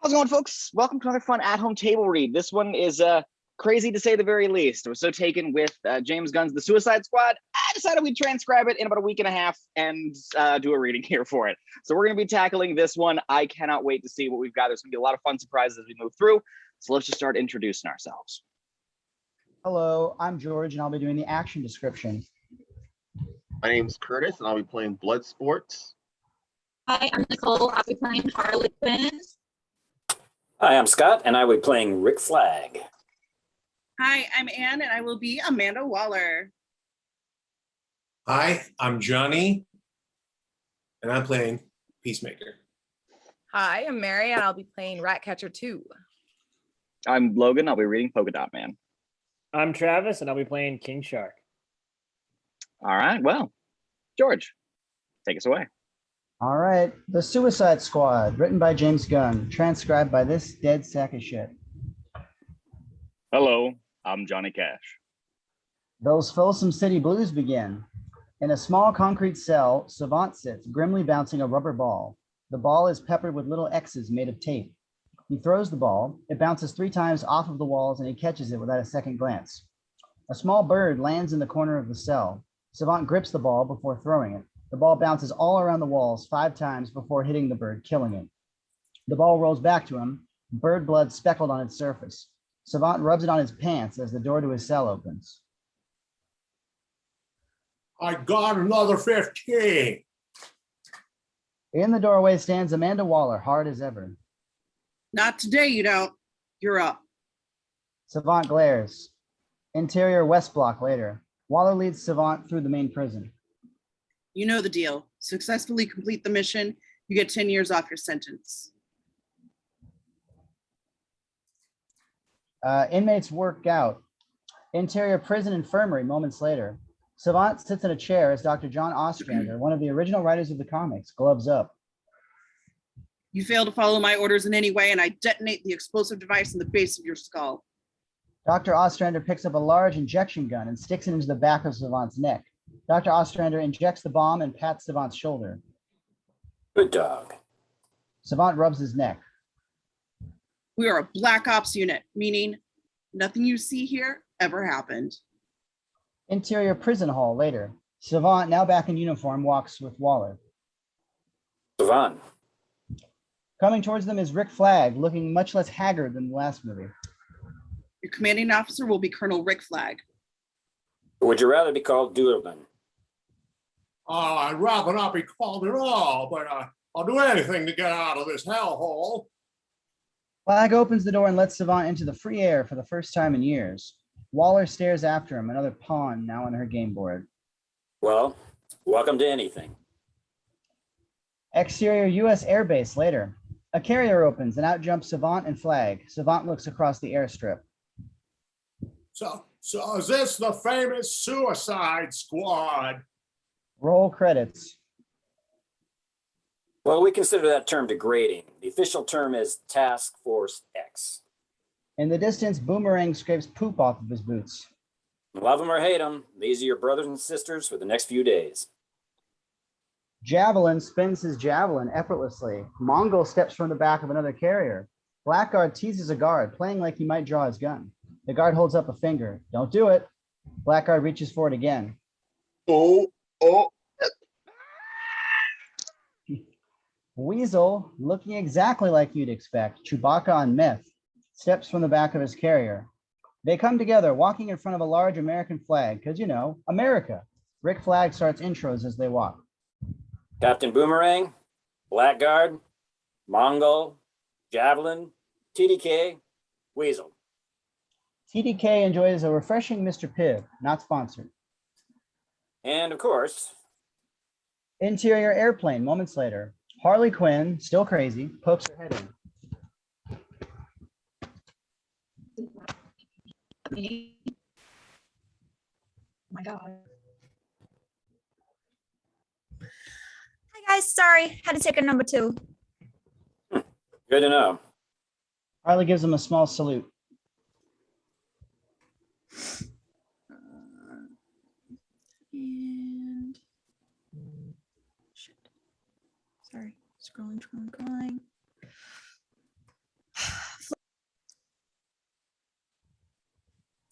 How's it going, folks? Welcome to another fun at-home table read. This one is crazy to say the very least. I was so taken with James Gunn's The Suicide Squad, I decided we'd transcribe it in about a week and a half and do a reading here for it. So we're going to be tackling this one. I cannot wait to see what we've got. There's going to be a lot of fun surprises as we move through. So let's just start introducing ourselves. Hello, I'm George, and I'll be doing the action description. My name's Curtis, and I'll be playing Bloodsport. Hi, I'm Nicole. I'll be playing Harley Quinn. Hi, I'm Scott, and I will be playing Rick Flag. Hi, I'm Anne, and I will be Amanda Waller. Hi, I'm Johnny, and I'm playing Peacemaker. Hi, I'm Mary, and I'll be playing Ratcatcher 2. I'm Logan. I'll be reading Polka Dot Man. I'm Travis, and I'll be playing King Shark. All right. Well, George, take us away. All right, The Suicide Squad, written by James Gunn, transcribed by this dead sack of shit. Hello, I'm Johnny Cash. Those Folsom City Blues begin. In a small concrete cell, Savant sits, grimly bouncing a rubber ball. The ball is peppered with little X's made of tape. He throws the ball. It bounces 3 times off of the walls, and he catches it without a second glance. A small bird lands in the corner of the cell. Savant grips the ball before throwing it. The ball bounces all around the walls 5 times before hitting the bird, killing it. The ball rolls back to him, bird blood speckled on its surface. Savant rubs it on his pants as the door to his cell opens. I got another 15. In the doorway stands Amanda Waller, hard as ever. Not today, you don't. You're up. Savant glares. Interior West Block later. Waller leads Savant through the main prison. You know the deal. Successfully complete the mission, you get 10 years off your sentence. Inmates work out. Interior prison infirmary moments later. Savant sits in a chair as Dr. John Ostrander, one of the original writers of the comics, gloves up. You fail to follow my orders in any way, and I detonate the explosive device in the base of your skull. Dr. Ostrander picks up a large injection gun and sticks it into the back of Savant's neck. Dr. Ostrander injects the bomb and pats Savant's shoulder. Good dog. Savant rubs his neck. We are a Black Ops unit, meaning nothing you see here ever happened. Interior prison hall later. Savant, now back in uniform, walks with Waller. Savant. Coming towards them is Rick Flag, looking much less haggard than the last movie. Your commanding officer will be Colonel Rick Flag. Would you rather be called Doodleman? I'd rather not be called at all, but I'll do anything to get out of this hellhole. Flag opens the door and lets Savant into the free air for the first time in years. Waller stares after him, another pawn now on her game board. Well, welcome to anything. Exterior U.S. Air Base later. A carrier opens and out jumps Savant and Flag. Savant looks across the airstrip. So is this the famous Suicide Squad? Roll credits. Well, we consider that term degrading. The official term is Task Force X. In the distance, Boomerang scrapes poop off of his boots. Love them or hate them, these are your brothers and sisters for the next few days. Javelin spins his javelin effortlessly. Mongal steps from the back of another carrier. Blackguard teases a guard, playing like he might draw his gun. The guard holds up a finger. Don't do it. Blackguard reaches for it again. Oh. Weasel, looking exactly like you'd expect, Chewbacca on meth, steps from the back of his carrier. They come together, walking in front of a large American flag, because, you know, America. Rick Flag starts intros as they walk. Captain Boomerang, Blackguard, Mongal, Javelin, TDK, Weasel. TDK enjoys a refreshing Mr. Pibb, not sponsored. And of course, Interior airplane, moments later. Harley Quinn, still crazy, pokes her head in. Oh my God. Hi guys, sorry, had to take a number 2. good to know. Harley gives him a small salute. And shit. Sorry, scrolling.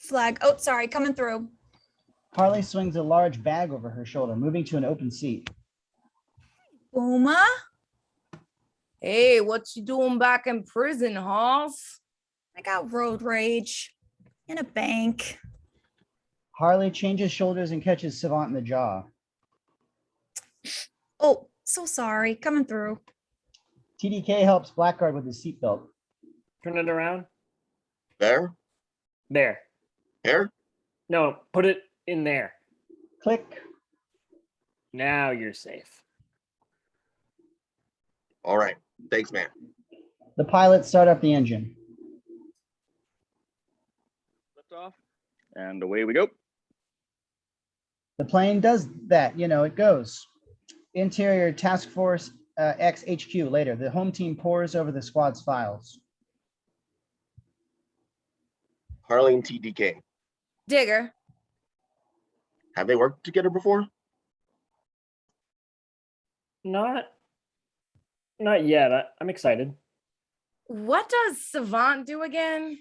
flag. Oh, sorry, coming through. Harley swings a large bag over her shoulder, moving to an open seat. Booma? Hey, what you doing back in prison, Hoss? I got road rage in a bank. Harley changes shoulders and catches Savant in the jaw. Oh, so sorry. Coming through. TDK helps Blackguard with his seatbelt. Turn it around. There? There. Here? No, put it in there. Click. Now you're safe. All right. Thanks, man. The pilots start up the engine. Lift off, and away we go. The plane does that, it goes. Interior Task Force X HQ later. The home team pores over the squad's files. Harley and TDK. Digger. Have they worked together before? Not yet. I'm excited. What does Savant do again?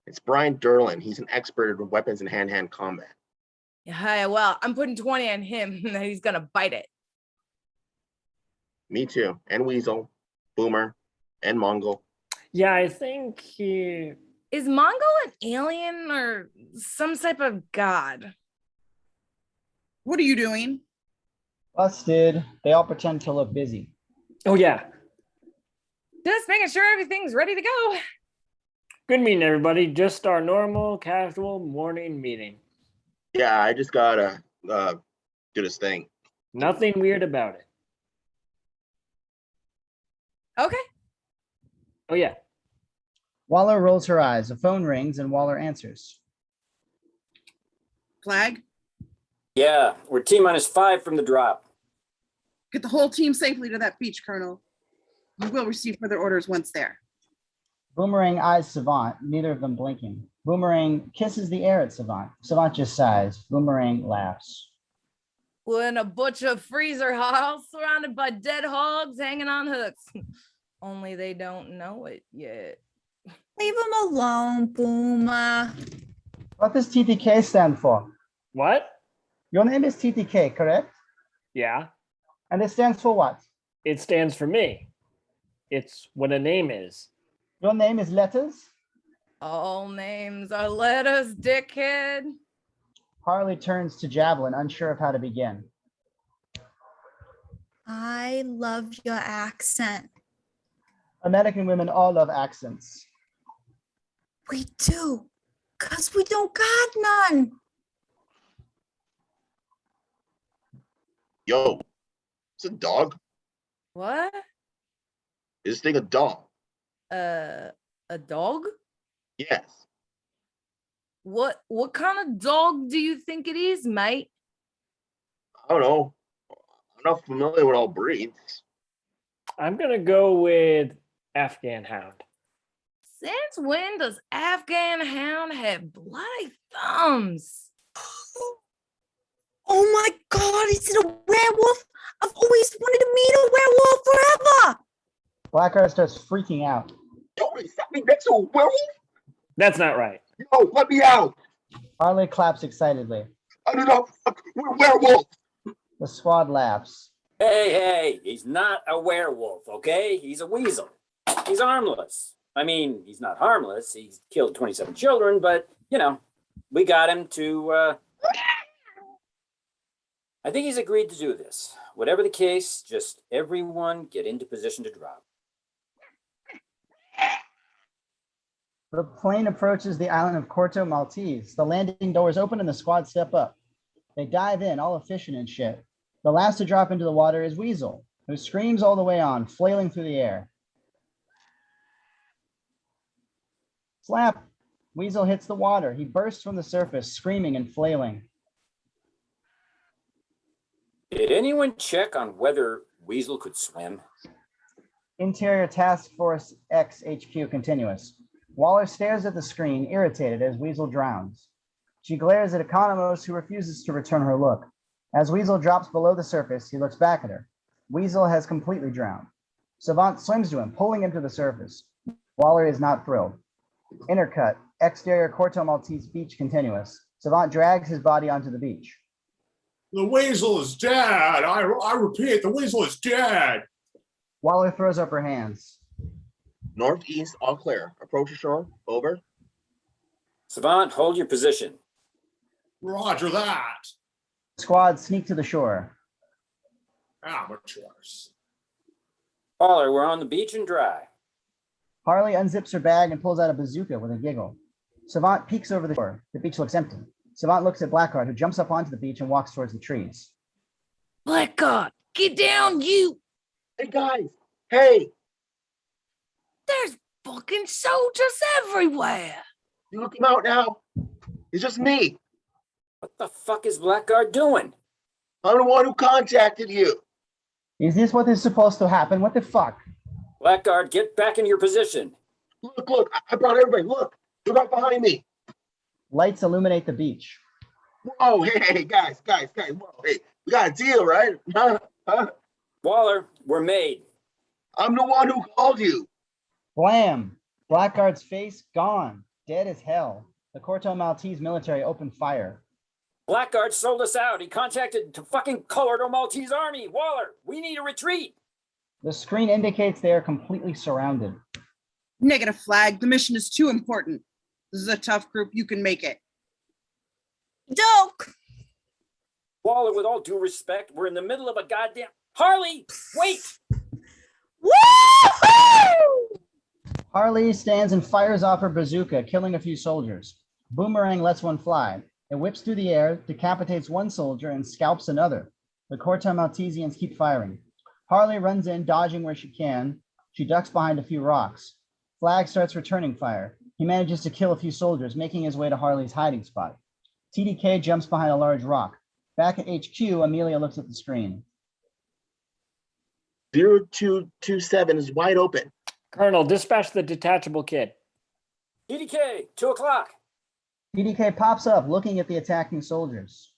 It's Brian Derlin. He's an expert at weapons and hand-to-hand combat. Yeah, well, I'm putting 20 on him that he's gonna bite it. Me too. And Weasel, Boomer, and Mongal. Yeah, I think he. Is Mongal an alien or some type of god? What are you doing? Busted. They all pretend to look busy. Oh yeah. Just making sure everything's ready to go. Good meeting, everybody. Just our normal, casual morning meeting. Yeah, I just gotta do this thing. Nothing weird about it. Okay. Oh yeah. Waller rolls her eyes. A phone rings and Waller answers. Flag? Yeah, we're T-5 from the drop. Get the whole team safely to that beach, Colonel. You will receive further orders once there. Boomerang eyes Savant, neither of them blinking. Boomerang kisses the air at Savant. Savant just sighs. Boomerang laughs. We're in a butcher freezer house surrounded by dead hogs hanging on hooks. Only they don't know it yet. Leave him alone, Booma. What does TTK stand for? What? Your name is TTK, correct? Yeah. And it stands for what? It stands for me. It's what a name is. Your name is letters? All names are letters, dickhead. Harley turns to Javelin, unsure of how to begin. I love your accent. American women all love accents. We do, because we don't got none. Yo, it's a dog. What? Is this thing a dog? A dog? Yes. What kind of dog do you think it is, mate? I don't know. I'm not familiar with all breeds. I'm gonna go with Afghan Hound. Since when does Afghan Hound have bloody thumbs? Oh my God, is it a werewolf? I've always wanted to meet a werewolf forever. Blackguard starts freaking out. Yo, is that me next to a werewolf? That's not right. Yo, let me out. Harley claps excitedly. I do not fuck with werewolves. The squad laughs. Hey, he's not a werewolf, okay? He's a weasel. He's harmless. I mean, he's not harmless. He's killed 27 children, but, we got him to, I think he's agreed to do this. Whatever the case, just everyone get into position to drop. The plane approaches the island of Corto Maltese. The landing doors open and the squad step up. They dive in, all efficient and shit. The last to drop into the water is Weasel, who screams all the way on, flailing through the air. Slap! Weasel hits the water. He bursts from the surface, screaming and flailing. Did anyone check on whether Weasel could swim? Interior Task Force X HQ continuous. Waller stares at the screen, irritated as Weasel drowns. She glares at Economos, who refuses to return her look. As Weasel drops below the surface, he looks back at her. Weasel has completely drowned. Savant swims to him, pulling him to the surface. Waller is not thrilled. Intercut, Exterior Corto Maltese beach continuous. Savant drags his body onto the beach. The Weasel is dead. I repeat, the Weasel is dead. Waller throws up her hands. Northeast, all clear. Approach the shore. Over. Savant, hold your position. Roger that. Squad sneak to the shore. Amateurs. Waller, we're on the beach and dry. Harley unzips her bag and pulls out a bazooka with a giggle. Savant peeks over the shore. The beach looks empty. Savant looks at Blackguard, who jumps up onto the beach and walks towards the trees. Blackguard, get down, you. Hey, guys. Hey, There's fucking soldiers everywhere. you look him out now. It's just me. What the fuck is Blackguard doing? I'm the one who contacted you. Is this what is supposed to happen? What the fuck? Blackguard, get back in your position. Look, I brought everybody. Look, they're right behind me. Lights illuminate the beach. Whoa, hey, guys. Whoa, hey, we got a deal, right? Huh? Waller, we're made. I'm the one who called you. Blam! Blackguard's face gone, dead as hell. The Corto Maltese military opened fire. Blackguard sold us out. He contacted the fucking Colorado Maltese Army. Waller, we need a retreat. The screen indicates they are completely surrounded. Negative flag. The mission is too important. This is a tough group. You can make it. Doke. Waller, with all due respect, we're in the middle of a goddamn... Harley, wait! Woo-hoo! Harley stands and fires off her bazooka, killing a few soldiers. Boomerang lets one fly. It whips through the air, decapitates one soldier, and scalps another. The Corto Maltesians keep firing. Harley runs in, dodging where she can. She ducks behind a few rocks. Flag starts returning fire. He manages to kill a few soldiers, making his way to Harley's hiding spot. TDK jumps behind a large rock. Back at HQ, Emilia looks at the screen. 0227 is wide open. Colonel, dispatch the detachable kit. TDK, 2 o'clock. TDK pops up, looking at the attacking soldiers.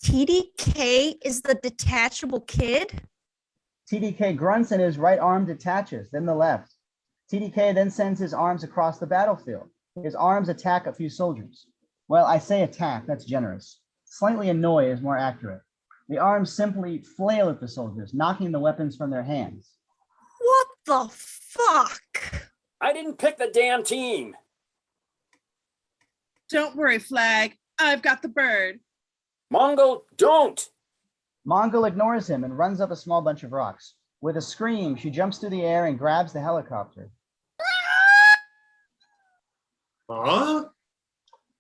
TDK is the detachable kid? TDK grunts and his right arm detaches, then the left. TDK then sends his arms across the battlefield. His arms attack a few soldiers. Well, I say attack, that's generous. Slightly annoy is more accurate. The arms simply flail at the soldiers, knocking the weapons from their hands. What the fuck? I didn't pick the damn team. Don't worry, flag. I've got the bird. Mongal, don't. Mongal ignores him and runs up a small bunch of rocks. With a scream, she jumps through the air and grabs the helicopter. Huh?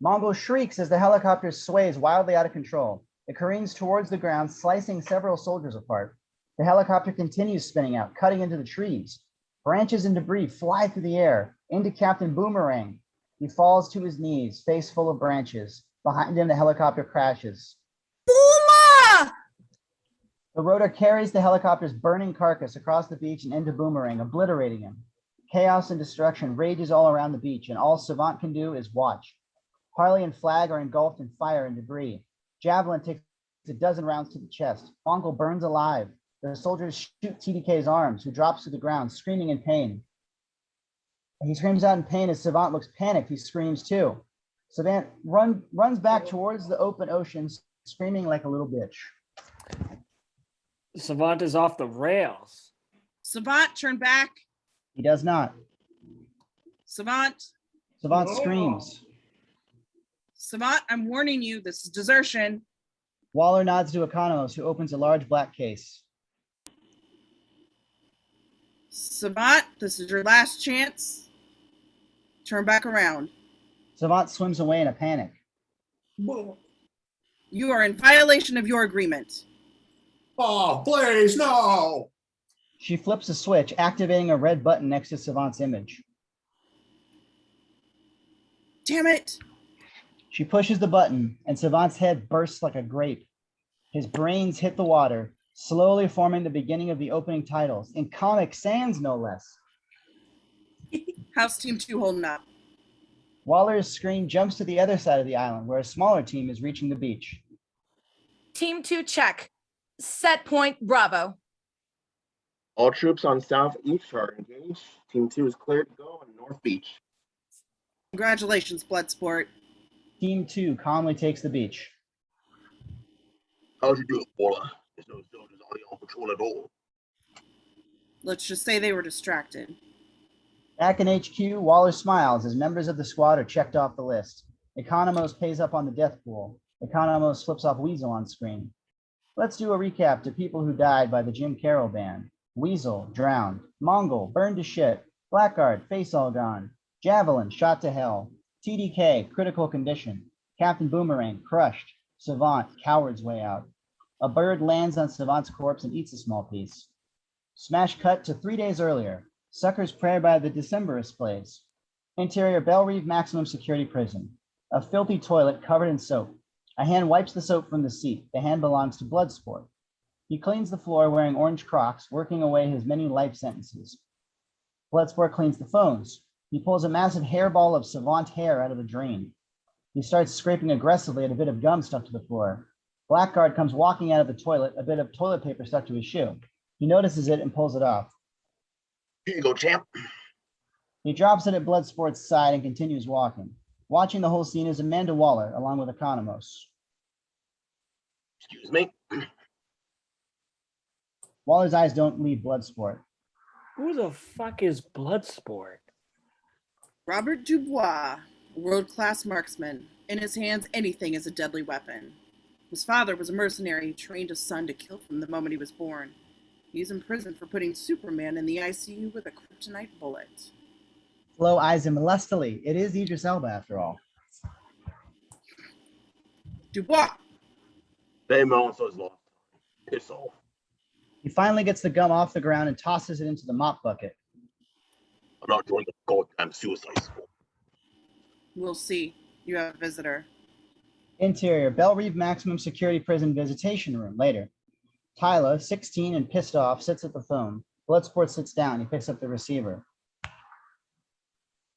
Mongal shrieks as the helicopter sways wildly out of control. It careens towards the ground, slicing several soldiers apart. The helicopter continues spinning out, cutting into the trees. Branches and debris fly through the air, into Captain Boomerang. He falls to his knees, face full of branches. Behind him, the helicopter crashes. Boomer! The rotor carries the helicopter's burning carcass across the beach and into Boomerang, obliterating him. Chaos and destruction rages all around the beach, and all Savant can do is watch. Harley and Flag are engulfed in fire and debris. Javelin takes a dozen rounds to the chest. Mongal burns alive. The soldiers shoot TDK's arms, who drops to the ground, screaming in pain. He screams out in pain as Savant looks panicked. He screams too. Savant runs back towards the open ocean, screaming like a little bitch. Savant is off the rails. Savant, turn back. He does not. Savant. Savant screams. Savant, I'm warning you, this is desertion. Waller nods to Economos, who opens a large black case. Savant, this is your last chance. Turn back around. Savant swims away in a panic. You are in violation of your agreement. Oh, please, no. She flips a switch, activating a red button next to Savant's image. Damn it. She pushes the button, and Savant's head bursts like a grape. His brains hit the water, slowly forming the beginning of the opening titles, in Comic Sans, no less. How's Team 2 holding up? Waller's screen jumps to the other side of the island, where a smaller team is reaching the beach. Team 2 check. Set point Bravo. All troops on southeast are engaged. Team 2 is cleared to go on North Beach. Congratulations, Bloodsport. Team 2 calmly takes the beach. How'd you do it, Paula? There's no soldiers on patrol at all. Let's just say they were distracted. Back in HQ, Waller smiles as members of the squad are checked off the list. Economos pays up on the death pool. Economos flips off Weasel on screen. Let's do a recap to people who died by the Jim Carroll band. Weasel, drowned. Mongal, burned to shit. Blackguard, face all gone. Javelin, shot to hell. TDK, critical condition. Captain Boomerang, crushed. Savant, coward's way out. A bird lands on Savant's corpse and eats a small piece. Smash cut to 3 days earlier. Sucker's prayer by the Decemberist plays. Interior Bell Reeve maximum security prison. A filthy toilet covered in soap. A hand wipes the soap from the seat. The hand belongs to Bloodsport. He cleans the floor wearing orange Crocs, working away his many life sentences. Bloodsport cleans the phones. He pulls a massive hairball of Savant hair out of the drain. He starts scraping aggressively at a bit of gum stuck to the floor. Blackguard comes walking out of the toilet, a bit of toilet paper stuck to his shoe. He notices it and pulls it off. Here you go, champ. He drops it at Bloodsport's side and continues walking. Watching the whole scene is Amanda Waller, along with Economos. Excuse me. Waller's eyes don't leave Bloodsport. Who the fuck is Bloodsport? Robert Dubois, a world-class marksman. In his hands, anything is a deadly weapon. His father was a mercenary who trained his son to kill from the moment he was born. He's in prison for putting Superman in the ICU with a kryptonite bullet. Flo eyes him lustily. It is Idris Elba, after all. Dubois, Same answer as last time. Piss off. He finally gets the gum off the ground and tosses it into the mop bucket. I'm not joining the goddamn suicide squad. we'll see. You have a visitor. Interior, Bell Reeve Maximum Security Prison Visitation Room. Later. Tyla, 16 and pissed off, sits at the phone. Bloodsport sits down. He picks up the receiver.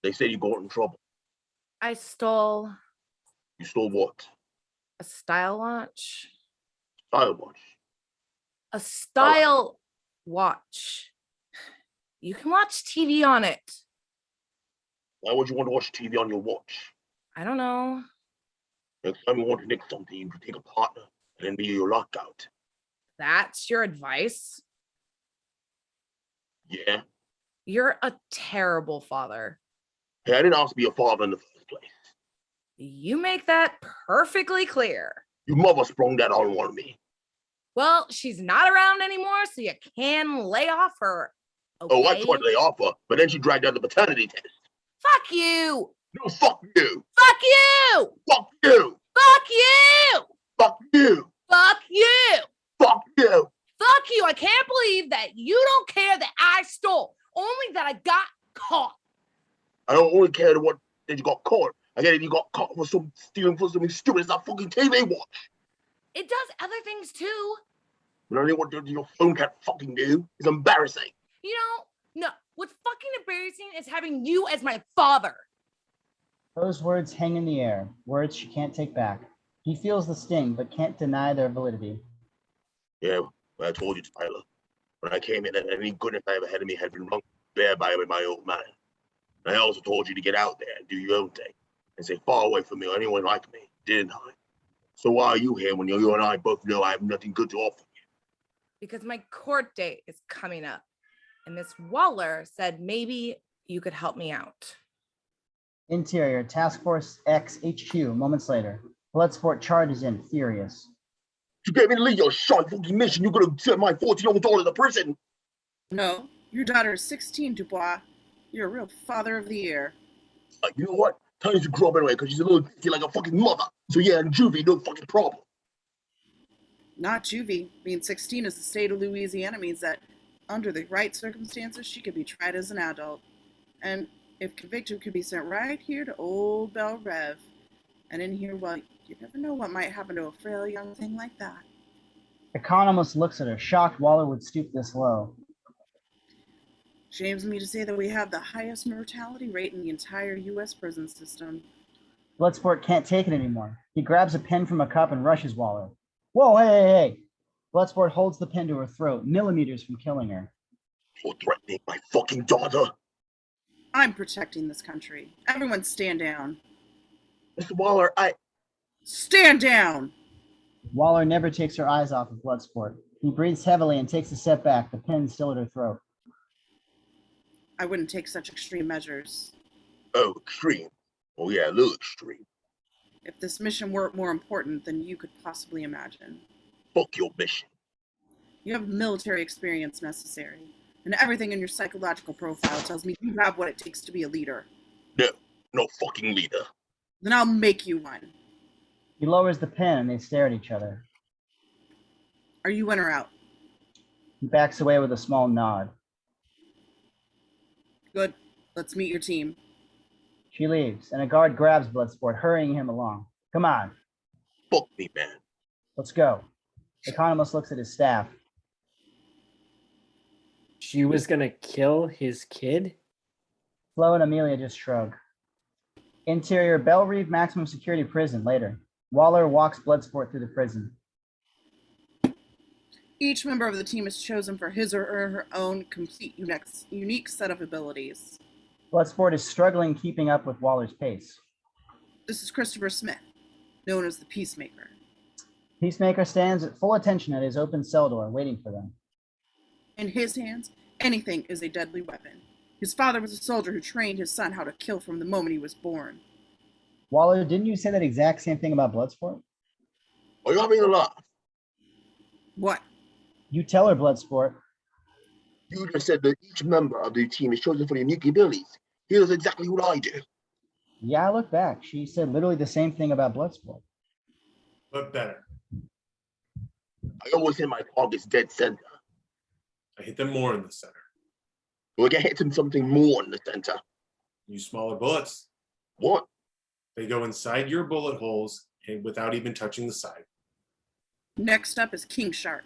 They said you got in trouble. I stole You stole what? a style watch. Style watch. A style watch. You can watch TV on it. Why would you want to watch TV on your watch? I don't know. Next time you want to nick something, you take a partner and then be your lockout. That's your advice? Yeah. You're a terrible father. Hey, I didn't ask to be a father in the first place. You make that perfectly clear. Your mother sprung that on me. Well, she's not around anymore, so you can lay off her. Okay? Oh, I tried to lay off her, but then she dragged out the paternity test. Fuck you! No, fuck you! Fuck you! Fuck you! Fuck you! Fuck you! Fuck you! Fuck you! Fuck you! I can't believe that you don't care that I stole, only that I got caught. I don't only care what that you got caught. I get it, you got caught for some stealing for something stupid as that fucking TV watch. It does other things too. But only what your phone can't fucking do is embarrassing. You know, no. What's fucking embarrassing is having you as my father. Those words hang in the air, words she can't take back. He feels the sting, but can't deny their validity. Yeah, well, I told you, Tyler. When I came in, that any goodness I ever had in me had been wrung bare by my old man. And I also told you to get out there and do your own thing and stay far away from me or anyone like me, didn't I? So why are you here when you and I both know I have nothing good to offer you? Because my court date is coming up. And Miss Waller said maybe you could help me out. Interior, Task Force X HQ, moments later. Bloodsport charges in, furious. You gave me to leave your short fucking mission. You're gonna send my 14-year-old daughter to prison. No, your daughter is 16, Dubois. You're a real father of the year. You know what? Tell her to grow up anyway, because she's a little bitchy like a fucking mother. So yeah, and juvie, no fucking problem. Not juvie. Being 16 is the state of Louisiana means that under the right circumstances, she could be tried as an adult. And if convicted, could be sent right here to Old Bell Rev. And in here, well, you never know what might happen to a frail young thing like that. Economist looks at her, shocked Waller would stoop this low. Shames me to say that we have the highest mortality rate in the entire U.S. prison system. Bloodsport can't take it anymore. He grabs a pen from a cup and rushes Waller. Whoa, hey. Bloodsport holds the pen to her throat, millimeters from killing her. You're threatening my fucking daughter. I'm protecting this country. Everyone stand down. Mr. Waller, Stand down! Waller never takes her eyes off of Bloodsport. He breathes heavily and takes a step back, the pen still at her throat. I wouldn't take such extreme measures. Oh, extreme. Oh yeah, a little extreme. If this mission were more important than you could possibly imagine. Fuck your mission. You have military experience necessary, and everything in your psychological profile tells me you have what it takes to be a leader. No fucking leader. Then I'll make you one. He lowers the pen and they stare at each other. Are you in or out? He backs away with a small nod. Good. Let's meet your team. She leaves, and a guard grabs Bloodsport, hurrying him along. Come on, Fuck me, man. let's go. The economist looks at his staff. She was gonna kill his kid? Flo and Emilia just shrug. Interior Bell Reeve maximum security prison later. Waller walks Bloodsport through the prison. Each member of the team is chosen for his or her own complete unique set of abilities. Bloodsport is struggling keeping up with Waller's pace. This is Christopher Smith, known as the Peacemaker. Peacemaker stands at full attention at his open cell door, waiting for them. In his hands, anything is a deadly weapon. His father was a soldier who trained his son how to kill from the moment he was born. Waller, didn't you say that exact same thing about Bloodsport? Are you having a laugh? What? You tell her, Bloodsport. You just said that each member of the team is chosen for unique abilities. Here's exactly what I do. Yeah, I look back. She said literally the same thing about Bloodsport. But better. I always hit my targets dead center. I hit them more in the center. We're gonna hit him something more in the center. Use smaller bullets. What? They go inside your bullet holes and without even touching the side. Next up is King Shark.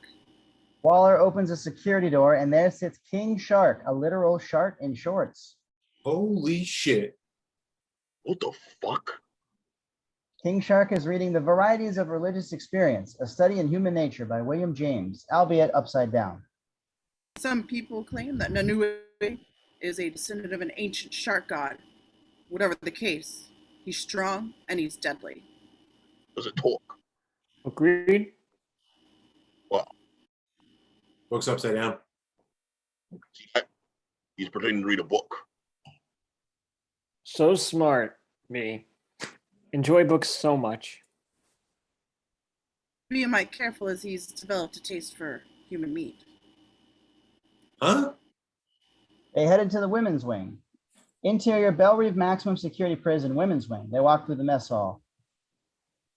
Waller opens a security door, and there sits King Shark, a literal shark in shorts. Holy shit. What the fuck? King Shark is reading The Varieties of Religious Experience, a study in human nature by William James, albeit upside down. Some people claim that Nanue is a descendant of an ancient shark god. Whatever the case, he's strong and he's deadly. Does it talk? Agreed. Well, Book's upside down. see that? He's pretending to read a book. So smart, me. Enjoy books so much. Be a mite careful as he's developed a taste for human meat. Huh? They headed to the women's wing. Interior Bell Reeve Maximum Security Prison, women's wing. They walk through the mess hall.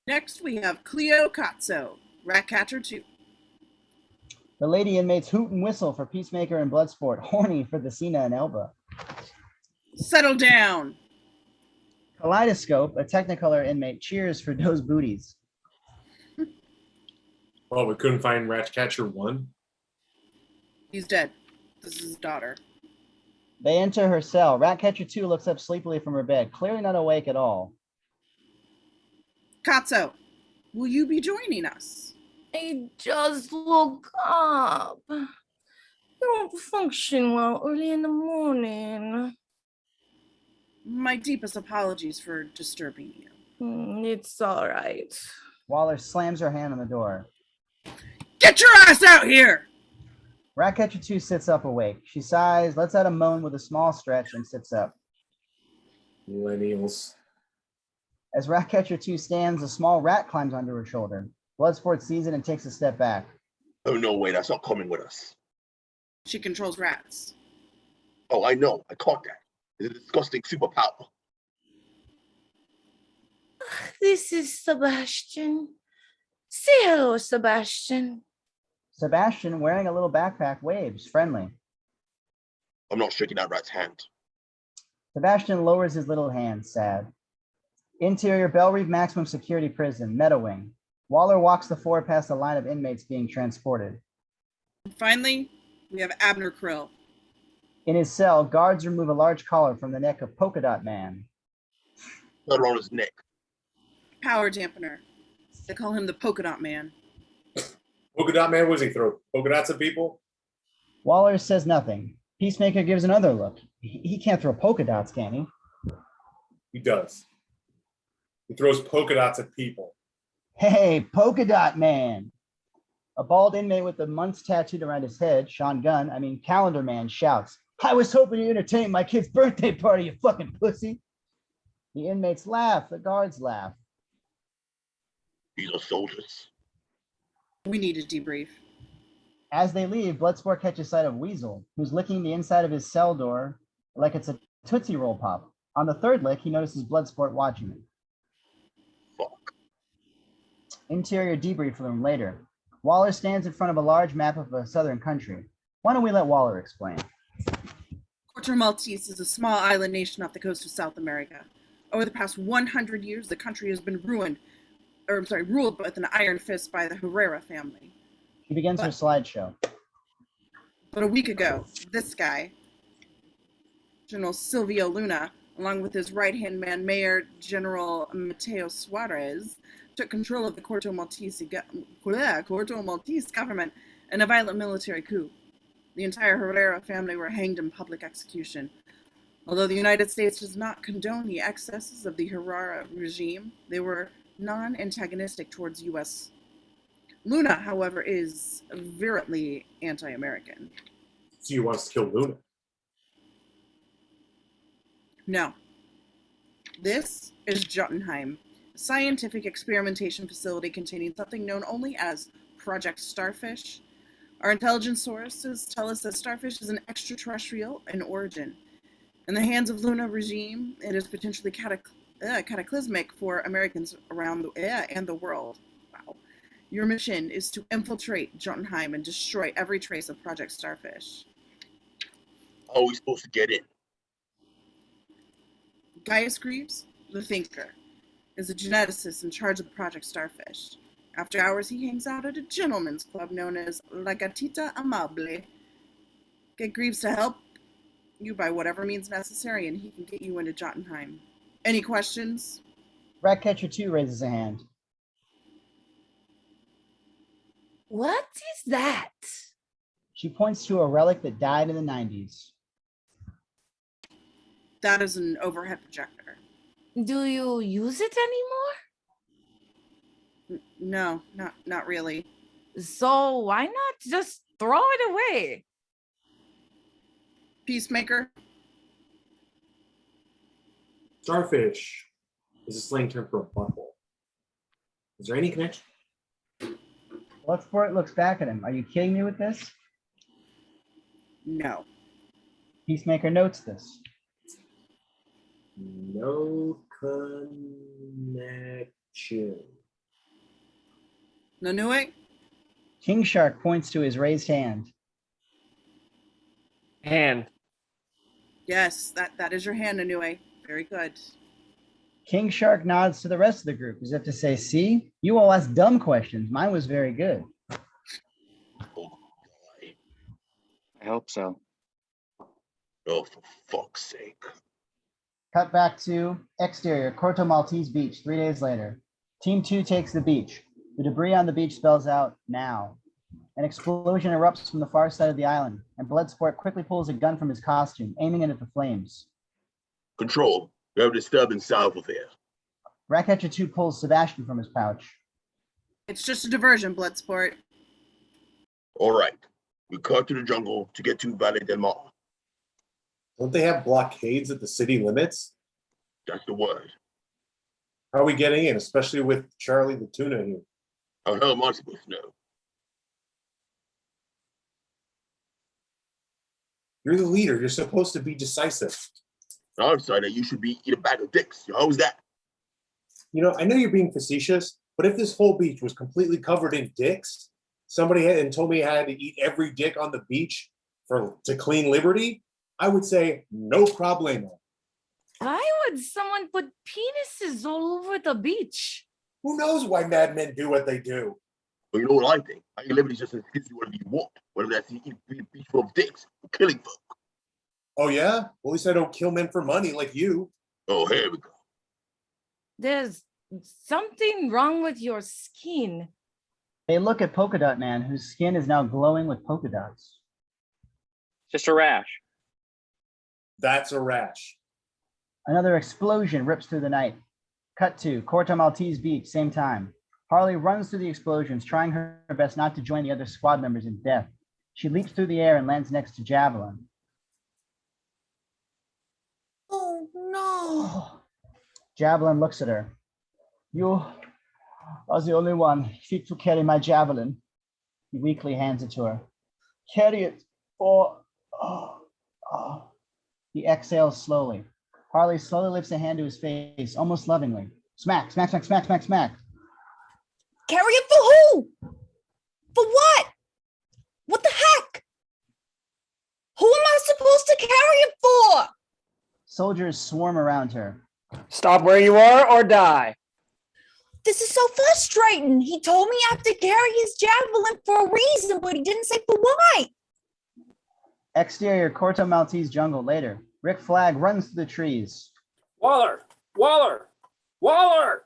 Next, we have Cleo Katso, Ratcatcher 2. The lady inmates hoot and whistle for Peacemaker and Bloodsport, horny for the Cena and Elba. Settle down! Kaleidoscope, a Technicolor inmate, cheers for those booties. Well, we couldn't find Ratcatcher 1. He's dead. This is his daughter. They enter her cell. Ratcatcher 2 looks up sleepily from her bed, clearly not awake at all. Katso, will you be joining us? I just woke up. I don't function well early in the morning. My deepest apologies for disturbing you. It's all right. Waller slams her hand on the door. Get your ass out here! Ratcatcher 2 sits up awake. She sighs, lets out a moan with a small stretch, and sits up. Millennials. As Ratcatcher 2 stands, a small rat climbs onto her shoulder. Bloodsport sees it and takes a step back. Oh, no, wait, that's not coming with us. She controls rats. Oh, I know. I caught that. It's a disgusting superpower. This is Sebastian. Say hello, Sebastian. Sebastian, wearing a little backpack, waves, friendly. I'm not shaking that rat's hand. Sebastian lowers his little hand, sad. Interior Bell Reeve Maximum Security Prison, Meta Wing. Waller walks the floor past a line of inmates being transported. And finally, we have Abner Krill. In his cell, guards remove a large collar from the neck of Polka Dot Man. Put it on his neck. Power dampener. They call him the Polka Dot Man. Polka Dot Man, was he throw polka dots at people? Waller says nothing. Peacemaker gives another look. He can't throw polka dots, can he? He does. He throws polka dots at people. Hey, polka dot man. A bald inmate with a month's tattooed around his head, Calendar Man, shouts, I was hoping to entertain my kid's birthday party, you fucking pussy. The inmates laugh, the guards laugh. These are soldiers. We need a debrief. As they leave, Bloodsport catches sight of Weasel, who's licking the inside of his cell door like it's a Tootsie Roll Pop. On the third lick, he notices Bloodsport watching him. Fuck. Interior debrief room later. Waller stands in front of a large map of a southern country. Why don't we let Waller explain? Corto Maltese is a small island nation off the coast of South America. Over the past 100 years, the country has been ruled with an iron fist by the Herrera family. She begins her slideshow. But a week ago, this guy, General Silvio Luna, along with his right-hand man, Mayor General Mateo Suarez, took control of the Corto Maltese government in a violent military coup. The entire Herrera family were hanged in public execution. Although the United States does not condone the excesses of the Herrera regime, they were non-antagonistic towards U.S. Luna, however, is virulently anti-American. So you want us to kill Luna? No. This is Jotunheim, a scientific experimentation facility containing something known only as Project Starfish. Our intelligence sources tell us that Starfish is an extraterrestrial in origin. In the hands of Luna regime, it is potentially cataclysmic for Americans around the world. Wow. Your mission is to infiltrate Jotunheim and destroy every trace of Project Starfish. How are we supposed to get in? Gaius Greaves, the Thinker, is a geneticist in charge of the Project Starfish. After hours, he hangs out at a gentleman's club known as La Gatita Amable. Get Greaves to help you by whatever means necessary, and he can get you into Jotunheim. Any questions? Ratcatcher 2 raises a hand. What is that? She points to a relic that died in the 90s. That is an overhead projector. Do you use it anymore? No, not really. So why not just throw it away? Peacemaker? Starfish is a slang term for a butthole. Is there any connection? Bloodsport looks back at him. Are you kidding me with this? No. Peacemaker notes this. No connection. Nanue? King Shark points to his raised hand. Hand. Yes, that is your hand, Nanue. Very good. King Shark nods to the rest of the group as if to say, see, you all asked dumb questions. Mine was very good. I hope so. Oh, for fuck's sake. Cut back to exterior, Corto Maltese Beach, 3 days later. Team 2 takes the beach. The debris on the beach spells out now. An explosion erupts from the far side of the island, and Bloodsport quickly pulls a gun from his costume, aiming it at the flames. Control, we have a disturbance south of here. Ratcatcher 2 pulls Sebastian from his pouch. It's just a diversion, Bloodsport. All right, we cut to the jungle to get to Valle del Mar. Don't they have blockades at the city limits? That's the word. How are we getting in, especially with Charlie the Tuna here? How the hell am I supposed to know? You're the leader. You're supposed to be decisive. I'm sorry that you should be eating a bag of dicks. How's that? You know, I know you're being facetious, but if this whole beach was completely covered in dicks, somebody had told me I had to eat every dick on the beach to clean liberty, I would say no problemo. Why would someone put penises all over the beach? Who knows why madmen do what they do? But you know what I think? I think liberty just gives you whatever you want. Whether that's eating a beach full of dicks or killing folk. Oh yeah? Well, at least I don't kill men for money like you. Oh, here we go. There's something wrong with your skin. They look at Polka Dot Man, whose skin is now glowing with polka dots. Just a rash. That's a rash. Another explosion rips through the night. Cut to Corto Maltese Beach, same time. Harley runs through the explosions, trying her best not to join the other squad members in death. She leaps through the air and lands next to Javelin. Oh no. Javelin looks at her. You are the only one fit to carry my javelin. He weakly hands it to her. Carry it, or... He exhales slowly. Harley slowly lifts a hand to his face, almost lovingly. Smack, smack, smack, smack, smack, smack. Carry it for who? For what? What the heck? Who am I supposed to carry it for? Soldiers swarm around her. Stop where you are or die. This is so frustrating. He told me I have to carry his javelin for a reason, but he didn't say for why. Exterior Corto Maltese jungle later. Rick Flag runs through the trees. Waller! Waller! Waller!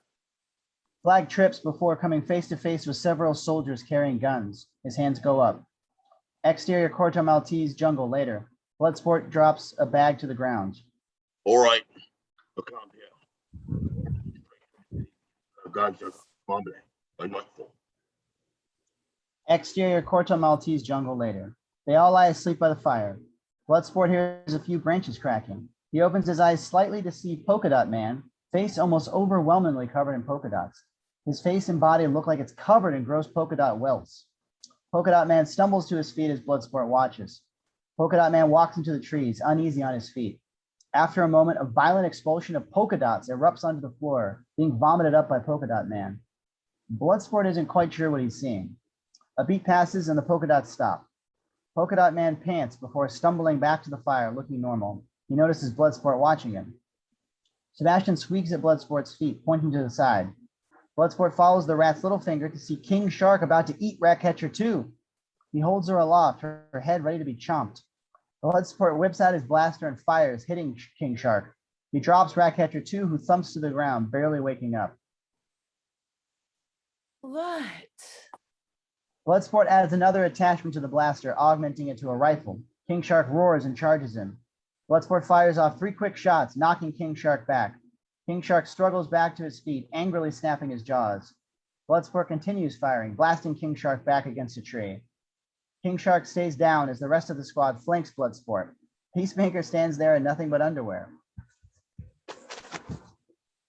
Flag trips before coming face to face with several soldiers carrying guns. His hands go up. Exterior Corto Maltese jungle later. Bloodsport drops a bag to the ground. All right. Look on here. Guys are mumbling by nightfall. Exterior Corto Maltese jungle later. They all lie asleep by the fire. Bloodsport hears a few branches cracking. He opens his eyes slightly to see Polka Dot Man, face almost overwhelmingly covered in polka dots. His face and body look like it's covered in gross polka dot welts. Polka Dot Man stumbles to his feet as Bloodsport watches. Polka Dot Man walks into the trees, uneasy on his feet. After a moment, a violent expulsion of polka dots erupts onto the floor, being vomited up by Polka Dot Man. Bloodsport isn't quite sure what he's seeing. A beat passes and the polka dots stop. Polka Dot Man pants before stumbling back to the fire, looking normal. He notices Bloodsport watching him. Sebastian squeaks at Bloodsport's feet, pointing to the side. Bloodsport follows the rat's little finger to see King Shark about to eat Ratcatcher too. He holds her aloft, her head ready to be chomped. Bloodsport whips out his blaster and fires, hitting King Shark. He drops Ratcatcher 2, who thumps to the ground, barely waking up. What? Bloodsport adds another attachment to the blaster, augmenting it to a rifle. King Shark roars and charges him. Bloodsport fires off 3 quick shots, knocking King Shark back. King Shark struggles back to his feet, angrily snapping his jaws. Bloodsport continues firing, blasting King Shark back against a tree. King Shark stays down as the rest of the squad flanks Bloodsport. Peacemaker stands there in nothing but underwear.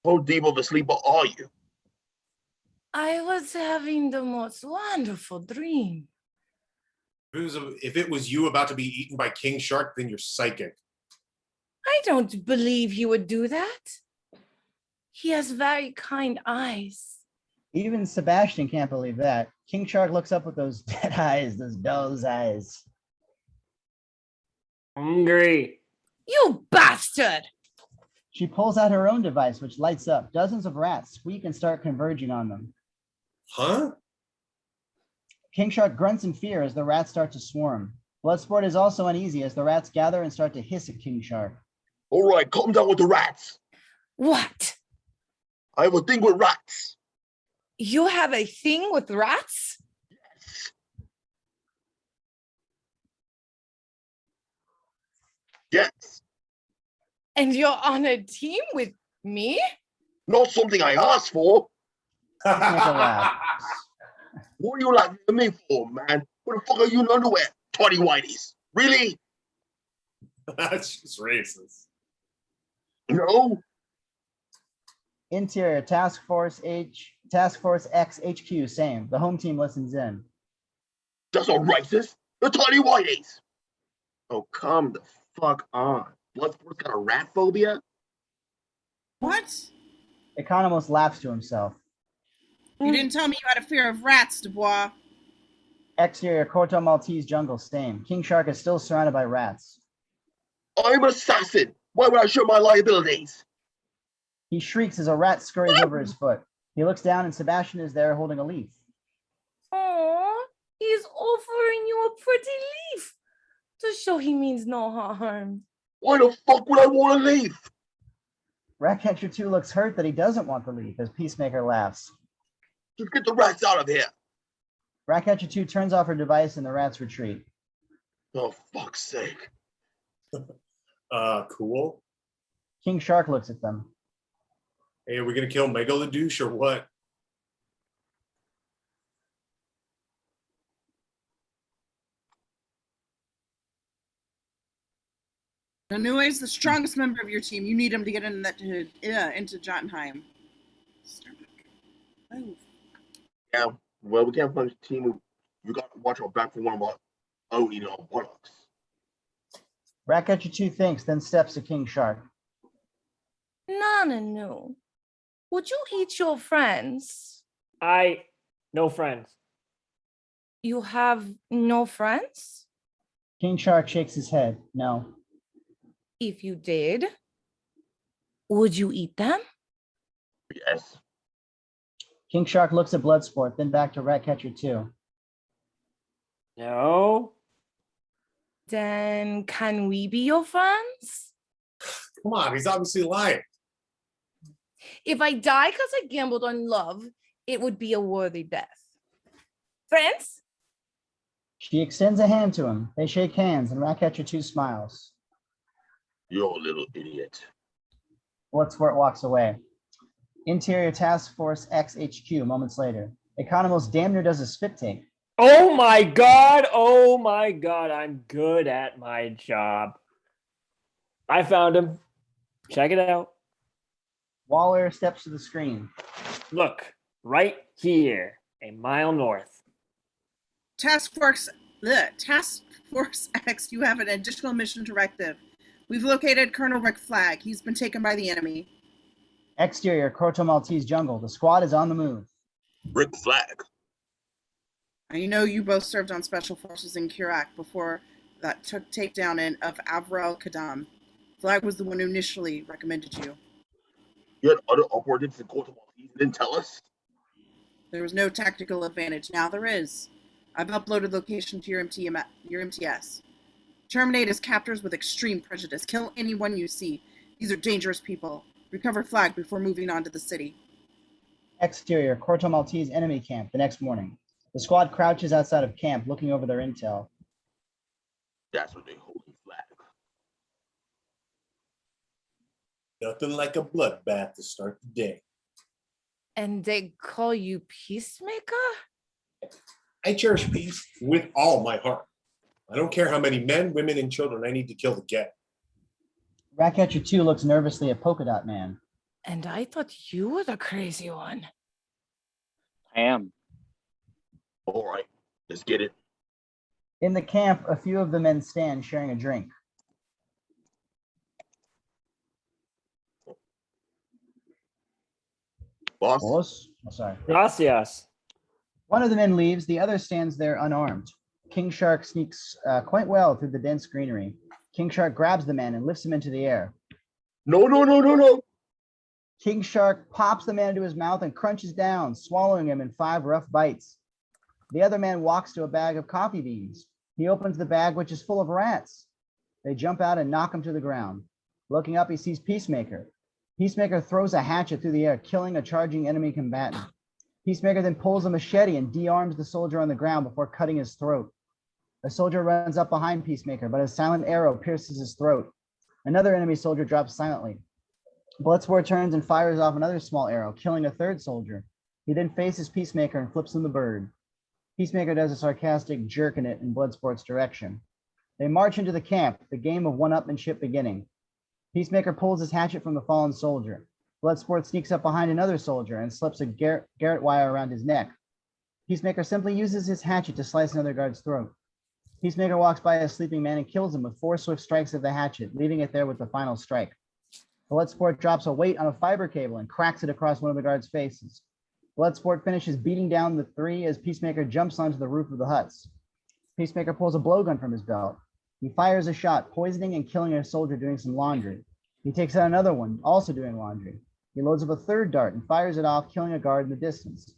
How deep of a sleeper are you? I was having the most wonderful dream. If it was you about to be eaten by King Shark, then you're psychic. I don't believe he would do that. He has very kind eyes. Even Sebastian can't believe that. King Shark looks up with those dead eyes, those doll's eyes. Hungry. You bastard! She pulls out her own device, which lights up. Dozens of rats squeak and start converging on them. Huh? King Shark grunts in fear as the rats start to swarm. Bloodsport is also uneasy as the rats gather and start to hiss at King Shark. All right, calm down with the rats. What? I have a thing with rats. You have a thing with rats? Yes. And you're on a team with me? Not something I asked for. Peacemaker laughs. What are you laughing at me for, man? What the fuck are you in underwear? Toddy whiteys. Really? That's just racist. No? Interior Task Force X HQ, same. The home team listens in. That's not racist. The toddy whiteys. Oh, come the fuck on. Bloodsport's got a rat phobia? What? Economos laughs to himself. You didn't tell me you had a fear of rats, Dubois. Exterior Corto Maltese jungle, same. King Shark is still surrounded by rats. I'm an assassin. Why would I show my liabilities? He shrieks as a rat scurries over his foot. He looks down and Sebastian is there holding a leaf. Oh, he's offering you a pretty leaf to show he means no harm. Why the fuck would I want to leave? Ratcatcher 2 looks hurt that he doesn't want the leaf as Peacemaker laughs. Just get the rats out of here. Ratcatcher 2 turns off her device and the rats retreat. Oh, fuck's sake. Cool. King Shark looks at them. Hey, are we gonna kill Mega the douche or what? Anua is the strongest member of your team. You need him to get into Jotunheim. Oh. Yeah, well, we can't punch the team. You got to watch our back for one of our own, our buttocks. Ratcatcher 2 thinks, then steps to King Shark. No. Would you eat your friends? No friends. You have no friends? King Shark shakes his head. No. If you did, would you eat them? Yes. King Shark looks at Bloodsport, then back to Ratcatcher 2. No. Then can we be your friends? Come on, he's obviously lying. If I die because I gambled on love, it would be a worthy death. Friends? She extends a hand to him. They shake hands, and Ratcatcher 2 smiles. You're a little idiot. Bloodsport walks away. Interior Task Force X HQ moments later. Economos damn near does a spit take. Oh my God. I'm good at my job. I found him. Check it out. Waller steps to the screen. Look, right here, a mile north. Task Force X, you have an additional mission directive. We've located Colonel Rick Flag. He's been taken by the enemy. Exterior Corto Maltese jungle. The squad is on the move. Rick Flag. I know you both served on special forces in Kurak before that took takedown of Avril Kadam. Flag was the one who initially recommended you. You had other operatives in Court of Maltese and didn't tell us? There was no tactical advantage. Now there is. I've uploaded location to your MTS. Terminate as captors with extreme prejudice. Kill anyone you see. These are dangerous people. Recover Flag before moving on to the city. Exterior Corto Maltese enemy camp the next morning. The squad crouches outside of camp looking over their intel. That's what they hold Flag. Nothing like a bloodbath to start the day. And they call you Peacemaker? I cherish peace with all my heart. I don't care how many men, women, and children I need to kill to get. Ratcatcher 2 looks nervously at Polka Dot Man. And I thought you were the crazy one. I am. All right, let's get it. In the camp, a few of the men stand sharing a drink. Boss? Oh, sorry. Gracias. One of the men leaves, the other stands there unarmed. King Shark sneaks quite well through the dense greenery. King Shark grabs the man and lifts him into the air. No. King Shark pops the man into his mouth and crunches down, swallowing him in 5 rough bites. The other man walks to a bag of coffee beans. He opens the bag, which is full of rats. They jump out and knock him to the ground. Looking up, he sees Peacemaker. Peacemaker throws a hatchet through the air, killing a charging enemy combatant. Peacemaker then pulls a machete and de-arms the soldier on the ground before cutting his throat. A soldier runs up behind Peacemaker, but a silent arrow pierces his throat. Another enemy soldier drops silently. Bloodsport turns and fires off another small arrow, killing a third soldier. He then faces Peacemaker and flips him the bird. Peacemaker does a sarcastic jerk in it in Bloodsport's direction. They march into the camp, the game of one-upmanship beginning. Peacemaker pulls his hatchet from the fallen soldier. Bloodsport sneaks up behind another soldier and slips a garrote wire around his neck. Peacemaker simply uses his hatchet to slice another guard's throat. Peacemaker walks by a sleeping man and kills him with 4 swift strikes of the hatchet, leaving it there with the final strike. Bloodsport drops a weight on a fiber cable and cracks it across one of the guards' faces. Bloodsport finishes beating down the 3 as Peacemaker jumps onto the roof of the huts. Peacemaker pulls a blowgun from his belt. He fires a shot, poisoning and killing a soldier doing some laundry. He takes out another one, also doing laundry. He loads up a third dart and fires it off, killing a guard in the distance.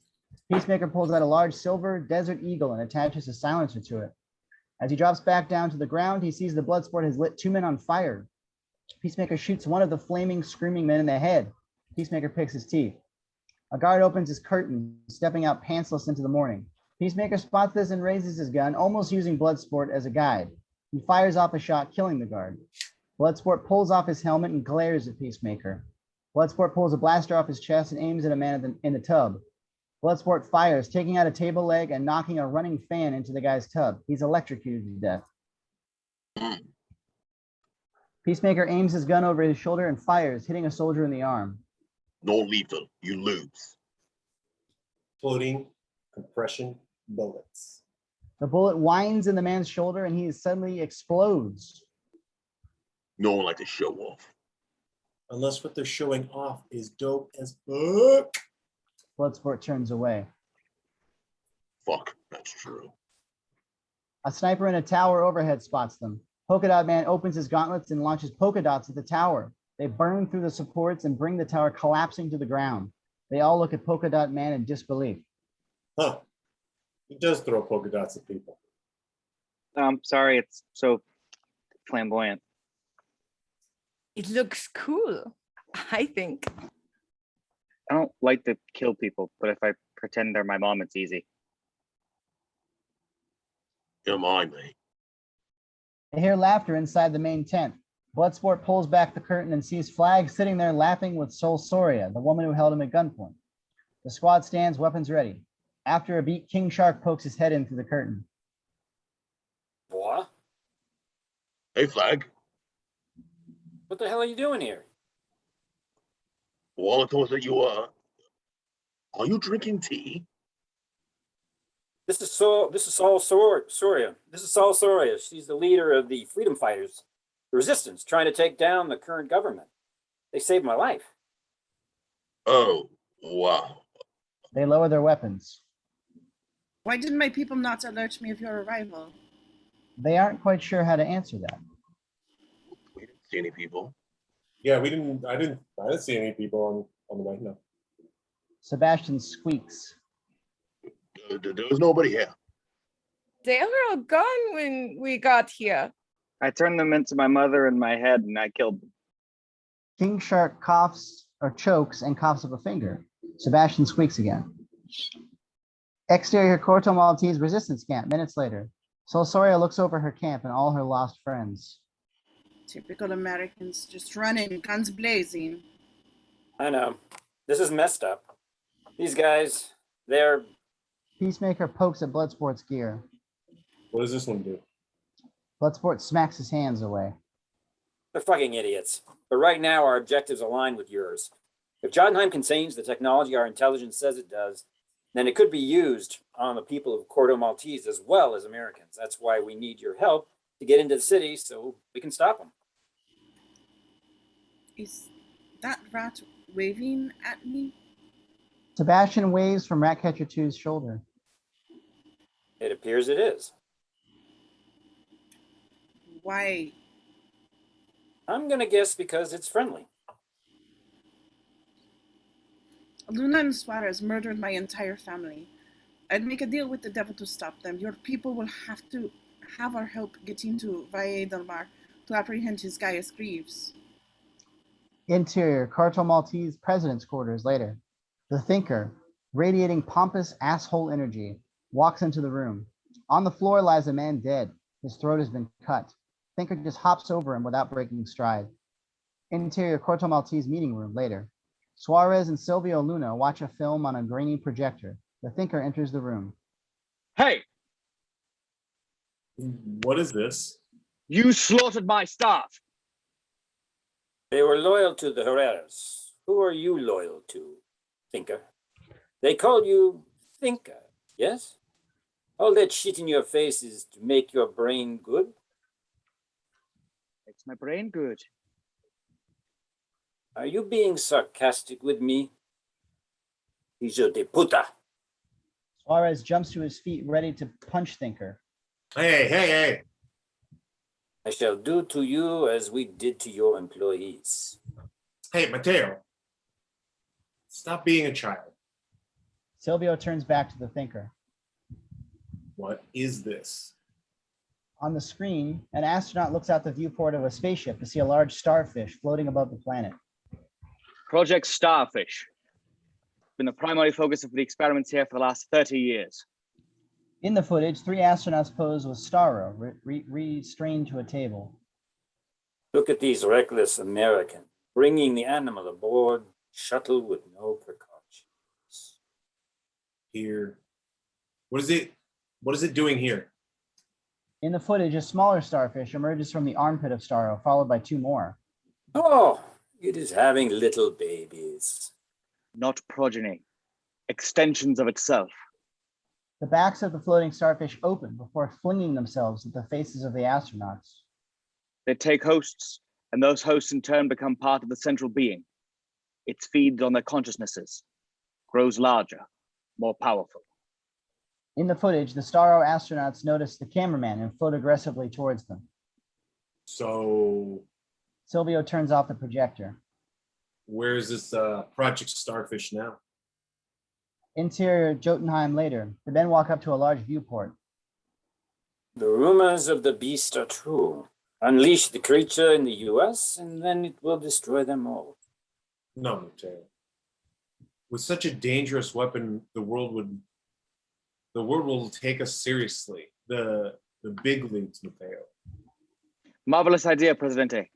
Peacemaker pulls out a large silver Desert Eagle and attaches a silencer to it. As he drops back down to the ground, he sees the Bloodsport has lit 2 men on fire. Peacemaker shoots one of the flaming, screaming men in the head. Peacemaker picks his teeth. A guard opens his curtain, stepping out pantsless into the morning. Peacemaker spots this and raises his gun, almost using Bloodsport as a guide. He fires off a shot, killing the guard. Bloodsport pulls off his helmet and glares at Peacemaker. Bloodsport pulls a blaster off his chest and aims at a man in the tub. Bloodsport fires, taking out a table leg and knocking a running fan into the guy's tub. He's electrocuted to death. Peacemaker aims his gun over his shoulder and fires, hitting a soldier in the arm. No lethal. You lose. Floating compression bullets. The bullet winds in the man's shoulder and he suddenly explodes. No one like to show off. Unless what they're showing off is dope as fuck. Bloodsport turns away. Fuck, that's true. A sniper in a tower overhead spots them. Polka Dot Man opens his gauntlets and launches polka dots at the tower. They burn through the supports and bring the tower collapsing to the ground. They all look at Polka Dot Man in disbelief. Huh. He does throw polka dots at people. Sorry, it's so flamboyant. It looks cool, I think. I don't like to kill people, but if I pretend they're my mom, it's easy. You're mine, mate. They hear laughter inside the main tent. Bloodsport pulls back the curtain and sees Flag sitting there laughing with Soria, the woman who held him at gunpoint. The squad stands, weapons ready. After a beat, King Shark pokes his head in through the curtain. What? Hey, Flag. What the hell are you doing here? All I told that you are you drinking tea? This is Soria. This is Saul Soria. She's the leader of the freedom fighters, the resistance, trying to take down the current government. They saved my life. Oh, wow. They lower their weapons. Why didn't my people not alert me of your arrival? They aren't quite sure how to answer that. We didn't see any people. Yeah, I didn't see any people on the way. No. Sebastian squeaks. There was nobody here. They were all gone when we got here. I turned them into my mother and my head, and I killed them. King Shark coughs or chokes and coughs up a finger. Sebastian squeaks again. Exterior Corto Maltese resistance camp, minutes later. Soria looks over her camp and all her lost friends. Typical Americans, just running, guns blazing. I know. This is messed up. These guys, they're... Peacemaker pokes at Bloodsport's gear. What does this one do? Bloodsport smacks his hands away. They're fucking idiots. But right now, our objectives align with yours. If Jotunheim can change the technology our intelligence says it does, then it could be used on the people of Corto Maltese as well as Americans. That's why we need your help to get into the city so we can stop them. Is that rat waving at me? Sebastian waves from Ratcatcher 2's shoulder. It appears it is. Why? I'm going to guess because it's friendly. Luna and Suarez murdered my entire family. I'd make a deal with the devil to stop them. Your people will have to have our help getting to Valle del Mar to apprehend his Gaius Greaves. Interior, Corto Maltese president's quarters later. The Thinker, radiating pompous asshole energy, walks into the room. On the floor lies a man dead. His throat has been cut. Thinker just hops over him without breaking stride. Interior, Corto Maltese meeting room later. Suarez and Silvio Luna watch a film on a grainy projector. The Thinker enters the room. Hey, What is this? you slaughtered my staff. They were loyal to the Herreras. Who are you loyal to, Thinker? They call you Thinker, yes? All that shit in your face is to make your brain good? Makes my brain good. Are you being sarcastic with me? Hijo de puta. Suarez jumps to his feet, ready to punch Thinker. Hey. I shall do to you as we did to your employees. Hey, Mateo. Stop being a child. Silvio turns back to the Thinker. What is this? On the screen, an astronaut looks out the viewport of a spaceship to see a large starfish floating above the planet. Project Starfish. Been the primary focus of the experiments here for the last 30 years. In the footage, 3 astronauts pose with Starro, restrained to a table. Look at these reckless Americans bringing the animal aboard shuttle with no precautions. Here. What is it? What is it doing here? In the footage, a smaller starfish emerges from the armpit of Starro, followed by two more. Oh, it is having little babies. Not progeny, extensions of itself. The backs of the floating starfish open before flinging themselves at the faces of the astronauts. They take hosts, and those hosts in turn become part of the central being. It feeds on their consciousnesses, grows larger, more powerful. In the footage, the Starro astronauts notice the cameraman and float aggressively towards them. So, Silvio turns off the projector. where is this Project Starfish now? Interior Jotunheim later. The men walk up to a large viewport. The rumors of the beast are true. Unleash the creature in the US, and then it will destroy them all. No, Mateo. With such a dangerous weapon, the world will take us seriously. The big leagues, Mateo. Marvelous idea, Presidente.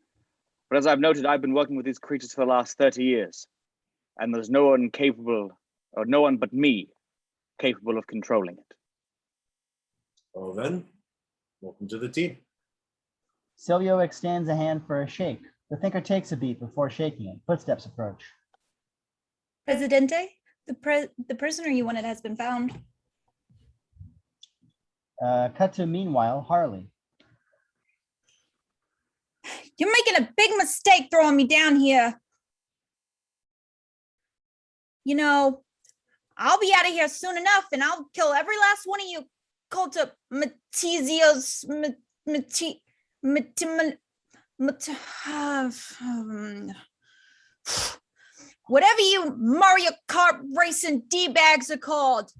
But as I've noted, I've been working with these creatures for the last 30 years. And there's no one capable, or no one but me, capable of controlling it. Well then, welcome to the team. Silvio extends a hand for a shake. The thinker takes a beat before shaking it. Footsteps approach. Presidente, the prisoner you wanted has been found. Cut to meanwhile, Harley. You're making a big mistake throwing me down here. You know, I'll be out of here soon enough, and I'll kill every last one of you Culta Matizios whatever you Mario Kart racing D-bags are called.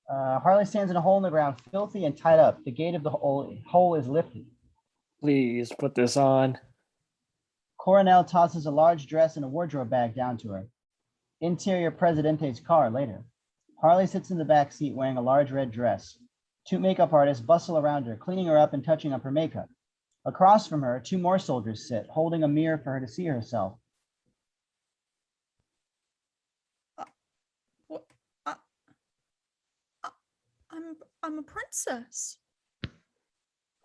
Harley stands in a hole in the ground, filthy and tied up. The gate of the hole is lifted. Please put this on. Coronel tosses a large dress and a wardrobe bag down to her. Interior Presidente's car later. Harley sits in the back seat wearing a large red dress. Two makeup artists bustle around her, cleaning her up and touching up her makeup. Across from her, two more soldiers sit, holding a mirror for her to see herself. I'm a princess.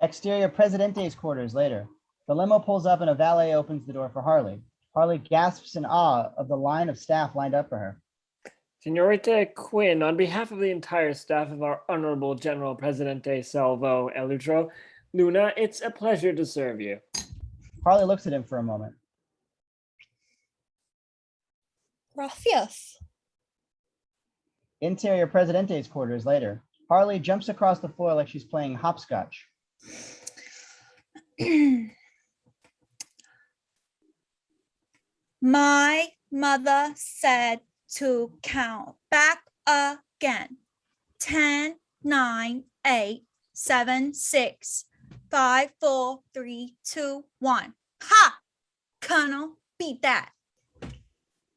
Exterior Presidente's quarters later. The limo pulls up and a valet opens the door for Harley. Harley gasps in awe of the line of staff lined up for her. Senorita Quinn, on behalf of the entire staff of our Honorable General Presidente Salvo Elutro, Luna, it's a pleasure to serve you. Harley looks at him for a moment. Gracias. Interior Presidente's quarters later. Harley jumps across the floor like she's playing hopscotch. My mother said to count back again. 10, 9, 8, 7, 6, 5, 4, 3, 2, 1. Ha! Colonel, beat that.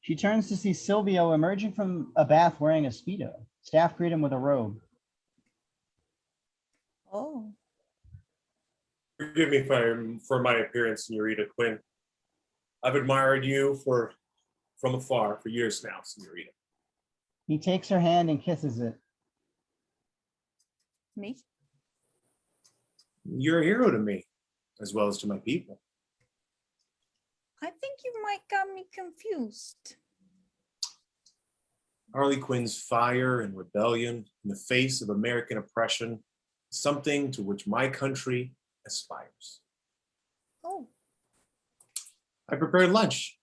She turns to see Silvio emerging from a bath wearing a Speedo. Staff greet him with a robe. Oh. Forgive me for my appearance, Senorita Quinn. I've admired you from afar for years now, Senorita. He takes her hand and kisses it. Me? You're a hero to me, as well as to my people. I think you might got me confused. Harley Quinn's fire and rebellion in the face of American oppression, something to which my country aspires. Oh. I prepared lunch.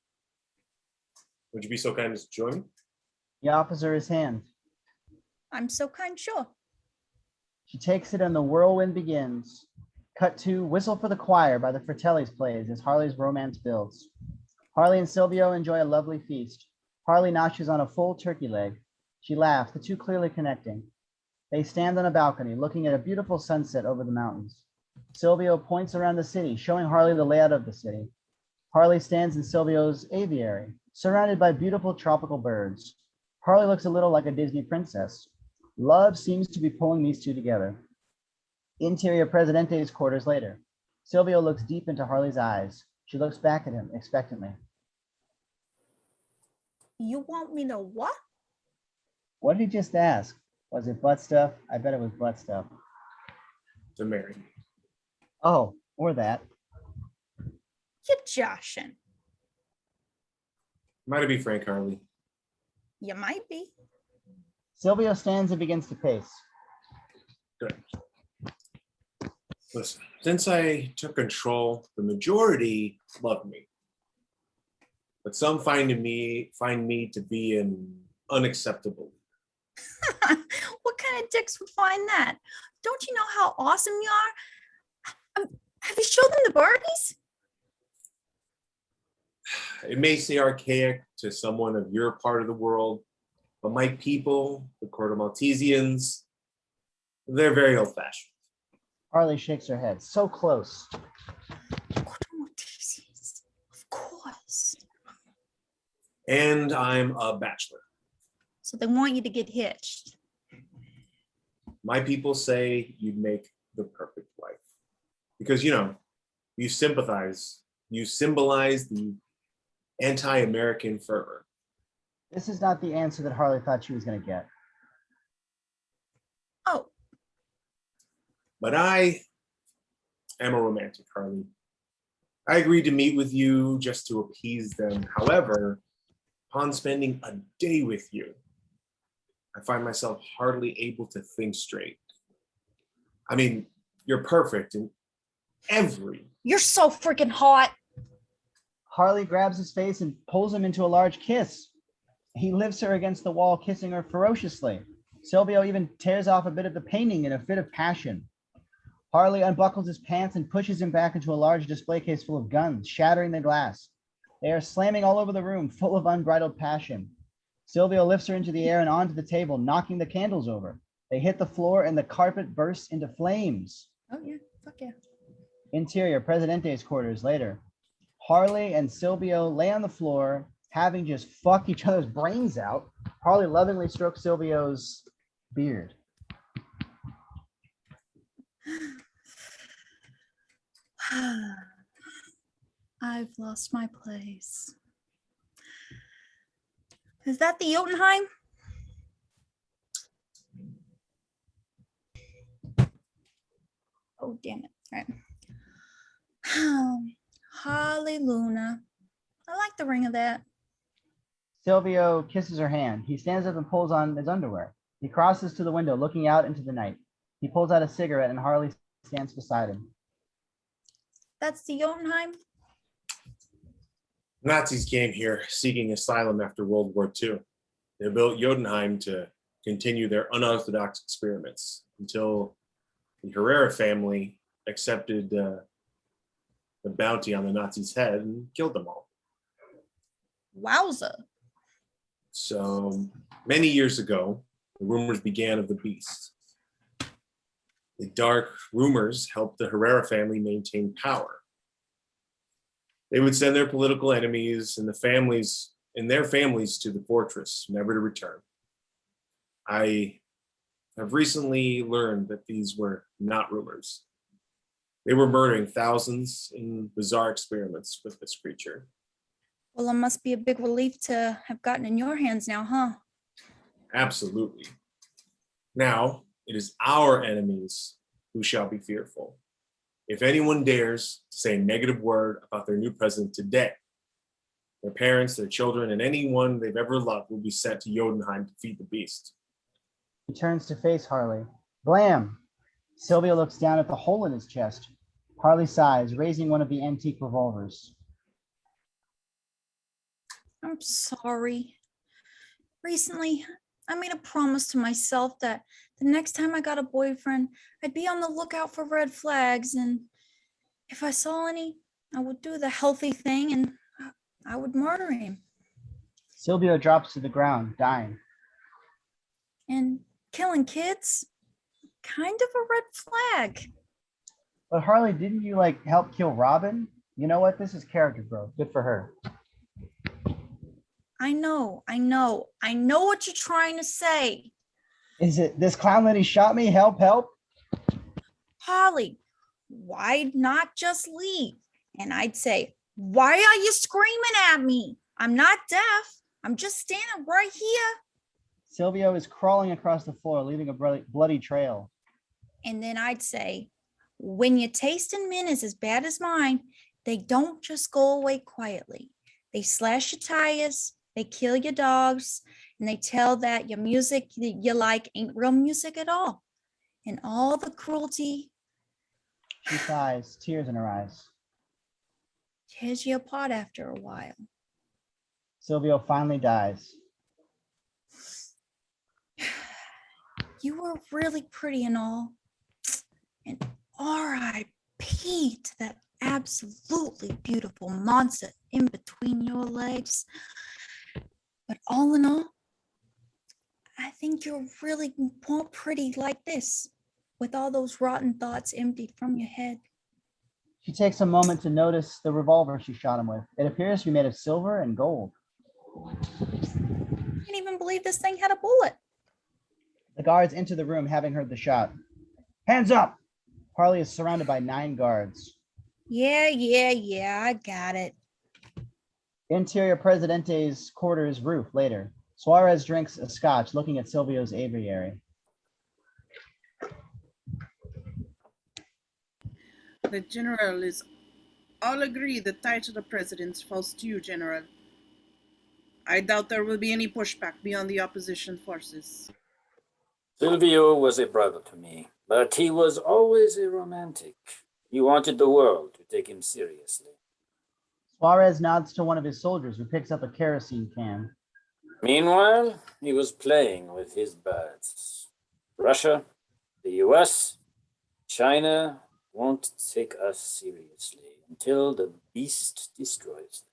Would you be so kind as to join me? He offers her his hand. I'm so kind, sure. She takes it and the whirlwind begins. Cut to Whistle for the Choir by the Fratellis plays as Harley's romance builds. Harley and Silvio enjoy a lovely feast. Harley notches on a full turkey leg. She laughs, the two clearly connecting. They stand on a balcony looking at a beautiful sunset over the mountains. Silvio points around the city, showing Harley the layout of the city. Harley stands in Silvio's aviary, surrounded by beautiful tropical birds. Harley looks a little like a Disney princess. Love seems to be pulling these two together. Interior Presidente's quarters later. Silvio looks deep into Harley's eyes. She looks back at him expectantly. You want me to what? What did he just ask? Was it butt stuff? I bet it was butt stuff. To marry. Oh, or that. You're joshing. Might I be frank, Harley? You might be. Silvio stands and begins to pace. Good. Listen, since I took control, the majority love me. But some find me to be an unacceptable. What kind of dicks would find that? Don't you know how awesome you are? Have you showed them the Barbies? It may seem archaic to someone of your part of the world, but my people, the Cordo Maltesians, they're very old-fashioned. Harley shakes her head. So close. Of course. And I'm a bachelor. So they want you to get hitched. My people say you'd make the perfect wife. Because, you know, you symbolize the anti-American fervor. This is not the answer that Harley thought she was going to get. Oh. But I am a romantic, Harley. I agreed to meet with you just to appease them. However, upon spending a day with you, I find myself hardly able to think straight. I mean, you're perfect in every. You're so freaking hot. Harley grabs his face and pulls him into a large kiss. He lifts her against the wall, kissing her ferociously. Silvio even tears off a bit of the painting in a fit of passion. Harley unbuckles his pants and pushes him back into a large display case full of guns, shattering the glass. They are slamming all over the room, full of unbridled passion. Silvio lifts her into the air and onto the table, knocking the candles over. They hit the floor and the carpet bursts into flames. Oh yeah, fuck yeah. Interior, Presidente's quarters later. Harley and Silvio lay on the floor, having just fucked each other's brains out. Harley lovingly strokes Silvio's beard. I've lost my place. Is that the Jotunheim? Oh, damn it. All right. Hallelujah. I like the ring of that. Silvio kisses her hand. He stands up and pulls on his underwear. He crosses to the window, looking out into the night. He pulls out a cigarette and Harley stands beside him. That's the Jotunheim? Nazis came here seeking asylum after World War II. They built Jotunheim to continue their unorthodox experiments until the Herrera family accepted the bounty on the Nazis' head and killed them all. Wowza. So many years ago, the rumors began of the beast. The dark rumors helped the Herrera family maintain power. They would send their political enemies and their families to the fortress, never to return. I have recently learned that these were not rumors. They were murdering thousands in bizarre experiments with this creature. Well, it must be a big relief to have gotten in your hands now, huh? Absolutely. Now, it is our enemies who shall be fearful. If anyone dares to say a negative word about their new president today, their parents, their children, and anyone they've ever loved will be sent to Jotunheim to feed the beast. He turns to face Harley. Blam! Silvio looks down at the hole in his chest. Harley sighs, raising one of the antique revolvers. I'm sorry. Recently, I made a promise to myself that the next time I got a boyfriend, I'd be on the lookout for red flags, and if I saw any, I would do the healthy thing and I would murder him. Silvio drops to the ground, dying. And killing kids? Kind of a red flag. But Harley, didn't you help kill Robin? You know what? This is character growth. Good for her. I know what you're trying to say. Is it this clown that he shot me? Help, help. Holly, why not just leave? And I'd say, why are you screaming at me? I'm not deaf. I'm just standing right here. Silvio is crawling across the floor, leaving a bloody trail. And then I'd say, when your taste in men is as bad as mine, they don't just go away quietly. They slash your tires, they kill your dogs, and they tell that your music that you like ain't real music at all. And all the cruelty She sighs, tears in her eyes. tears you apart after a while. Silvio finally dies. You were really pretty and all. And R.I.P. to that absolutely beautiful monster in between your legs. But all in all, I think you're really more pretty like this, with all those rotten thoughts emptied from your head. She takes a moment to notice the revolver she shot him with. It appears to be made of silver and gold. I can't even believe this thing had a bullet. The guards enter the room, having heard the shot. Hands up! Harley is surrounded by 9 guards. Yeah, I got it. Interior Presidente's quarters roof later. Suarez drinks a scotch, looking at Silvio's aviary. The general is all agree the title of president falls to you, General. I doubt there will be any pushback beyond the opposition forces. Silvio was a brother to me, but he was always a romantic. He wanted the world to take him seriously. Suarez nods to one of his soldiers who picks up a kerosene can. Meanwhile, he was playing with his birds. Russia, the US, China won't take us seriously until the beast destroys them.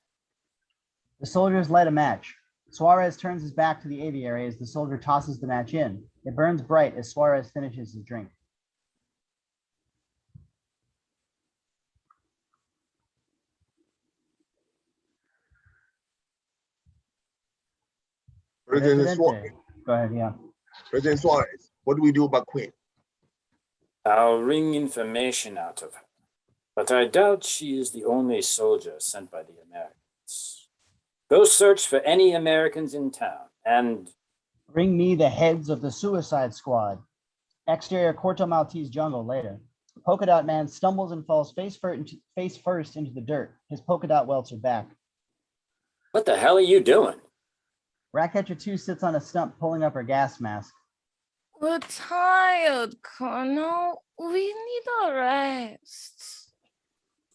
The soldiers light a match. Suarez turns his back to the aviary as the soldier tosses the match in. It burns bright as Suarez finishes his drink. President Suarez. Go ahead, yeah. President Suarez, what do we do about Quinn? I'll wring information out of her, but I doubt she is the only soldier sent by the Americans. Go search for any Americans in town and Bring me the heads of the Suicide Squad. Exterior Corto Maltese jungle later. Polka Dot Man stumbles and falls face first into the dirt. His polka dot welts are back. what the hell are you doing? Ratcatcher 2 sits on a stump pulling up her gas mask. We're tired, Colonel. We need a rest.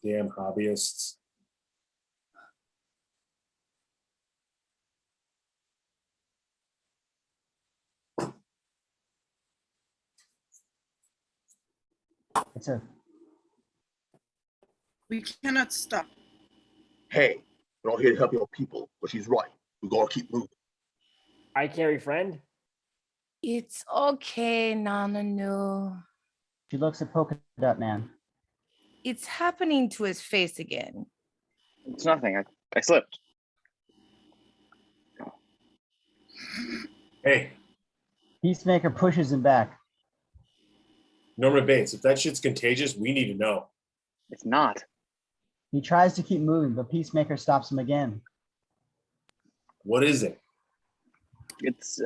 Damn hobbyists. It's a We cannot stop. Hey, we're all here to help your people, but she's right. We gotta keep moving. I carry friend. It's okay, Nananu. She looks at Polka Dot Man. It's happening to his face again. It's nothing. I slipped. Hey, Peacemaker pushes him back. Norman Bates, if that shit's contagious, we need to know. It's not. He tries to keep moving, but Peacemaker stops him again. What is it? It's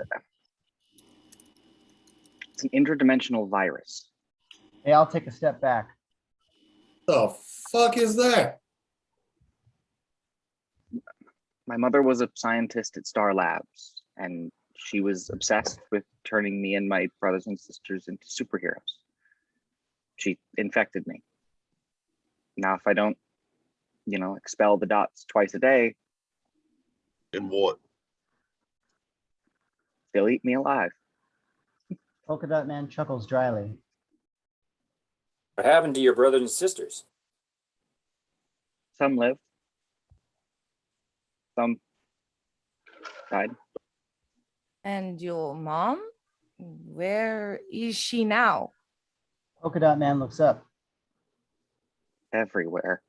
an interdimensional virus. They all take a step back. The fuck is that? My mother was a scientist at Star Labs, and she was obsessed with turning me and my brothers and sisters into superheroes. She infected me. Now, if I don't, expel the dots twice a day, And what? they'll eat me alive. Polka Dot Man chuckles dryly. What happened to your brothers and sisters? Some lived. Some died. And your mom? Where is she now? Polka Dot Man looks up. Everywhere.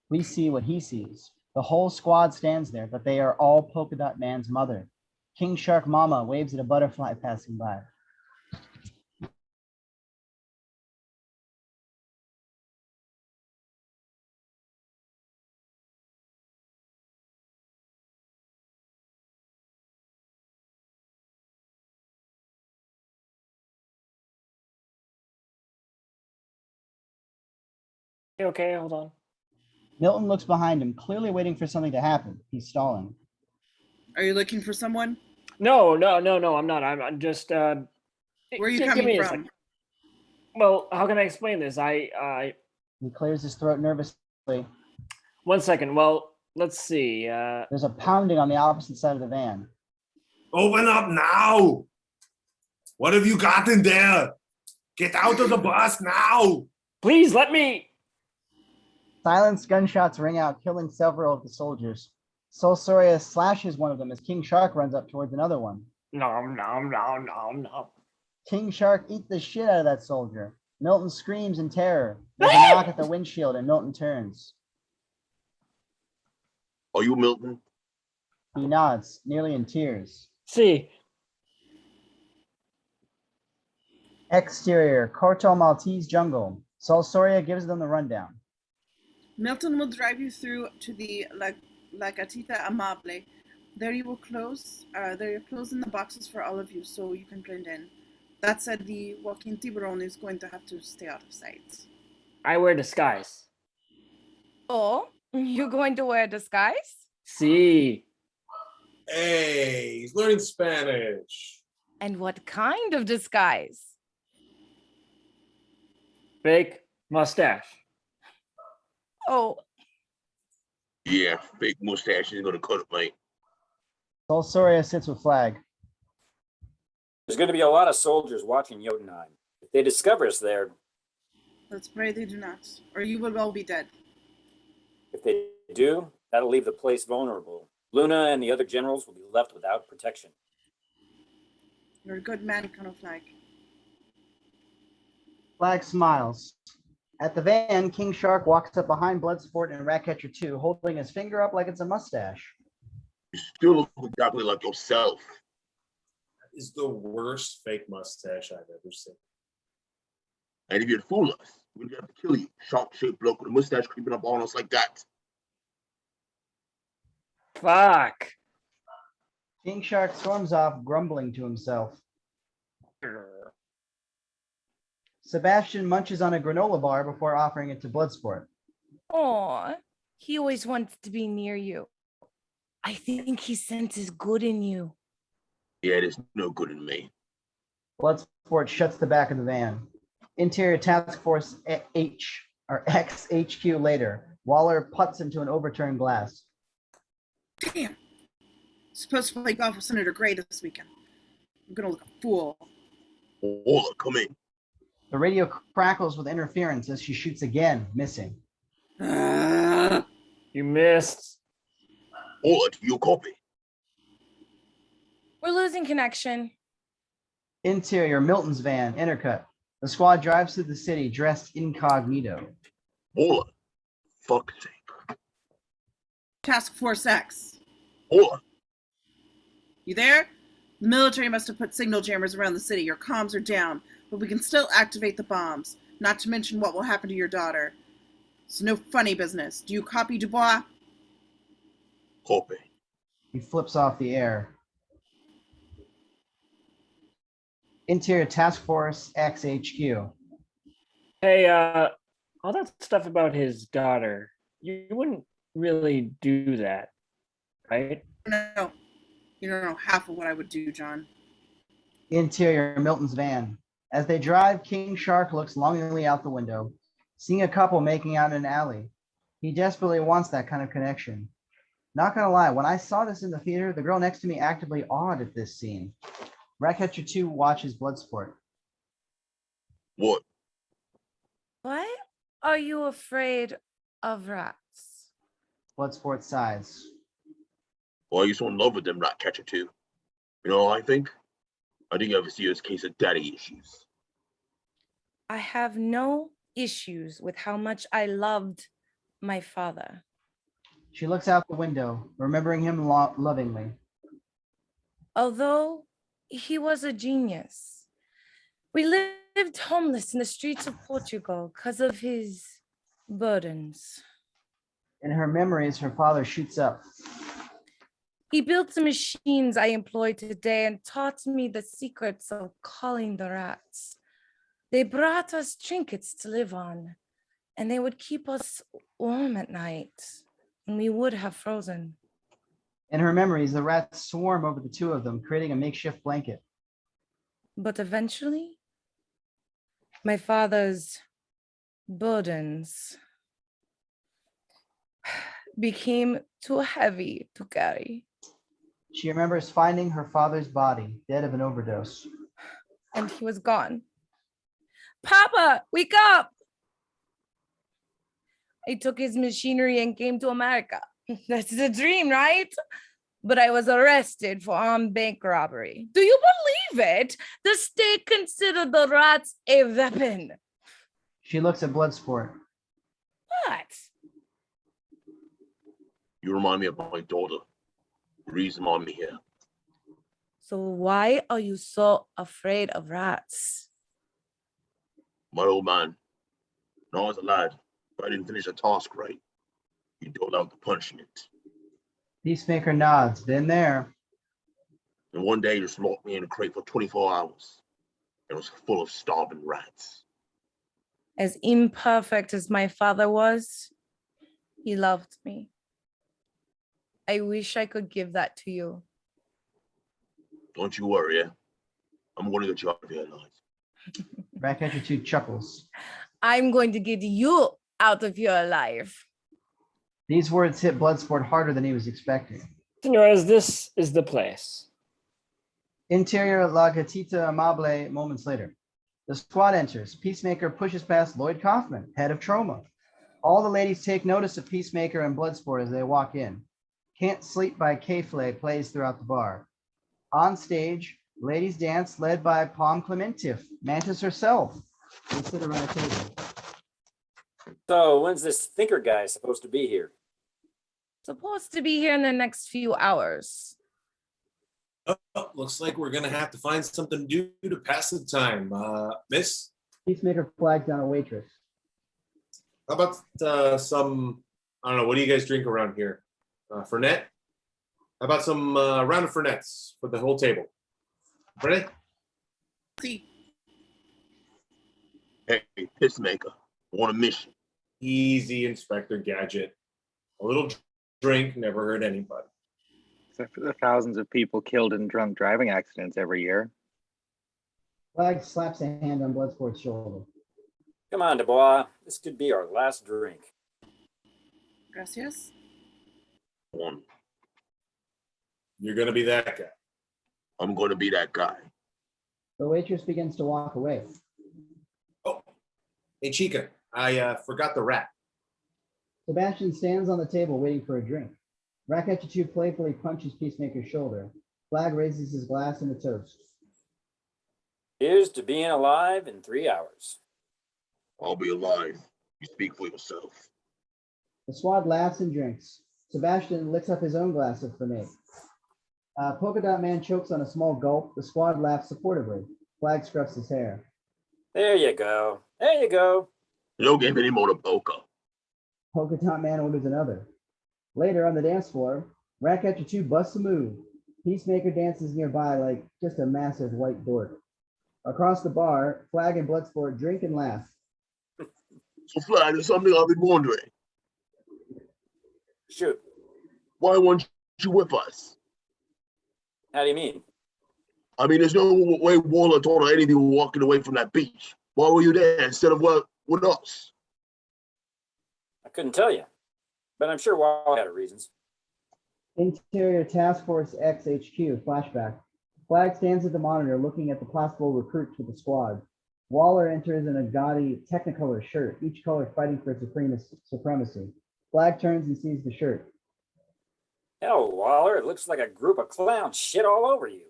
We see what he sees. The whole squad stands there, but they are all Polka Dot Man's mother. King Shark Mama waves at a butterfly passing by. okay, hold on. Milton looks behind him, clearly waiting for something to happen. He's stalling. Are you looking for someone? No, I'm not. I'm just Where are you give coming me a from? second. Well, how can I explain this? I He clears his throat nervously. 1 second. Well, let's see. There's a pounding on the opposite side of the van. Open up now! What have you got in there? Get out of the bus now! Please let me. Silenced gunshots ring out, killing several of the soldiers. Soria slashes one of them as King Shark runs up towards another one. No. King Shark eats the shit out of that soldier. Milton screams in terror. There's a knock at the windshield and Milton turns. Are you Milton? He nods, nearly in tears. See. Exterior, Corto Maltese jungle. Soria gives them the rundown. Milton will drive you through to the La Gatita Amable. There you will close. There you're closing the boxes for all of you so you can blend in. That said, the Joaquin Tiburon is going to have to stay out of sight. I wear disguise. Oh, you're going to wear a disguise? See. Hey, he's learning Spanish. And what kind of disguise? Fake mustache. Oh, Yeah, fake mustache is gonna cut it, mate. Soria sits with Flag. There's going to be a lot of soldiers watching Jotunheim. If they discover us there, Let's pray they do not, or you will all be dead. if they do, that'll leave the place vulnerable. Luna and the other generals will be left without protection. You're a good man, Colonel Flag. Flag smiles. At the van, King Shark walks up behind Bloodsport and Ratcatcher 2, holding his finger up like it's a mustache. You still look exactly like yourself. That is the worst fake mustache I've ever seen. And if you'd fool us, we'd have to kill you. Shark-shaped bloke with a mustache creeping up on us like that. Fuck. King Shark storms off, grumbling to himself. Sebastian munches on a granola bar before offering it to Bloodsport. oh, he always wanted to be near you. I think he senses good in you. Yeah, there's no good in me. Bloodsport shuts the back of the van. Interior Task Force X HQ later. Waller putts into an overturned glass. Damn. Supposed to play golf with Senator Gray this weekend. I'm gonna look a fool. Ola, come in. The radio crackles with interference as she shoots again, missing. You missed. Ola, do you copy? We're losing connection. Interior, Milton's van, intercut. The squad drives through the city dressed incognito. Ola, fuck's sake. Task Force X. Ola, You there? The military must have put signal jammers around the city. Your comms are down, but we can still activate the bombs, not to mention what will happen to your daughter. It's no funny business. Do you copy, Dubois? copy. He flips off the air. Interior Task Force X HQ. Hey, all that stuff about his daughter, you wouldn't really do that, right? No. You don't know half of what I would do, John. Interior, Milton's van. As they drive, King Shark looks longingly out the window, seeing a couple making out in an alley. He desperately wants that kind of connection. Not gonna lie, when I saw this in the theater, the girl next to me actively awed at this scene. Ratcatcher 2 watches Bloodsport. What? Why are you afraid of rats? Bloodsport sighs. Why are you so in love with them, Ratcatcher 2? You know what I think? I think I have a serious case of daddy issues. I have no issues with how much I loved my father. She looks out the window, remembering him lovingly. Although he was a genius, we lived homeless in the streets of Portugal because of his burdens. In her memories, her father shoots up. He built the machines I employ today and taught me the secrets of calling the rats. They brought us trinkets to live on. and they would keep us warm at night, and we would have frozen. In her memories, the rats swarm over the two of them, creating a makeshift blanket. But eventually, my father's burdens became too heavy to carry, She remembers finding her father's body, dead of an overdose. and he was gone. Papa, wake up! I took his machinery and came to America. That's the dream, right? But I was arrested for armed bank robbery. Do you believe it? The state considered the rats a weapon. She looks at Bloodsport. What? You remind me of my daughter. Reason on me here. So why are you so afraid of rats? My old man, when I was a lad, if I didn't finish a task right, he doled out the punishment. Peacemaker nods. Been there. And one day he just locked me in a crate for 24 hours. It was full of starving rats. As imperfect as my father was, he loved me. I wish I could give that to you. Don't you worry, yeah? I'm going to get you out of here alive. Ratcatcher 2 chuckles. I'm going to get you out of here alive. These words hit Bloodsport harder than he was expecting. Senores, this is the place. Interior La Gatita Amable moments later. The squad enters. Peacemaker pushes past Lloyd Kaufman, head of Trauma. All the ladies take notice of Peacemaker and Bloodsport as they walk in. Can't Sleep by K-Flay plays throughout the bar. On stage, ladies dance led by Palm Clementif, Mantis herself. They sit around a table. So when's this thinker guy supposed to be here? Supposed to be here in the next few hours. Oh, looks like we're gonna have to find something to do to pass the time. Miss, Peacemaker flags down a waitress. how about some, I don't know, what do you guys drink around here? Fernet? How about some round of Fernets for the whole table? Ready? See, Hey, Peacemaker, I want a mission. Easy, Inspector Gadget. A little drink never hurt anybody. Except for the thousands of people killed in drunk driving accidents every year. Flag slaps a hand on Bloodsport's shoulder. Come on, Dubois. This could be our last drink. gracias. One. You're gonna be that guy. I'm going to be that guy. The waitress begins to walk away. Oh, hey Chica, I forgot the rat. Sebastian stands on the table waiting for a drink. Ratcatcher 2 playfully punches Peacemaker's shoulder. Flag raises his glass in a toast. Here's to being alive in 3 hours. I'll be alive. You speak for yourself. The squad laughs and drinks. Sebastian licks up his own glass of Fernet. Polka Dot Man chokes on a small gulp. The squad laughs supportively. Flag scruffs his hair. There you go. There you go. You don't give any more to Polka. Polka Dot Man orders another. Later on the dance floor, Ratcatcher 2 busts a move. Peacemaker dances nearby like just a massive white dork. Across the bar, Flag and Bloodsport drink and laugh. So, Flag, there's something I've been wondering. Shoot. Why weren't you with us? How do you mean? I mean, there's no way Waller told her anything walking away from that beach. Why were you there instead of with us? I couldn't tell you, but I'm sure Wall had her reasons. Interior Task Force X HQ, flashback. Flag stands at the monitor looking at the possible recruits with the squad. Waller enters in a gaudy Technicolor shirt, each color fighting for supremacy. Flag turns and sees the shirt. Hell, Waller, it looks like a group of clowns shit all over you.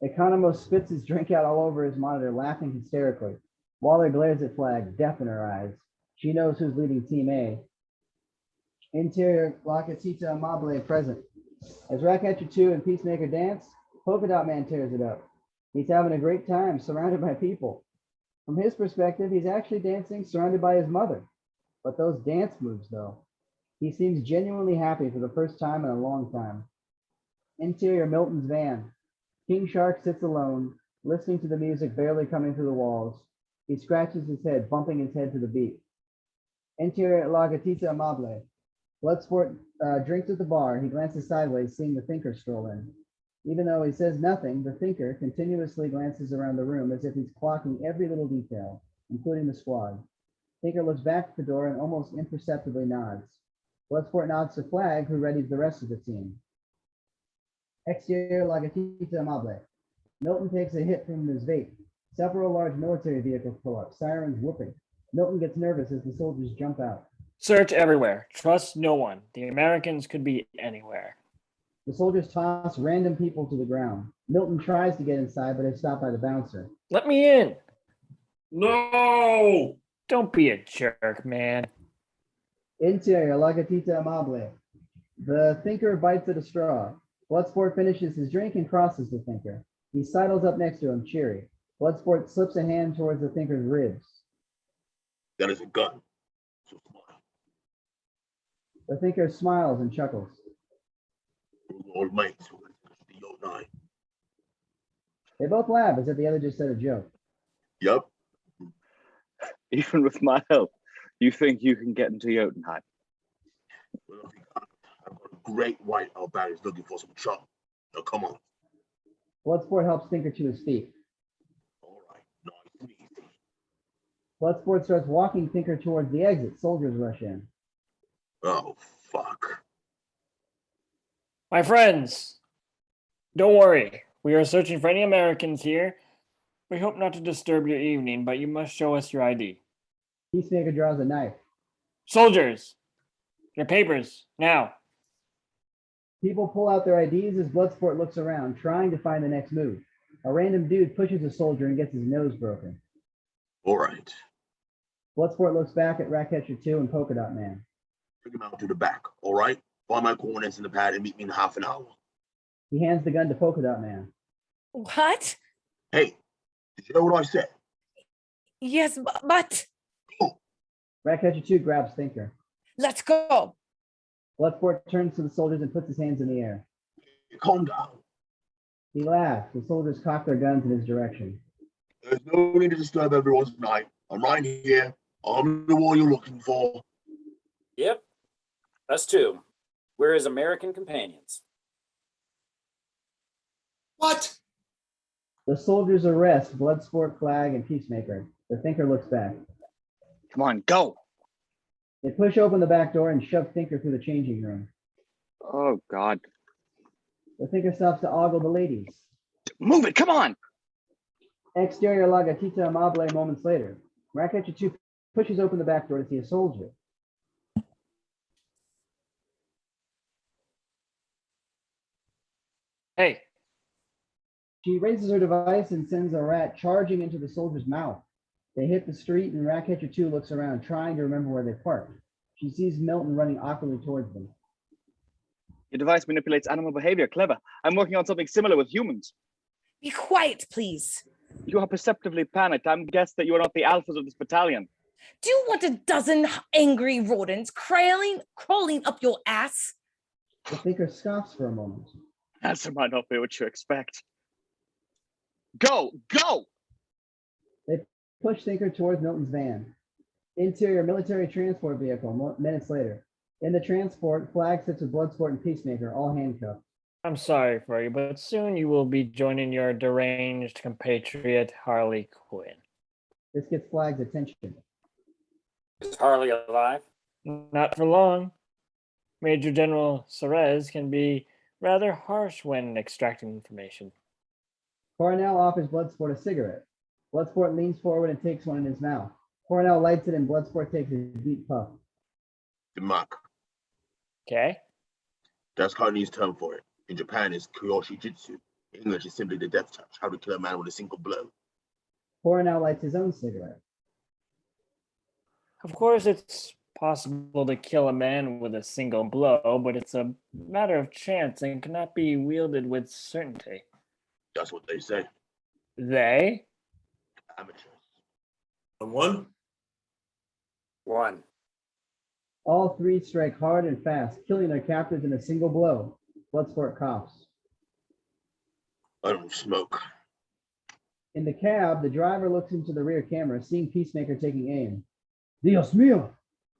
Economo spits his drink out all over his monitor, laughing hysterically. Waller glares at Flag, death in her eyes. She knows who's leading Team A. Interior La Gatita Amable present. As Ratcatcher 2 and Peacemaker dance, Polka Dot Man tears it up. He's having a great time, surrounded by people. From his perspective, he's actually dancing surrounded by his mother. But those dance moves, though. He seems genuinely happy for the first time in a long time. Interior Milton's van. King Shark sits alone, listening to the music barely coming through the walls. He scratches his head, bumping his head to the beat. Interior La Gatita Amable. Bloodsport drinks at the bar. He glances sideways, seeing the Thinker stroll in. Even though he says nothing, the Thinker continuously glances around the room as if he's clocking every little detail, including the squad. Thinker looks back at the door and almost imperceptibly nods. Bloodsport nods to Flag, who readies the rest of the team. Exterior La Gatita Amable. Milton takes a hit from his vape. Several large military vehicles pull up, sirens whooping. Milton gets nervous as the soldiers jump out. Search everywhere. Trust no one. The Americans could be anywhere. The soldiers toss random people to the ground. Milton tries to get inside, but is stopped by the bouncer. Let me in. No! Don't be a jerk, man. Interior La Gatita Amable. The Thinker bites at a straw. Bloodsport finishes his drink and crosses the Thinker. He sidles up next to him, cheery. Bloodsport slips a hand towards the Thinker's ribs. That is a gun. So smart. The Thinker smiles and chuckles. We're all mates. We're the old nine. They both laugh as if the other just said a joke. Yup. Even with my help, you think you can get into Jotunheim? Well, I think I've got a great white out is looking for some trouble. Now come on. Bloodsport helps Thinker to his feet. All right. Nice and easy. Bloodsport starts walking Thinker towards the exit. Soldiers rush in. Oh, fuck. My friends, don't worry. We are searching for any Americans here. We hope not to disturb your evening, but you must show us your ID. Peacemaker draws a knife. Soldiers, your papers, now. People pull out their IDs as Bloodsport looks around, trying to find the next move. A random dude pushes a soldier and gets his nose broken. All right. Bloodsport looks back at Ratcatcher 2 and Polka Dot Man. Bring him out to the back, all right? Find my coordinates in the pad and meet me in half an hour. He hands the gun to Polka Dot Man. What? Hey, did you know what I said? Yes, but Ratcatcher 2 grabs Thinker. let's go. Bloodsport turns to the soldiers and puts his hands in the air. Calm down. He laughs. The soldiers cock their guns in his direction. There's no need to disturb everyone's night. I'm right here. I'm the one you're looking for. Yep, us too. We're his American companions. What? The soldiers arrest Bloodsport, Flag, and Peacemaker. The Thinker looks back. Come on, go. They push open the back door and shove Thinker through the changing room. Oh, God. The Thinker stops to ogle the ladies. Move it, come on. Exterior La Gatita Amable moments later. Ratcatcher 2 pushes open the back door to see a soldier. Hey, She raises her device and sends a rat charging into the soldier's mouth. They hit the street and Ratcatcher 2 looks around, trying to remember where they parked. She sees Milton running awkwardly towards them. Your device manipulates animal behavior. Clever. I'm working on something similar with humans. Be quiet, please. You are perceptibly panicked. I'm guessed that you are not the alphas of this battalion. Do you want a dozen angry rodents crawling up your ass? The Thinker scoffs for a moment. That might not be what you expect. Go, go! They push Thinker towards Milton's van. Interior military transport vehicle, minutes later. In the transport, Flag sits with Bloodsport and Peacemaker, all handcuffed. I'm sorry for you, but soon you will be joining your deranged compatriot Harley Quinn. This gets Flag's attention. Is Harley alive? Not for long. Major General Suarez can be rather harsh when extracting information. Coronel offers Bloodsport a cigarette. Bloodsport leans forward and takes one in his mouth. Coronel lights it and Bloodsport takes a deep puff. The mark. Okay? That's Chinese term for it. In Japan, it's Kyoshi Jitsu. In English, is simply the death touch. How to kill a man with a single blow. Coronel lights his own cigarette. Of course, it's possible to kill a man with a single blow, but it's a matter of chance and cannot be wielded with certainty. That's what they say. They? Amateurs. One? One. All three strike hard and fast, killing their captors in a single blow. Bloodsport coughs. I don't smoke. In the cab, the driver looks into the rear camera, seeing Peacemaker taking aim. Dios mío!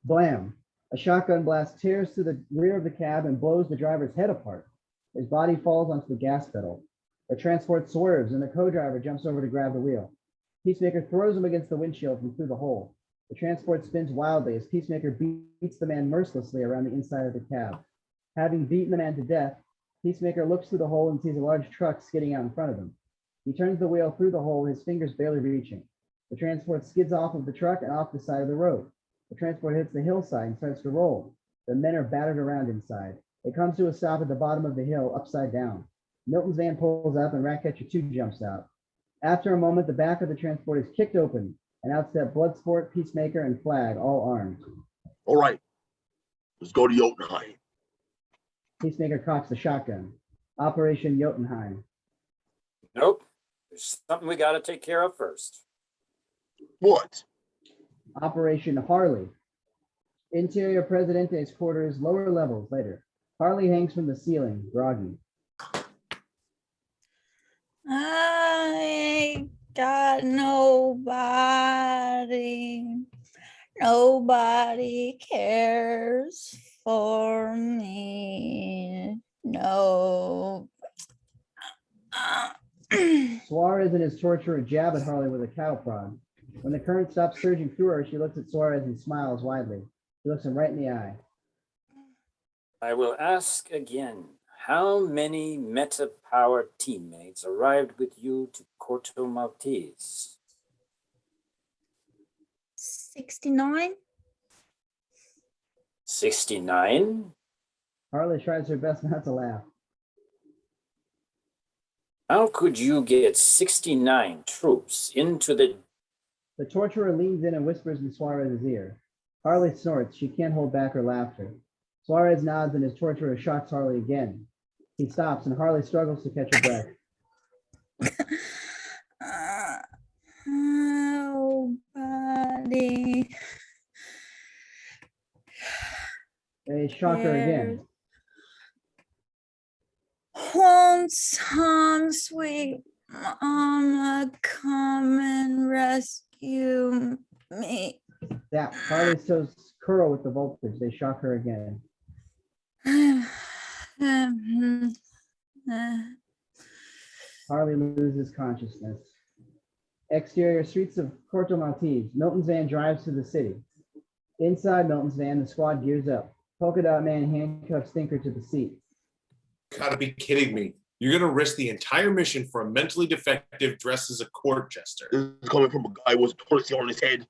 Blam! A shotgun blast tears through the rear of the cab and blows the driver's head apart. His body falls onto the gas pedal. The transport swerves and the co-driver jumps over to grab the wheel. Peacemaker throws him against the windshield from through the hole. The transport spins wildly as Peacemaker beats the man mercilessly around the inside of the cab. Having beaten the man to death, Peacemaker looks through the hole and sees a large truck skidding out in front of him. He turns the wheel through the hole, his fingers barely reaching. The transport skids off of the truck and off the side of the road. The transport hits the hillside and starts to roll. The men are battered around inside. It comes to a stop at the bottom of the hill, upside down. Milton's van pulls up and Ratcatcher 2 jumps out. After a moment, the back of the transport is kicked open, and out step Bloodsport, Peacemaker, and Flag, all armed. All right, let's go to Jotunheim. Peacemaker cocks the shotgun. Operation Jotunheim. Nope. There's something we got to take care of first. What? Operation Harley. Interior Presidente's quarters, lower levels later. Harley hangs from the ceiling, groggy. I got nobody. Nobody cares for me. No. Suarez and his torturer jab at Harley with a cattle prod. When the current stops surging through her, she looks at Suarez and smiles widely. She looks him right in the eye. I will ask again. How many meta-powered teammates arrived with you to Corto Maltese? 69? 69? Harley tries her best not to laugh. How could you get 69 troops into the... The torturer leans in and whispers in Suarez's ear. Harley snorts. She can't hold back her laughter. Suarez nods and his torturer shocks Harley again. He stops and Harley struggles to catch her breath. Nobody. They shock her again. Won't some sweet mama come and rescue me? Zap. Harley's toes curl with the voltage. They shock her again. Harley loses consciousness. Exterior streets of Corto Maltese. Milton's van drives to the city. Inside Milton's van, the squad gears up. Polka Dot Man handcuffs Stinker to the seat. Gotta be kidding me. You're gonna risk the entire mission for a mentally defective dressed as a court jester. This is coming from a guy with a tortoise on his head.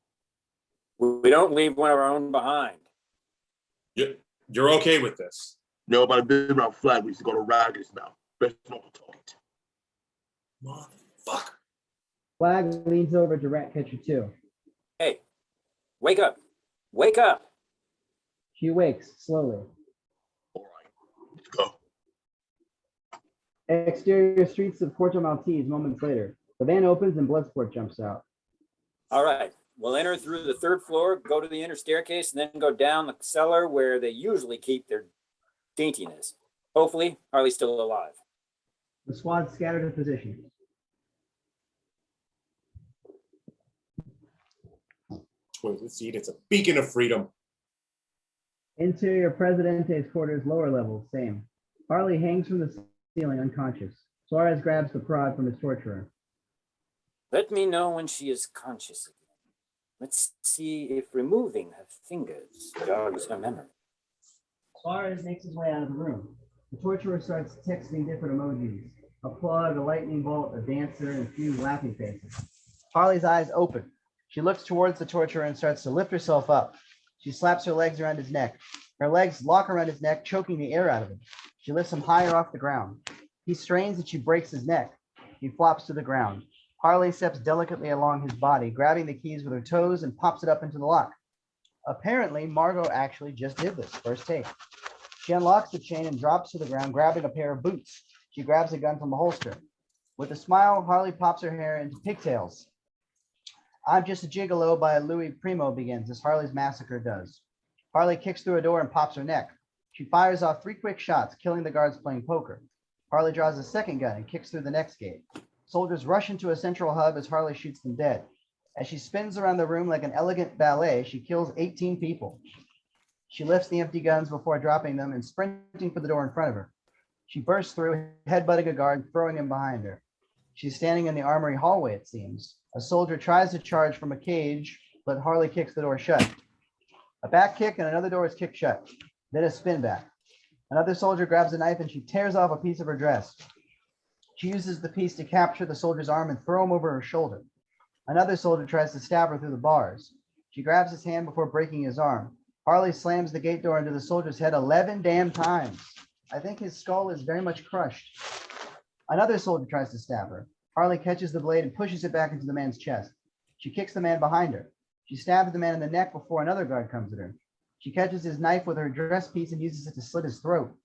We don't leave one of our own behind. You're okay with this? No, but I've been around Flag. We used to go to Ragged's now. Best not to talk it. Motherfucker. Flag leans over to Ratcatcher 2. Hey, wake up. Wake up. She wakes slowly. All right, let's go. Exterior streets of Corto Maltese moments later. The van opens and Bloodsport jumps out. All right. We'll enter through the third floor, go to the inner staircase, and then go down the cellar where they usually keep their daintiness. Hopefully, Harley's still alive. The squad scattered in position. Toilet seat, it's a beacon of freedom. Interior Presidente's quarters, lower levels, same. Harley hangs from the ceiling unconscious. Suarez grabs the prod from his torturer. Let me know when she is conscious again. Let's see if removing her fingers jogs her memory. Suarez makes his way out of the room. The torturer starts texting different emojis. A plug, a lightning bolt, a dancer, and a few laughing faces. Harley's eyes open. She looks towards the torturer and starts to lift herself up. She slaps her legs around his neck. Her legs lock around his neck, choking the air out of him. She lifts him higher off the ground. He strains and she breaks his neck. He flops to the ground. Harley steps delicately along his body, grabbing the keys with her toes and pops it up into the lock. Apparently, Marko actually just did this, first take. She unlocks the chain and drops to the ground, grabbing a pair of boots. She grabs a gun from the holster. With a smile, Harley pops her hair into pigtails. I'm Just a Gigolo by Louis Primo begins, as Harley's massacre does. Harley kicks through a door and pops her neck. She fires off 3 quick shots, killing the guards playing poker. Harley draws a second gun and kicks through the next gate. Soldiers rush into a central hub as Harley shoots them dead. As she spins around the room like an elegant ballet, she kills 18 people. She lifts the empty guns before dropping them and sprinting for the door in front of her. She bursts through, headbutting a guard and throwing him behind her. She's standing in the armory hallway, it seems. A soldier tries to charge from a cage, but Harley kicks the door shut. A back kick and another door is kicked shut. Then a spin back. Another soldier grabs a knife and she tears off a piece of her dress. She uses the piece to capture the soldier's arm and throw him over her shoulder. Another soldier tries to stab her through the bars. She grabs his hand before breaking his arm. Harley slams the gate door into the soldier's head 11 damn times. I think his skull is very much crushed. Another soldier tries to stab her. Harley catches the blade and pushes it back into the man's chest. She kicks the man behind her. She stabs the man in the neck before another guard comes at her. She catches his knife with her dress piece and uses it to slit his throat.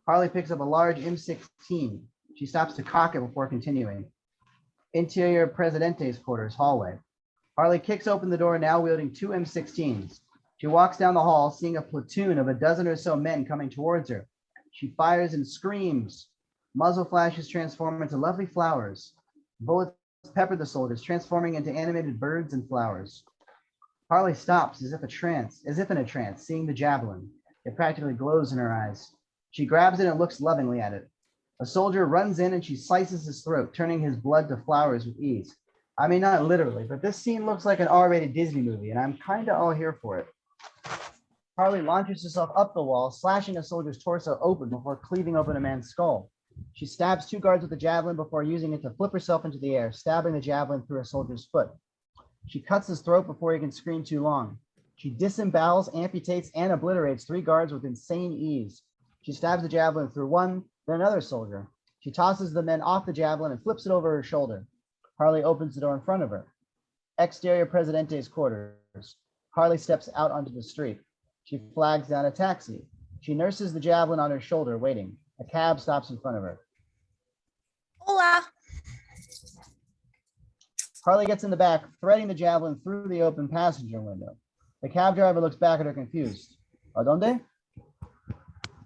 Harley picks up a large M16. She stops to cock it before continuing. Interior Presidente's quarters, hallway. Harley kicks open the door, now wielding two M16s. She walks down the hall, seeing a platoon of a dozen or so men coming towards her. She fires and screams. Muzzle flashes transform into lovely flowers. Bullets pepper the soldiers, transforming into animated birds and flowers. Harley stops as if in a trance, seeing the javelin. It practically glows in her eyes. She grabs it and looks lovingly at it. A soldier runs in and she slices his throat, turning his blood to flowers with ease. I mean, not literally, but this scene looks like an R-rated Disney movie, and I'm kind of all here for it. Harley launches herself up the wall, slashing a soldier's torso open before cleaving open a man's skull. She stabs two guards with a javelin before using it to flip herself into the air, stabbing the javelin through a soldier's foot. She cuts his throat before he can scream too long. She disembowels, amputates, and obliterates three guards with insane ease. She stabs the javelin through one, then another soldier. She tosses the men off the javelin and flips it over her shoulder. Harley opens the door in front of her. Exterior Presidente's quarters. Harley steps out onto the street. She flags down a taxi. She nurses the javelin on her shoulder, waiting. A cab stops in front of her. Hola. Harley gets in the back, threading the javelin through the open passenger window. The cab driver looks back at her confused. ¿A dónde?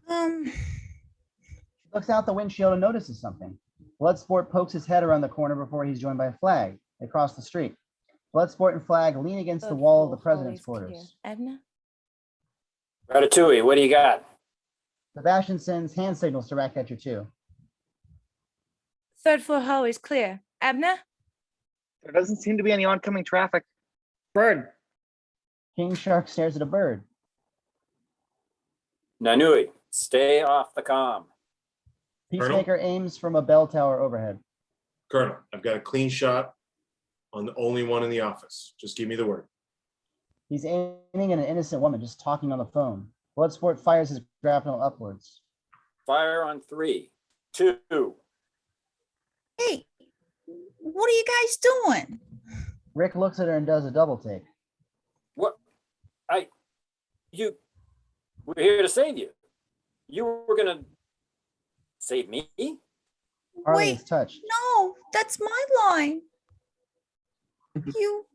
She looks out the windshield and notices something. Bloodsport pokes his head around the corner before he's joined by Flag. They cross the street. Bloodsport and Flag lean against the wall of the president's quarters. Edna? Ratatouille, what do you got? Sebastian sends hand signals to Ratcatcher 2. Third floor hallway is clear. Abner? There doesn't seem to be any oncoming traffic. Bird. King Shark stares at a bird. Nanui, stay off the comm. Peacemaker aims from a bell tower overhead. Colonel, I've got a clean shot on the only one in the office. Just give me the word. He's aiming at an innocent woman just talking on the phone. Bloodsport fires his grapnel upwards. Fire on 3, 2. Hey, what are you guys doing? Rick looks at her and does a double take. What? We're here to save you. You were gonna save me? Harley Wait, is touched. no, that's my line. You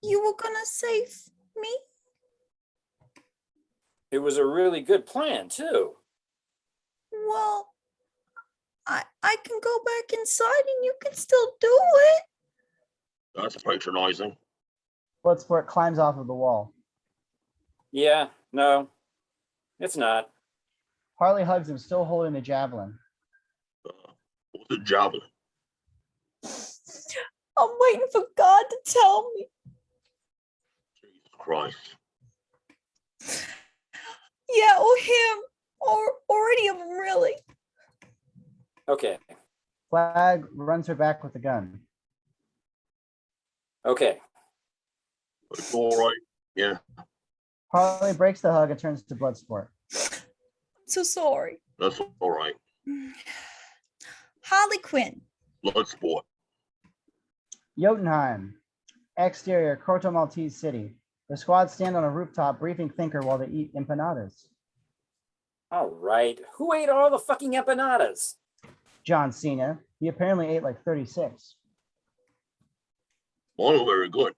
were gonna save me? It was a really good plan, too. Well, I can go back inside and you can still do it. That's patronizing. Bloodsport climbs off of the wall. Yeah, no, it's not. Harley hugs him, still holding the javelin. What's a javelin? I'm waiting for God to tell me. Jesus Christ. Yeah, or him, or any of them, really. Okay, Flag runs her back with the gun. okay. It's all right. Yeah. Harley breaks the hug and turns to Bloodsport. I'm so sorry. That's all right. Harley Quinn. Bloodsport. Jotunheim. Exterior, Corto Maltese City. The squad stand on a rooftop briefing Thinker while they eat empanadas. All right. Who ate all the fucking empanadas? John Cena. He apparently ate like 36. Mine are very good.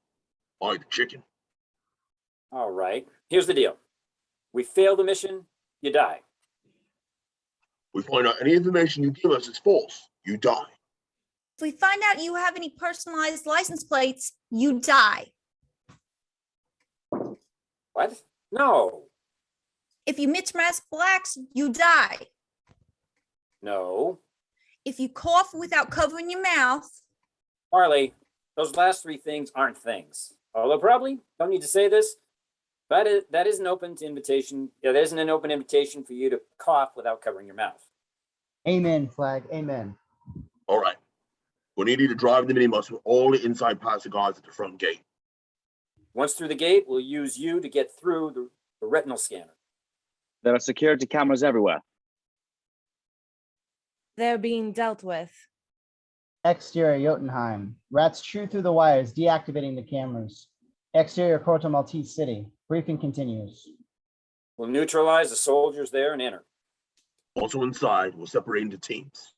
I the chicken. All right. Here's the deal. We fail the mission, you die. We find out any information you give us is false. You die. If we find out you have any personalized license plates, you die. What? No. If you mismatch blacks, you die. No. If you cough without covering your mouth, Marley, those last three things aren't things. Although probably don't need to say this, but that is an open invitation. Yeah, there isn't an open invitation for you to cough without covering your mouth. Amen, Flag. Amen. All right. We need you to drive the minibus with all the inside pass guards at the front gate. Once through the gate, we'll use you to get through the retinal scanner. There are security cameras everywhere. They're being dealt with. Exterior Jotunheim. Rats chew through the wires, deactivating the cameras. Exterior Corto Maltese City. Briefing continues. We'll neutralize the soldiers there and enter. Also inside, we'll separate into teams.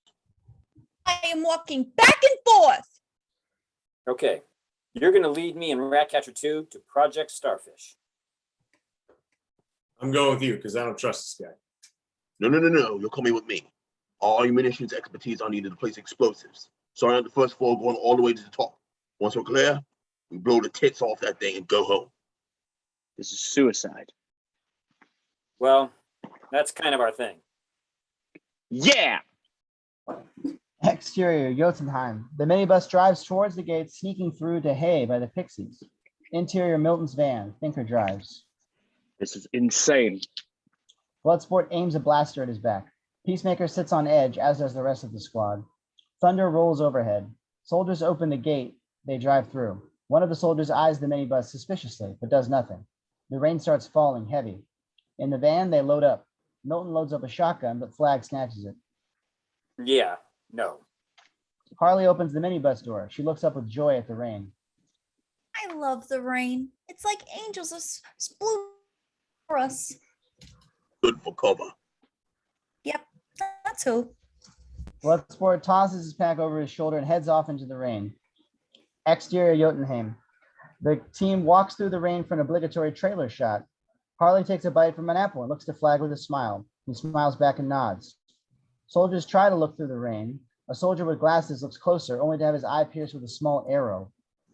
I am walking back and forth. Okay. You're going to lead me and Ratcatcher 2 to Project Starfish. I'm going with you because I don't trust this guy. No. You're coming with me. All your munitions expertise are needed to place explosives. Starting at the first floor, going all the way to the top. Once we're clear, we blow the tits off that thing and go home. This is suicide. Well, that's kind of our thing. Yeah! Exterior Jotunheim. The minibus drives towards the gate, sneaking through to Hay by the Pixies. Interior Milton's van. Thinker drives. This is insane. Bloodsport aims a blaster at his back. Peacemaker sits on edge, as does the rest of the squad. Thunder rolls overhead. Soldiers open the gate. They drive through. One of the soldiers eyes the minibus suspiciously, but does nothing. The rain starts falling heavy. In the van, they load up. Milton loads up a shotgun, but Flag snatches it. Yeah, no. Harley opens the minibus door. She looks up with joy at the rain. I love the rain. It's like angels are blue for us. Good for cover. Yep, that's who. Bloodsport tosses his pack over his shoulder and heads off into the rain. Exterior Jotunheim. The team walks through the rain for an obligatory trailer shot. Harley takes a bite from an apple and looks to Flag with a smile. He smiles back and nods. Soldiers try to look through the rain. A soldier with glasses looks closer, only to have his eye pierced with a small arrow.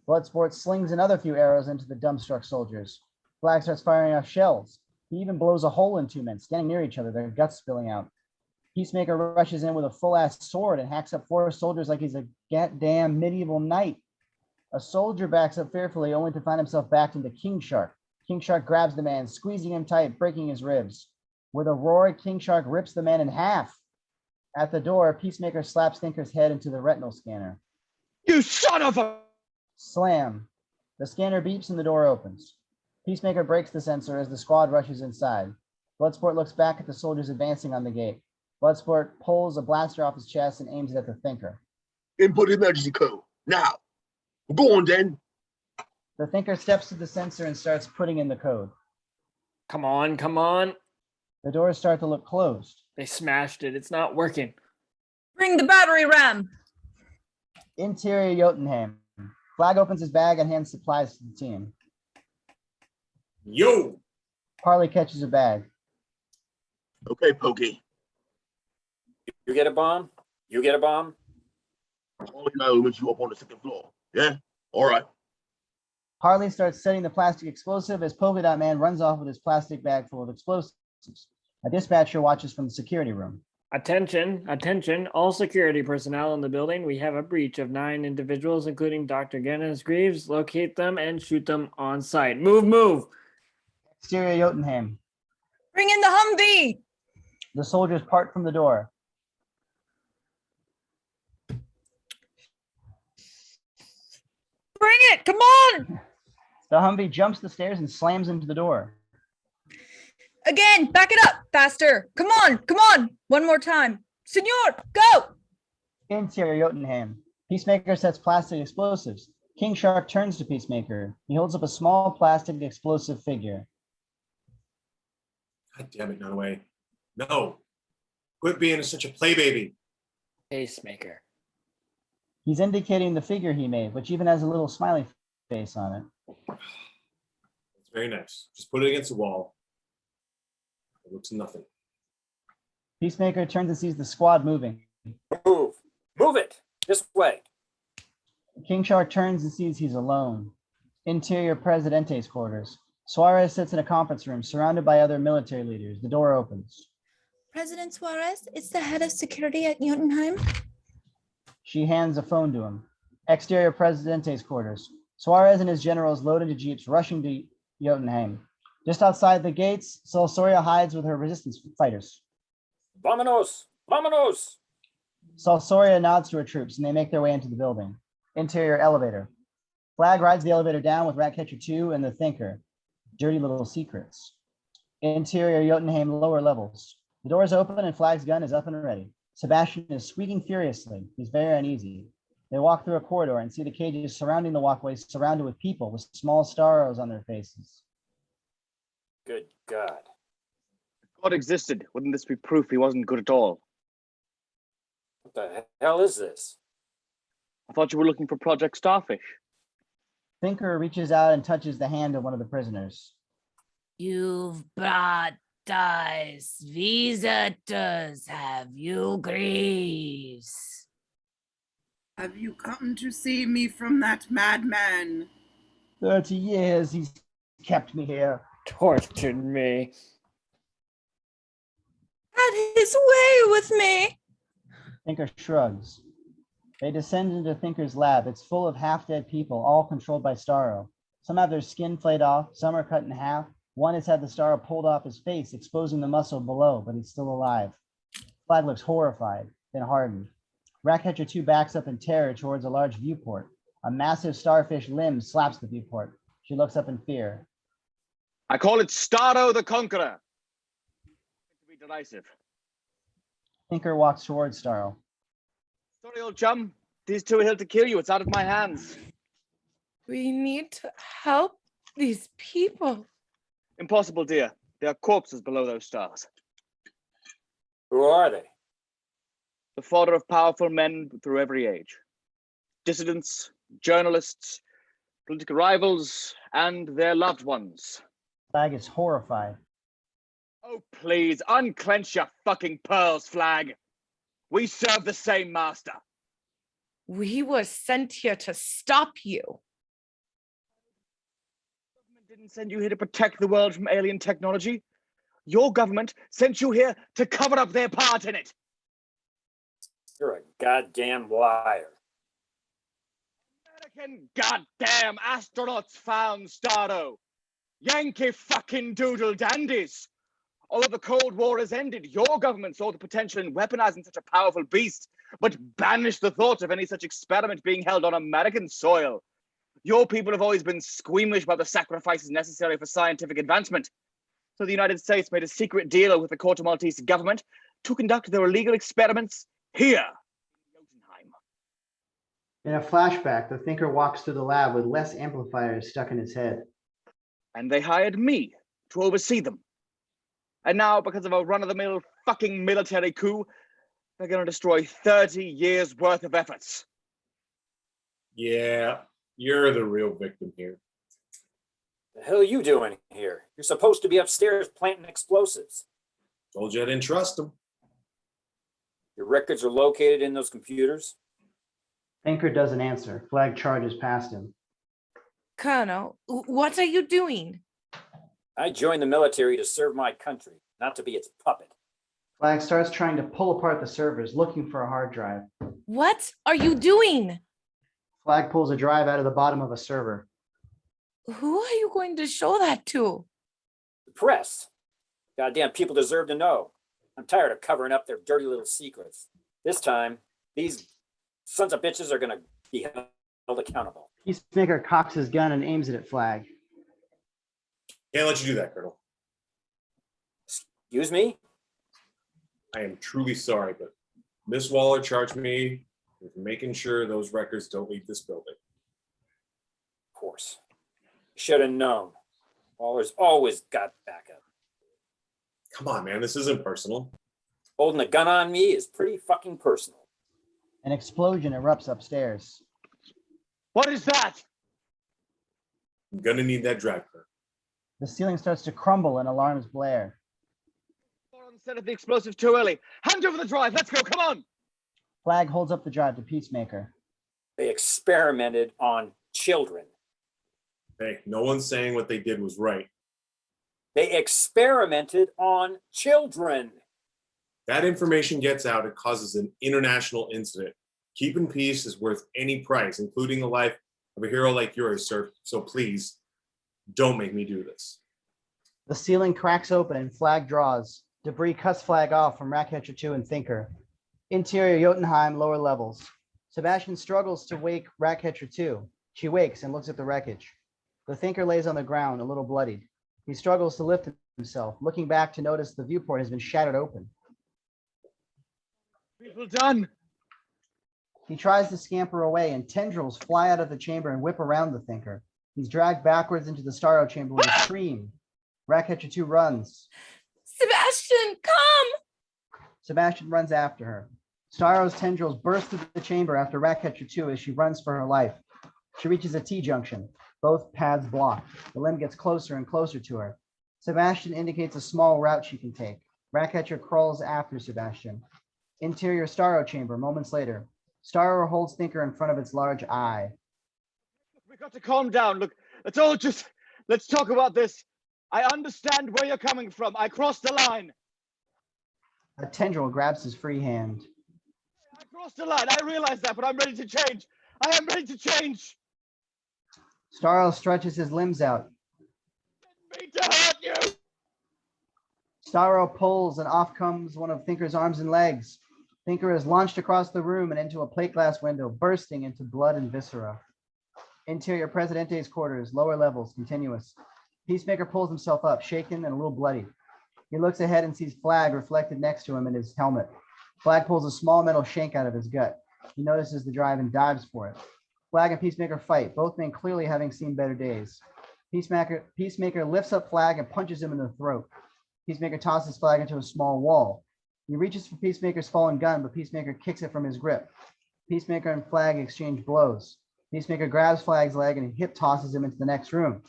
Bloodsport slings another few arrows into the dumbstruck soldiers. Flag starts firing off shells. He even blows a hole in two men standing near each other, their guts spilling out. Peacemaker rushes in with a full-ass sword and hacks up 4 soldiers like he's a goddamn medieval knight. A soldier backs up fearfully, only to find himself backed into King Shark. King Shark grabs the man, squeezing him tight, breaking his ribs. With a roar, King Shark rips the man in half. At the door, Peacemaker slaps Thinker's head into the retinal scanner. You son of a... Slam. The scanner beeps and the door opens. Peacemaker breaks the sensor as the squad rushes inside. Bloodsport looks back at the soldiers advancing on the gate. Bloodsport pulls a blaster off his chest and aims it at the Thinker. Input emergency code. Now. Go on, then. The Thinker steps to the sensor and starts putting in the code. Come on, come on. The doors start to look closed. They smashed it. It's not working. Bring the battery ram. Interior Jotunheim. Flag opens his bag and hands supplies to the team. Yo! Harley catches a bag. Okay, Pokey. You get a bomb? You get a bomb? All you know is you up on the 2nd floor. Yeah? All right. Harley starts setting the plastic explosive as Polka Dot Man runs off with his plastic bag full of explosives. A dispatcher watches from the security room. Attention, attention, all security personnel in the building. We have a breach of 9 individuals, including Dr. Gennis Greaves. Locate them and shoot them on sight. Move, move. Exterior Jotunheim. Bring in the Humvee. The soldiers part from the door. Bring it. Come on. The Humvee jumps the stairs and slams into the door. Again, back it up. Faster. Come on. Come on. One more time. Senor, go. Interior Jotunheim. Peacemaker sets plastic explosives. King Shark turns to Peacemaker. He holds up a small plastic explosive figure. God damn it, Dunaway. No. Quit being such a playbaby. Pacemaker. He's indicating the figure he made, which even has a little smiley face on it. It's very nice. Just put it against the wall. It looks nothing. Peacemaker turns and sees the squad moving. Move. Move it. This way. King Shark turns and sees he's alone. Interior Presidente's quarters. Suarez sits in a conference room surrounded by other military leaders. The door opens. President Suarez, it's the head of security at Jotunheim. She hands a phone to him. Exterior Presidente's quarters. Suarez and his generals load into jeeps, rushing to Jotunheim. Just outside the gates, Soria hides with her resistance fighters. Vamonos! Vamonos! Soria nods to her troops, and they make their way into the building. Interior elevator. Flag rides the elevator down with Ratcatcher 2 and the Thinker. Dirty little secrets. Interior Jotunheim lower levels. The doors open and Flag's gun is up and ready. Sebastian is squeaking furiously. He's very uneasy. They walk through a corridor and see the cages surrounding the walkways surrounded with people with small Starros on their faces. Good God. If God existed, wouldn't this be proof he wasn't good at all? What the hell is this? I thought you were looking for Project Starfish. Thinker reaches out and touches the hand of one of the prisoners. You've brought us visitors, have you, Greaves? Have you come to save me from that madman? 30 years he's kept me here. Tortured me. Had his way with me. Thinker shrugs. They descend into Thinker's lab. It's full of half-dead people, all controlled by Starro. Some have their skin flayed off, some are cut in half. One has had the Starro pulled off his face, exposing the muscle below, but he's still alive. Flag looks horrified, then hardened. Ratcatcher 2 backs up in terror towards a large viewport. A massive starfish limb slaps the viewport. She looks up in fear. I call it Starro the Conqueror. To be derisive. Thinker walks towards Starro. Sorry, old chum. These two are here to kill you. It's out of my hands. We need to help these people. Impossible, dear. There are corpses below those stars. Who are they? The fodder of powerful men through every age. Dissidents, journalists, political rivals, and their loved ones. Flag is horrified. Oh, please, unclench your fucking pearls, Flag. We serve the same master. We were sent here to stop you. Government didn't send you here to protect the world from alien technology. Your government sent you here to cover up their part in it. You're a goddamn liar. American goddamn astronauts found Starro. Yankee fucking doodle dandies. Although the Cold War has ended, your government saw the potential in weaponizing such a powerful beast, but banished the thought of any such experiment being held on American soil. Your people have always been squeamish about the sacrifices necessary for scientific advancement. So the United States made a secret deal with the Corto Maltese government to conduct their illegal experiments here in Jotunheim. In a flashback, the Thinker walks through the lab with less amplifiers stuck in his head. And they hired me to oversee them. And now, because of a run-of-the-mill fucking military coup, they're going to destroy 30 years worth of efforts. Yeah, you're the real victim here. The hell are you doing here? You're supposed to be upstairs planting explosives. Told you I didn't trust him. Your records are located in those computers. Thinker doesn't answer. Flag charges past him. Colonel, what are you doing? I joined the military to serve my country, not to be its puppet. Flag starts trying to pull apart the servers, looking for a hard drive. What are you doing? Flag pulls a drive out of the bottom of a server. Who are you going to show that to? The press. Goddamn people deserve to know. I'm tired of covering up their dirty little secrets. This time, these sons of bitches are going to be held accountable. Peacemaker cocks his gun and aims it at Flag. Can't let you do that, Colonel. Excuse me? I am truly sorry, but Miss Waller charged me with making sure those records don't leave this building. Of course. Should have known. Waller's always got backup. Come on, man, this isn't personal. Holding a gun on me is pretty fucking personal. An explosion erupts upstairs. What is that? I'm gonna need that drive, Colonel. The ceiling starts to crumble and alarms blare. Set of the explosive too early. Hand over the drive. Let's go. Come on. Flag holds up the drive to Peacemaker. They experimented on children. Hey, no one's saying what they did was right. They experimented on children. That information gets out, it causes an international incident. Keeping peace is worth any price, including the life of a hero like yours, sir. So please, don't make me do this. The ceiling cracks open and Flag draws. Debris cuts Flag off from Ratcatcher 2 and Thinker. Interior Jotunheim, lower levels. Sebastian struggles to wake Ratcatcher 2. She wakes and looks at the wreckage. The Thinker lays on the ground, a little bloodied. He struggles to lift himself, looking back to notice the viewport has been shattered open. People done. He tries to scamper away, and tendrils fly out of the chamber and whip around the Thinker. He's dragged backwards into the Starro chamber with a scream. Ratcatcher 2 runs. Sebastian, come! Sebastian runs after her. Starro's tendrils burst through the chamber after Ratcatcher 2 as she runs for her life. She reaches a T-junction. Both paths block. The limb gets closer and closer to her. Sebastian indicates a small route she can take. Ratcatcher crawls after Sebastian. Interior Starro chamber, moments later. Starro holds Thinker in front of its large eye. We got to calm down. Look, let's talk about this. I understand where you're coming from. I crossed the line. A tendril grabs his free hand. I crossed the line. I realize that, but I'm ready to change. I am ready to change. Starro stretches his limbs out. I didn't mean to hurt you. Starro pulls, and off comes one of Thinker's arms and legs. Thinker is launched across the room and into a plate glass window, bursting into blood and viscera. Interior Presidente's quarters, lower levels, continuous. Peacemaker pulls himself up, shaken and a little bloody. He looks ahead and sees Flag reflected next to him in his helmet. Flag pulls a small metal shank out of his gut. He notices the drive and dives for it. Flag and Peacemaker fight, both men clearly having seen better days. Peacemaker lifts up Flag and punches him in the throat. Peacemaker tosses Flag into a small wall. He reaches for Peacemaker's fallen gun, but Peacemaker kicks it from his grip. Peacemaker and Flag exchange blows. Peacemaker grabs Flag's leg and hip tosses him into the next room.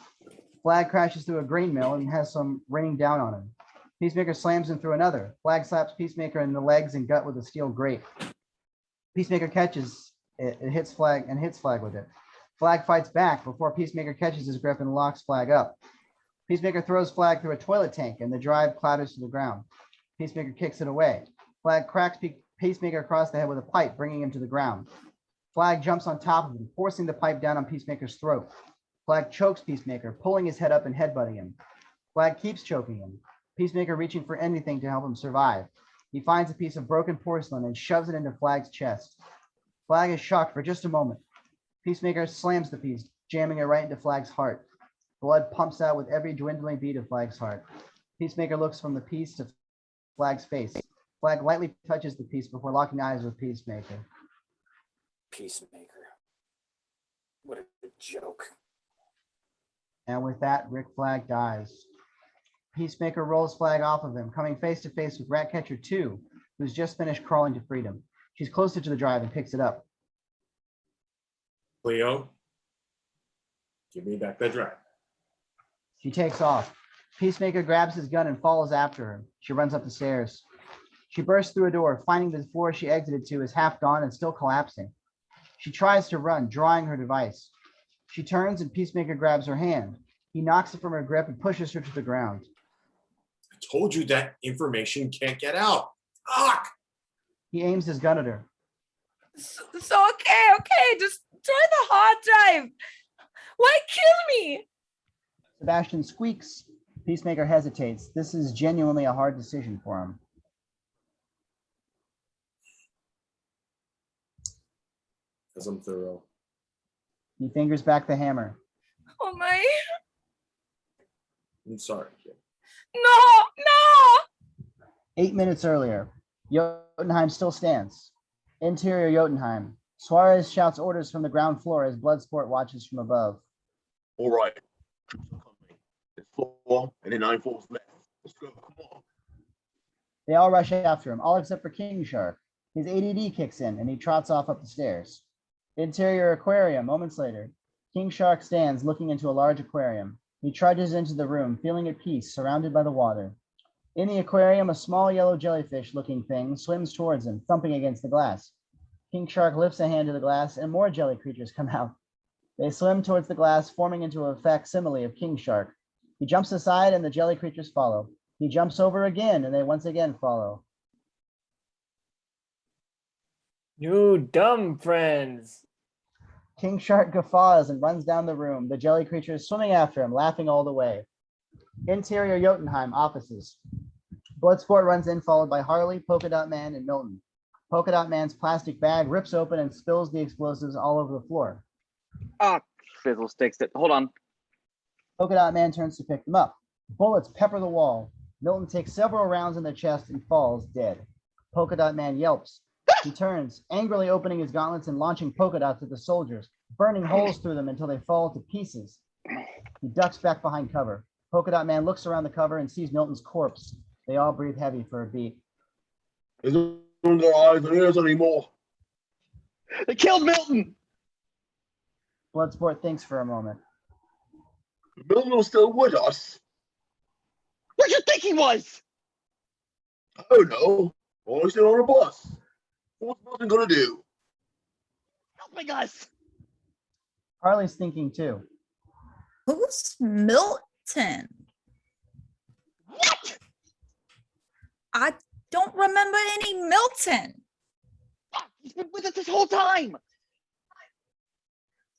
Flag crashes through a grain mill and has some raining down on him. Peacemaker slams him through another. Flag slaps Peacemaker in the legs and gut with a steel grate. Peacemaker catches it, hits Flag with it. Flag fights back before Peacemaker catches his grip and locks Flag up. Peacemaker throws Flag through a toilet tank and the drive clatters to the ground. Peacemaker kicks it away. Flag cracks Peacemaker across the head with a pipe, bringing him to the ground. Flag jumps on top of him, forcing the pipe down on Peacemaker's throat. Flag chokes Peacemaker, pulling his head up and headbutting him. Flag keeps choking him. Peacemaker reaching for anything to help him survive. He finds a piece of broken porcelain and shoves it into Flag's chest. Flag is shocked for just a moment. Peacemaker slams the piece, jamming it right into Flag's heart. Blood pumps out with every dwindling beat of Flag's heart. Peacemaker looks from the piece to Flag's face. Flag lightly touches the piece before locking eyes with Peacemaker. Peacemaker. What a joke. And with that, Rick Flag dies. Peacemaker rolls Flag off of him, coming face to face with Ratcatcher 2, who's just finished crawling to freedom. She's closer to the drive and picks it up. Cleo, give me back that drive. She takes off. Peacemaker grabs his gun and follows after her. She runs up the stairs. She bursts through a door, finding the floor she exited to is half gone and still collapsing. She tries to run, drawing her device. She turns and Peacemaker grabs her hand. He knocks it from her grip and pushes her to the ground. I told you that information can't get out. Fuck! He aims his gun at her. So okay, just try the hard drive. Why kill me? Sebastian squeaks. Peacemaker hesitates. This is genuinely a hard decision for him. Because I'm thorough. He fingers back the hammer. Oh my. I'm sorry, kid. No. 8 minutes earlier, Jotunheim still stands. Interior Jotunheim. Suarez shouts orders from the ground floor as Bloodsport watches from above. All right. There's 4 and then 9 falls left. Let's go. Come on. They all rush after him, all except for King Shark. His ADD kicks in and he trots off up the stairs. Interior aquarium, moments later. King Shark stands looking into a large aquarium. He trudges into the room, feeling at peace, surrounded by the water. In the aquarium, a small yellow jellyfish-looking thing swims towards him, thumping against the glass. King Shark lifts a hand to the glass, and more jelly creatures come out. They swim towards the glass, forming into a facsimile of King Shark. He jumps aside and the jelly creatures follow. He jumps over again and they once again follow. You dumb friends. King Shark guffaws and runs down the room. The jelly creatures swimming after him, laughing all the way. Interior Jotunheim offices. Bloodsport runs in, followed by Harley, Polka Dot Man, and Milton. Polka Dot Man's plastic bag rips open and spills the explosives all over the floor. Ah, fizzle sticks it. Hold on. Polka Dot Man turns to pick them up. Bullets pepper the wall. Milton takes several rounds in the chest and falls dead. Polka Dot Man yelps. He turns, angrily opening his gauntlets and launching polka dots at the soldiers, burning holes through them until they fall to pieces. He ducks back behind cover. Polka Dot Man looks around the cover and sees Milton's corpse. They all breathe heavy for a beat. There's no eyes and ears anymore. They killed Milton. Bloodsport thinks for a moment. Milton was still with us. Where'd you think he was? I don't know. Always still on a bus. What's Milton gonna do? Helping us. Harley's thinking too. Who's Milton? What? I don't remember any Milton. He's been with us this whole time.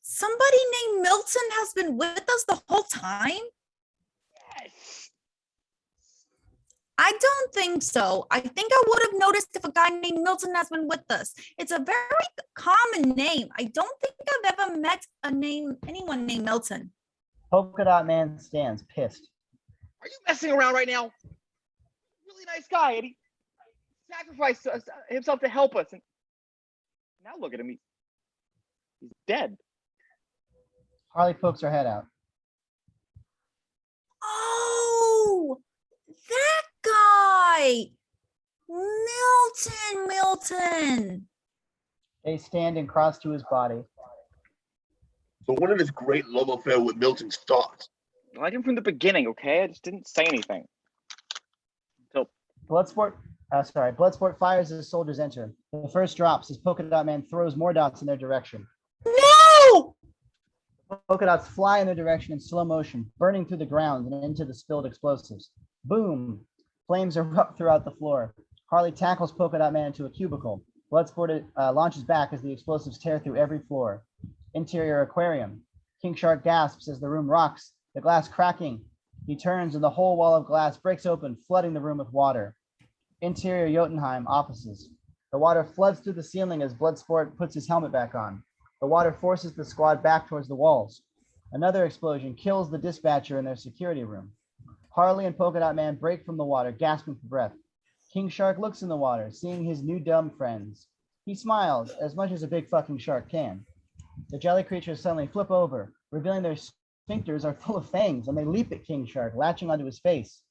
Somebody named Milton has been with us the whole time? Yes. I don't think so. I think I would have noticed if a guy named Milton has been with us. It's a very common name. I don't think I've ever met anyone named Milton. Polka Dot Man stands, pissed. Are you messing around right now? Really nice guy, and he sacrificed himself to help us. And now look at him. He's dead. Harley pokes her head out. Oh, that guy. Milton. They stand and cross to his body. So when did this great love affair with Milton start? I like him from the beginning, okay? I just didn't say anything. So Bloodsport fires as the soldiers enter. The first drops as Polka Dot Man throws more dots in their direction. No! Polka dots fly in their direction in slow motion, burning through the ground and into the spilled explosives. Boom! Flames erupt throughout the floor. Harley tackles Polka Dot Man into a cubicle. Bloodsport launches back as the explosives tear through every floor. Interior aquarium. King Shark gasps as the room rocks, the glass cracking. He turns and the whole wall of glass breaks open, flooding the room with water. Interior Jotunheim offices. The water floods through the ceiling as Bloodsport puts his helmet back on. The water forces the squad back towards the walls. Another explosion kills the dispatcher in their security room. Harley and Polka Dot Man break from the water, gasping for breath. King Shark looks in the water, seeing his new dumb friends. He smiles, as much as a big fucking shark can. The jelly creatures suddenly flip over, revealing their sphincters are full of fangs, and they leap at King Shark, latching onto his face.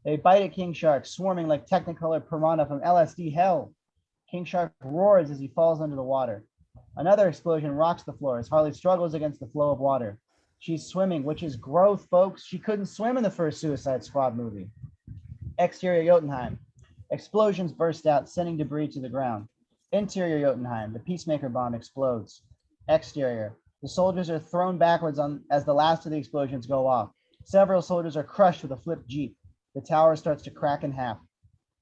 They bite at King Shark, swarming like Technicolor piranha from LSD hell. King Shark roars as he falls under the water. Another explosion rocks the floor as Harley struggles against the flow of water. She's swimming, which is growth, folks. She couldn't swim in the first Suicide Squad movie. Exterior Jotunheim. Explosions burst out, sending debris to the ground. Interior Jotunheim. The Peacemaker bomb explodes. Exterior. The soldiers are thrown backwards as the last of the explosions go off. Several soldiers are crushed with a flipped jeep. The tower starts to crack in half.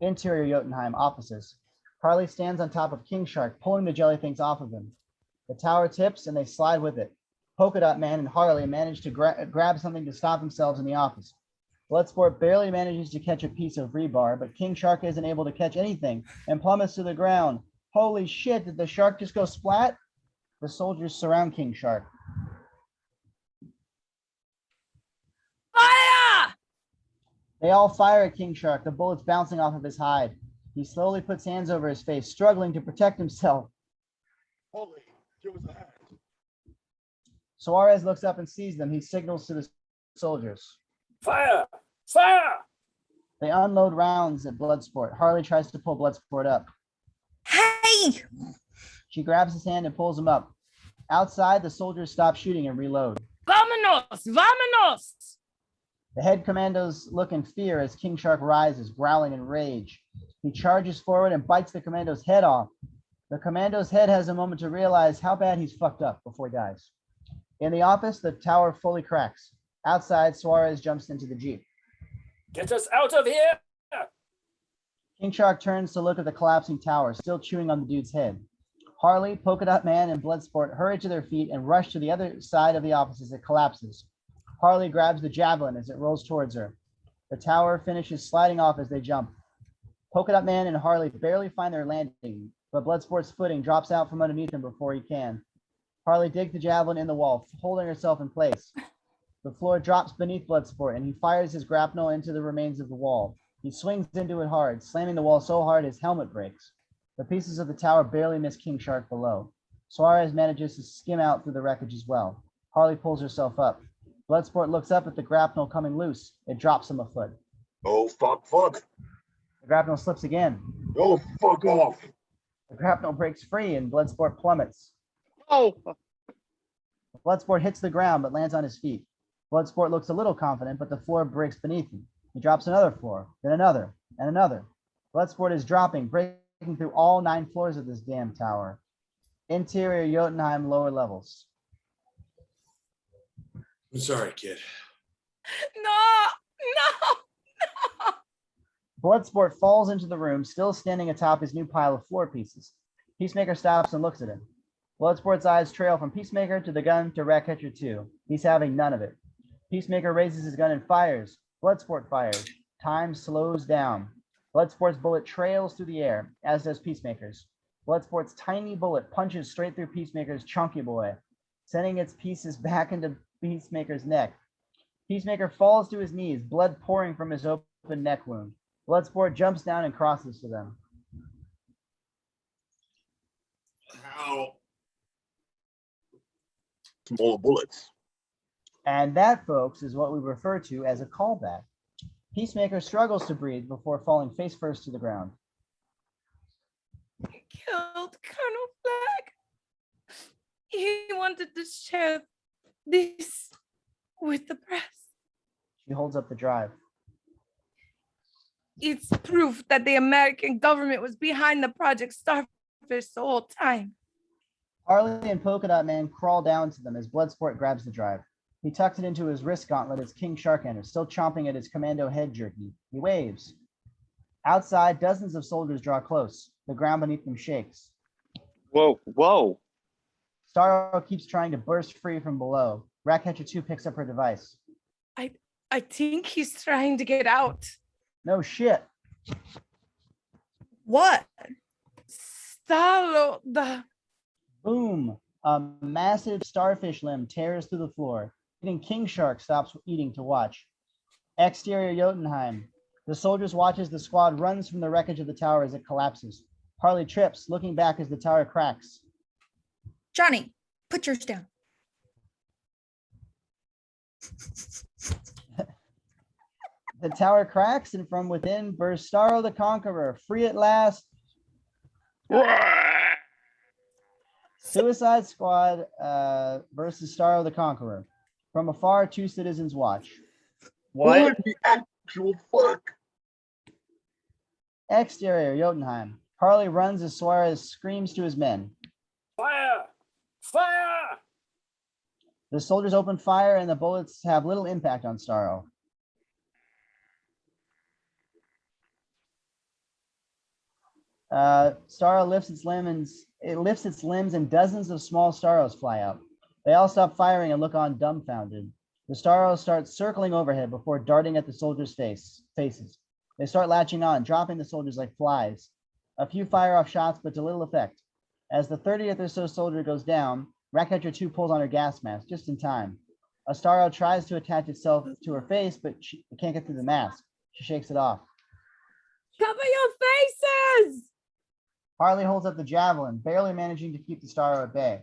Interior Jotunheim offices. Harley stands on top of King Shark, pulling the jelly things off of him. The tower tips and they slide with it. Polka Dot Man and Harley manage to grab something to stop themselves in the office. Bloodsport barely manages to catch a piece of rebar, but King Shark isn't able to catch anything and plummets to the ground. Holy shit, did the shark just go splat? The soldiers surround King Shark. Fire! They all fire at King Shark, the bullets bouncing off of his hide. He slowly puts hands over his face, struggling to protect himself. Holy, give us a hand. Suarez looks up and sees them. He signals to the soldiers. Fire! Fire! They unload rounds at Bloodsport. Harley tries to pull Bloodsport up. Hey! She grabs his hand and pulls him up. Outside, the soldiers stop shooting and reload. Vamonos! Vamonos! The head commandos look in fear as King Shark rises, growling in rage. He charges forward and bites the commando's head off. The commando's head has a moment to realize how bad he's fucked up before he dies. In the office, the tower fully cracks. Outside, Suarez jumps into the Jeep. Get us out of here! King Shark turns to look at the collapsing tower, still chewing on the dude's head. Harley, Polka Dot Man, and Bloodsport hurry to their feet and rush to the other side of the office as it collapses. Harley grabs the javelin as it rolls towards her. The tower finishes sliding off as they jump. Polka Dot Man and Harley barely find their landing, but Bloodsport's footing drops out from underneath him before he can. Harley digs the javelin in the wall, holding herself in place. The floor drops beneath Bloodsport, and he fires his grapnel into the remains of the wall. He swings into it hard, slamming the wall so hard his helmet breaks. The pieces of the tower barely miss King Shark below. Suarez manages to skim out through the wreckage as well. Harley pulls herself up. Bloodsport looks up at the grapnel coming loose. It drops him a foot. Oh, fuck. The grapnel slips again. Oh, fuck off. The grapnel breaks free and Bloodsport plummets. Oh, Bloodsport hits the ground but lands on his feet. Bloodsport looks a little confident, but the floor breaks beneath him. He drops another floor, then another, and another. Bloodsport is dropping, breaking through all 9 floors of this damn tower. Interior Jotunheim lower levels. I'm sorry, kid. No. Bloodsport falls into the room, still standing atop his new pile of floor pieces. Peacemaker stops and looks at him. Bloodsport's eyes trail from Peacemaker to the gun to Ratcatcher 2. He's having none of it. Peacemaker raises his gun and fires. Bloodsport fires. Time slows down. Bloodsport's bullet trails through the air, as does Peacemaker's. Bloodsport's tiny bullet punches straight through Peacemaker's chunky boy, sending its pieces back into Peacemaker's neck. Peacemaker falls to his knees, blood pouring from his open neck wound. Bloodsport jumps down and crosses to them. How? Smaller bullets. And that, folks, is what we refer to as a callback. Peacemaker struggles to breathe before falling face first to the ground. Killed Colonel Flag. He wanted to share this with the press. She holds up the drive. It's proof that the American government was behind the Project Starfish the whole time. Harley and Polka Dot Man crawl down to them as Bloodsport grabs the drive. He tucks it into his wrist gauntlet as King Shark enters, still chomping at his Commando head jerky. He waves. Outside, dozens of soldiers draw close. The ground beneath them shakes. whoa. Starro keeps trying to burst free from below. Ratcatcher 2 picks up her device. I think he's trying to get out. No shit. What? Starro, the... Boom. A massive starfish limb tears through the floor. Even King Shark stops eating to watch. Exterior Jotunheim. The soldiers watch as the squad runs from the wreckage of the tower as it collapses. Harley trips, looking back as the tower cracks. Johnny, put yours down. The tower cracks, and from within bursts Starro the Conqueror, free at last. Suicide Squad versus Starro the Conqueror. From afar, 2 citizens watch. What the actual fuck? Exterior Jotunheim. Harley runs as Suarez screams to his men. Fire! Fire! The soldiers open fire, and the bullets have little impact on Starro. Starro lifts its limbs and dozens of small Starros fly out. They all stop firing and look on dumbfounded. The Starros start circling overhead before darting at the soldiers' faces. They start latching on, dropping the soldiers like flies. A few fire off shots, but to little effect. As the 30th or so soldier goes down, Ratcatcher 2 pulls on her gas mask just in time. A Starro tries to attach itself to her face, but she can't get through the mask. She shakes it off. Cover your faces! Harley holds up the javelin, barely managing to keep the Starro at bay.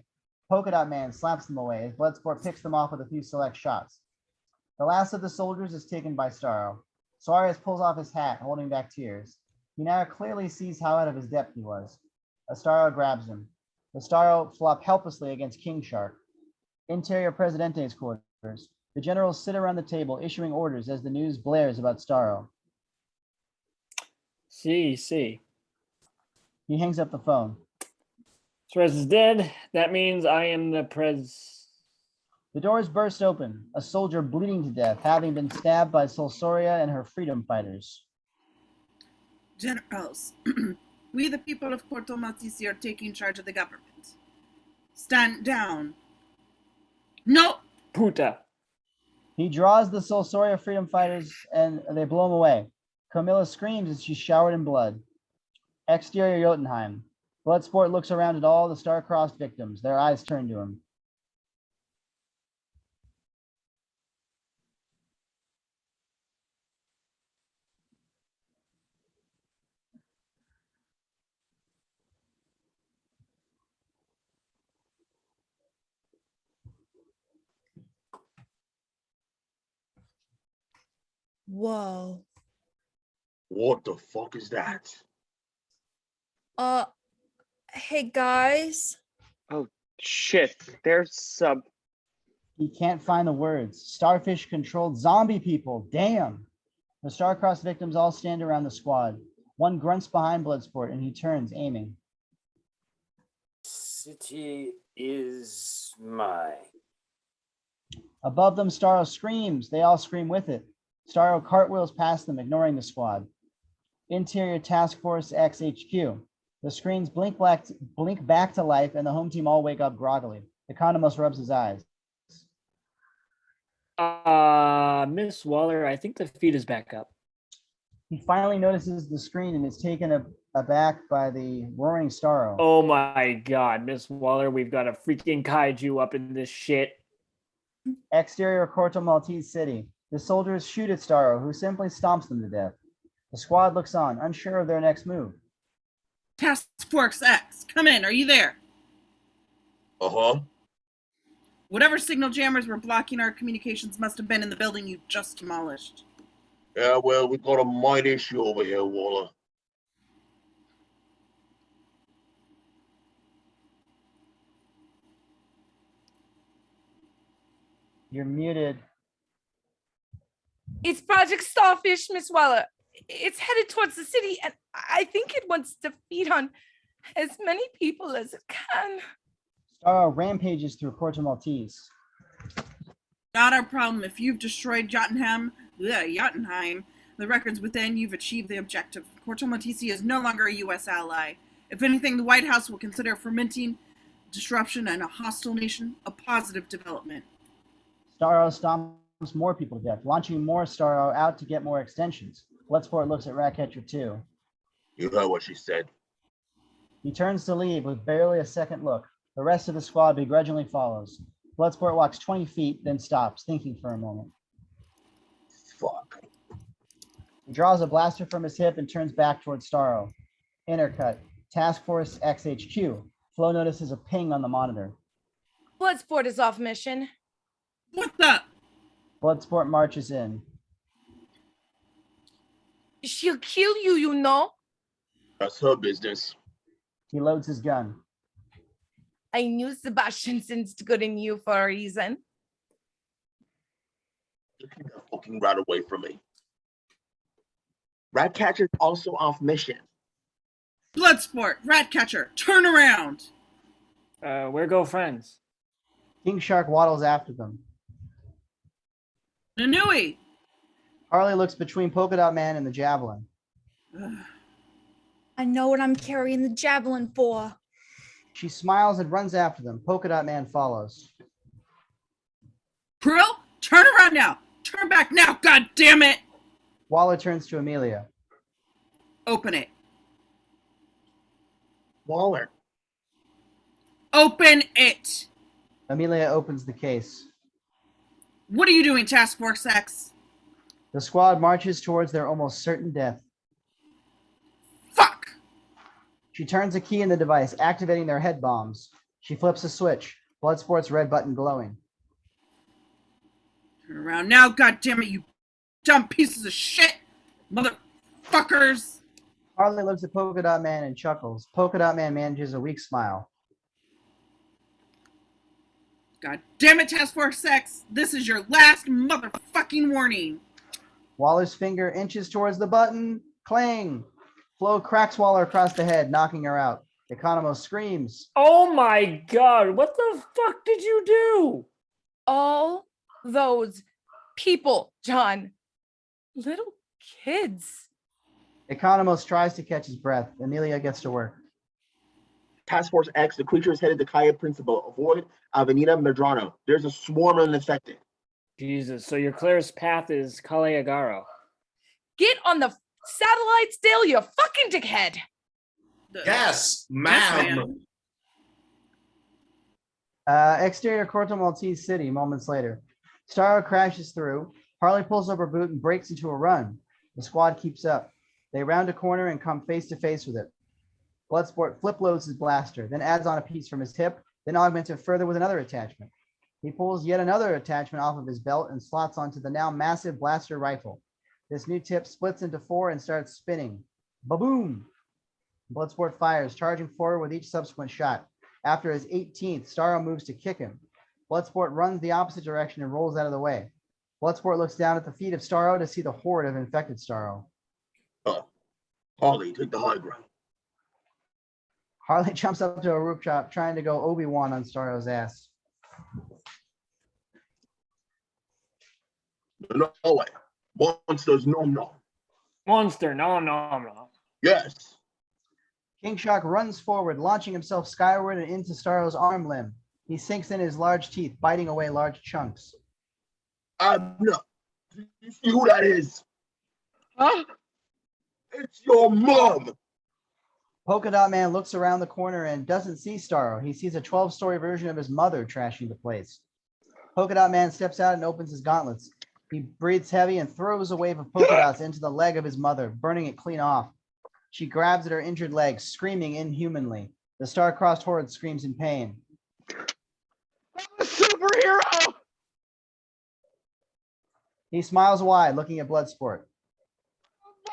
Polka Dot Man slaps them away as Bloodsport picks them off with a few select shots. The last of the soldiers is taken by Starro. Suarez pulls off his hat, holding back tears. He now clearly sees how out of his depth he was. A Starro grabs him. The Starro flop helplessly against King Shark. Interior Presidente's quarters. The generals sit around the table, issuing orders as the news blares about Starro. See. He hangs up the phone. Suarez is dead. That means I am the The doors burst open, a soldier bleeding to death, having been stabbed by Soria and her freedom fighters. Generals, we the people of Porto Maltese are taking charge of the government. Stand down. No! Puta. He draws the Soria freedom fighters and they blow him away. Camilla screams as she's showered in blood. Exterior Jotunheim. Bloodsport looks around at all the star-crossed victims. Their eyes turn to him. Whoa. What the fuck is that? Hey guys. Shit, there's sub. He can't find the words. Starfish-controlled zombie people. Damn. The star-crossed victims all stand around the squad. One grunts behind Bloodsport and he turns, aiming. City is mine. Above them, Starro screams. They all scream with it. Starro cartwheels past them, ignoring the squad. Interior Task Force X HQ. The screens blink back to life, and the home team all wake up groggily. Economos rubs his eyes. Miss Waller, I think the feed is back up. He finally notices the screen and is taken aback by the roaring Starro. Oh my god, Miss Waller, we've got a freaking kaiju up in this shit. Exterior Corto Maltese City. The soldiers shoot at Starro, who simply stomps them to death. The squad looks on, unsure of their next move. Task Force X, come in. Are you there? Uh-huh. Whatever signal jammers were blocking our communications must have been in the building you just demolished. Yeah, well, we've got a mighty issue over here, Waller. You're muted. It's Project Starfish, Miss Waller. It's headed towards the city, and I think it wants to feed on as many people as it can. Starro rampages through Corto Maltese. Not our problem. If you've destroyed Jotunheim, the records within, you've achieved the objective. Corto Maltese is no longer a U.S. ally. If anything, the White House will consider fermenting disruption and a hostile nation a positive development. Starro stomps more people to death, launching more Starro out to get more extensions. Bloodsport looks at Ratcatcher too. You heard what she said. He turns to leave with barely a second look. The rest of the squad begrudgingly follows. Bloodsport walks 20 feet, then stops, thinking for a moment. Fuck. He draws a blaster from his hip and turns back towards Starro. Intercut. Task Force XHQ. Flo notices a ping on the monitor. Bloodsport is off mission. What the? Bloodsport marches in. She'll kill you, you know. That's her business. He loads his gun. I knew Sebastian sensed good in you for a reason. Get that fucking rat away from me. Ratcatcher's also off mission. Bloodsport, Ratcatcher, turn around. Where go friends? King Shark waddles after them. Nanui. Harley looks between Polka Dot Man and the Javelin. I know what I'm carrying the Javelin for. She smiles and runs after them. Polka Dot Man follows. Krill, turn around now. Turn back now, god damn it. Waller turns to Emilia. Open it. Waller. Open it. Emilia opens the case. What are you doing, Task Force X? The squad marches towards their almost certain death. Fuck! She turns a key in the device, activating their head bombs. She flips a switch. Bloodsport's red button glowing. Turn around now, god damn it, you dumb pieces of shit! Motherfuckers! Harley looks at Polka Dot Man and chuckles. Polka Dot Man manages a weak smile. God damn it, Task Force X! This is your last motherfucking warning! Waller's finger inches towards the button. Clang! Flo cracks Waller across the head, knocking her out. Economos screams. Oh my god, what the fuck did you do? All those people, John. Little kids. Economos tries to catch his breath. Emilia gets to work. Task Force X, the creature is headed to Kaya Principal. Avoid Avenida Medrano. There's a swarm of infected. Jesus, so your clearest path is Calle. Get on the satellite still, you fucking dickhead. Yes, ma'am. Exterior Corto Maltese City, moments later. Starro crashes through. Harley pulls up her boot and breaks into a run. The squad keeps up. They round a corner and come face to face with it. Bloodsport flip loads his blaster, then adds on a piece from his hip, then augments it further with another attachment. He pulls yet another attachment off of his belt and slots onto the now massive blaster rifle. This new tip splits into 4 and starts spinning. Ba-boom! Bloodsport fires, charging forward with each subsequent shot. After his 18th, Starro moves to kick him. Bloodsport runs the opposite direction and rolls out of the way. Bloodsport looks down at the feet of Starro to see the horde of infected Starro. Harley, take the high ground. Harley jumps up to a rooftop, trying to go Obi-Wan on Starro's ass. No way. Monsters, no. Monster, no. Yes. King Shark runs forward, launching himself skyward and into Starro's arm limb. He sinks in his large teeth, biting away large chunks. No. You see who that is? Huh? It's your mom. Polka Dot Man looks around the corner and doesn't see Starro. He sees a 12-story version of his mother trashing the place. Polka Dot Man steps out and opens his gauntlets. He breathes heavy and throws a wave of polka dots into the leg of his mother, burning it clean off. She grabs at her injured leg, screaming inhumanly. The star-crossed horde screams in pain. I'm a superhero! He smiles wide, looking at Bloodsport.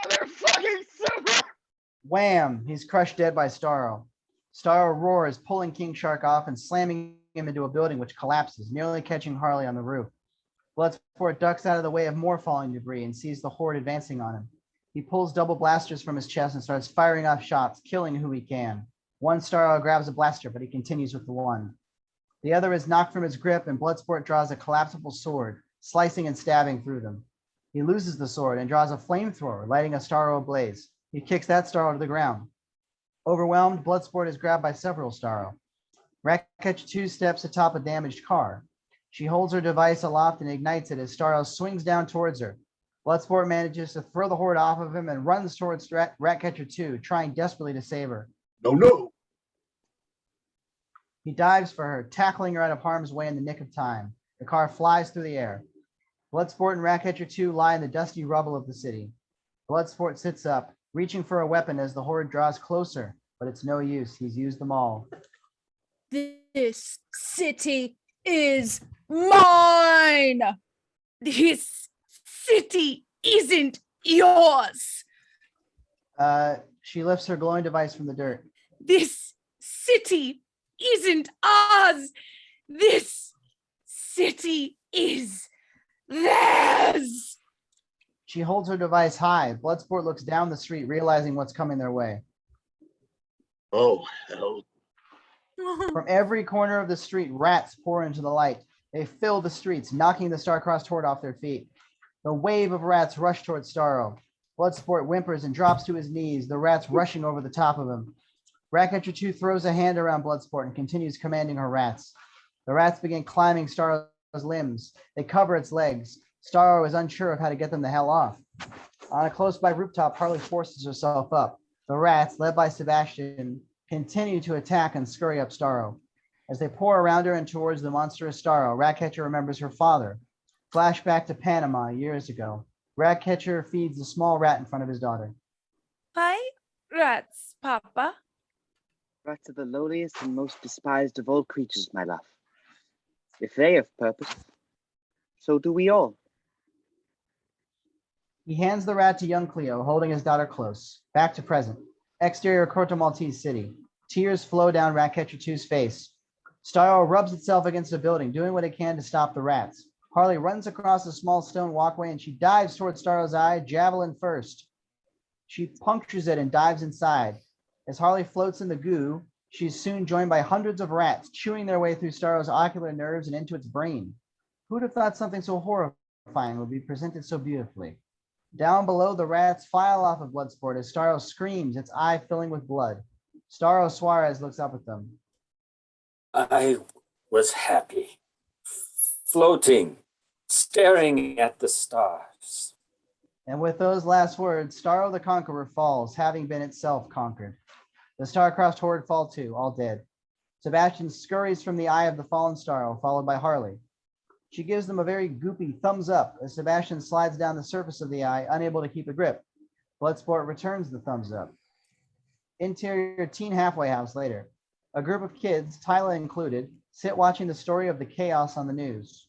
Motherfucking super! Wham! He's crushed dead by Starro. Starro roars, pulling King Shark off and slamming him into a building which collapses, nearly catching Harley on the roof. Bloodsport ducks out of the way of more falling debris and sees the horde advancing on him. He pulls double blasters from his chest and starts firing off shots, killing who he can. One Starro grabs a blaster, but he continues with the one. The other is knocked from his grip, and Bloodsport draws a collapsible sword, slicing and stabbing through them. He loses the sword and draws a flamethrower, lighting a Starro ablaze. He kicks that Starro to the ground. Overwhelmed, Bloodsport is grabbed by several Starro. Ratcatcher 2 steps atop a damaged car. She holds her device aloft and ignites it as Starro swings down towards her. Bloodsport manages to throw the horde off of him and runs towards Ratcatcher 2, trying desperately to save her. No. He dives for her, tackling her out of harm's way in the nick of time. The car flies through the air. Bloodsport and Ratcatcher 2 lie in the dusty rubble of the city. Bloodsport sits up, reaching for a weapon as the horde draws closer, but it's no use. He's used them all. This city is mine. This city isn't yours. She lifts her glowing device from the dirt. This city isn't ours. This city is theirs. She holds her device high. Bloodsport looks down the street, realizing what's coming their way. Oh, hell. From every corner of the street, rats pour into the light. They fill the streets, knocking the star-crossed horde off their feet. The wave of rats rush towards Starro. Bloodsport whimpers and drops to his knees, the rats rushing over the top of him. Ratcatcher 2 throws a hand around Bloodsport and continues commanding her rats. The rats begin climbing Starro's limbs. They cover its legs. Starro is unsure of how to get them the hell off. On a close-by rooftop, Harley forces herself up. The rats, led by Sebastian, continue to attack and scurry up Starro. As they pour around her and towards the monstrous Starro, Ratcatcher remembers her father. Flashback to Panama years ago. Ratcatcher feeds a small rat in front of his daughter. Hi, rats, Papa. Rats are the lowliest and most despised of all creatures, my love. If they have purpose, so do we all. He hands the rat to young Cleo, holding his daughter close. Back to present. Exterior Corto Maltese City. Tears flow down Ratcatcher 2's face. Starro rubs itself against a building, doing what it can to stop the rats. Harley runs across a small stone walkway and she dives towards Starro's eye, Javelin first. She punctures it and dives inside. As Harley floats in the goo, she's soon joined by hundreds of rats, chewing their way through Starro's ocular nerves and into its brain. Who'd have thought something so horrifying would be presented so beautifully? Down below, the rats file off of Bloodsport as Starro screams, its eye filling with blood. Starro Suarez looks up at them. I was happy, floating, staring at the stars. And with those last words, Starro the Conqueror falls, having been itself conquered. The star-crossed horde fall too, all dead. Sebastian scurries from the eye of the fallen Starro, followed by Harley. She gives them a very goopy thumbs up as Sebastian slides down the surface of the eye, unable to keep a grip. Bloodsport returns the thumbs up. Interior teen halfway house later. A group of kids, Tyla included, sit watching the story of the chaos on the news.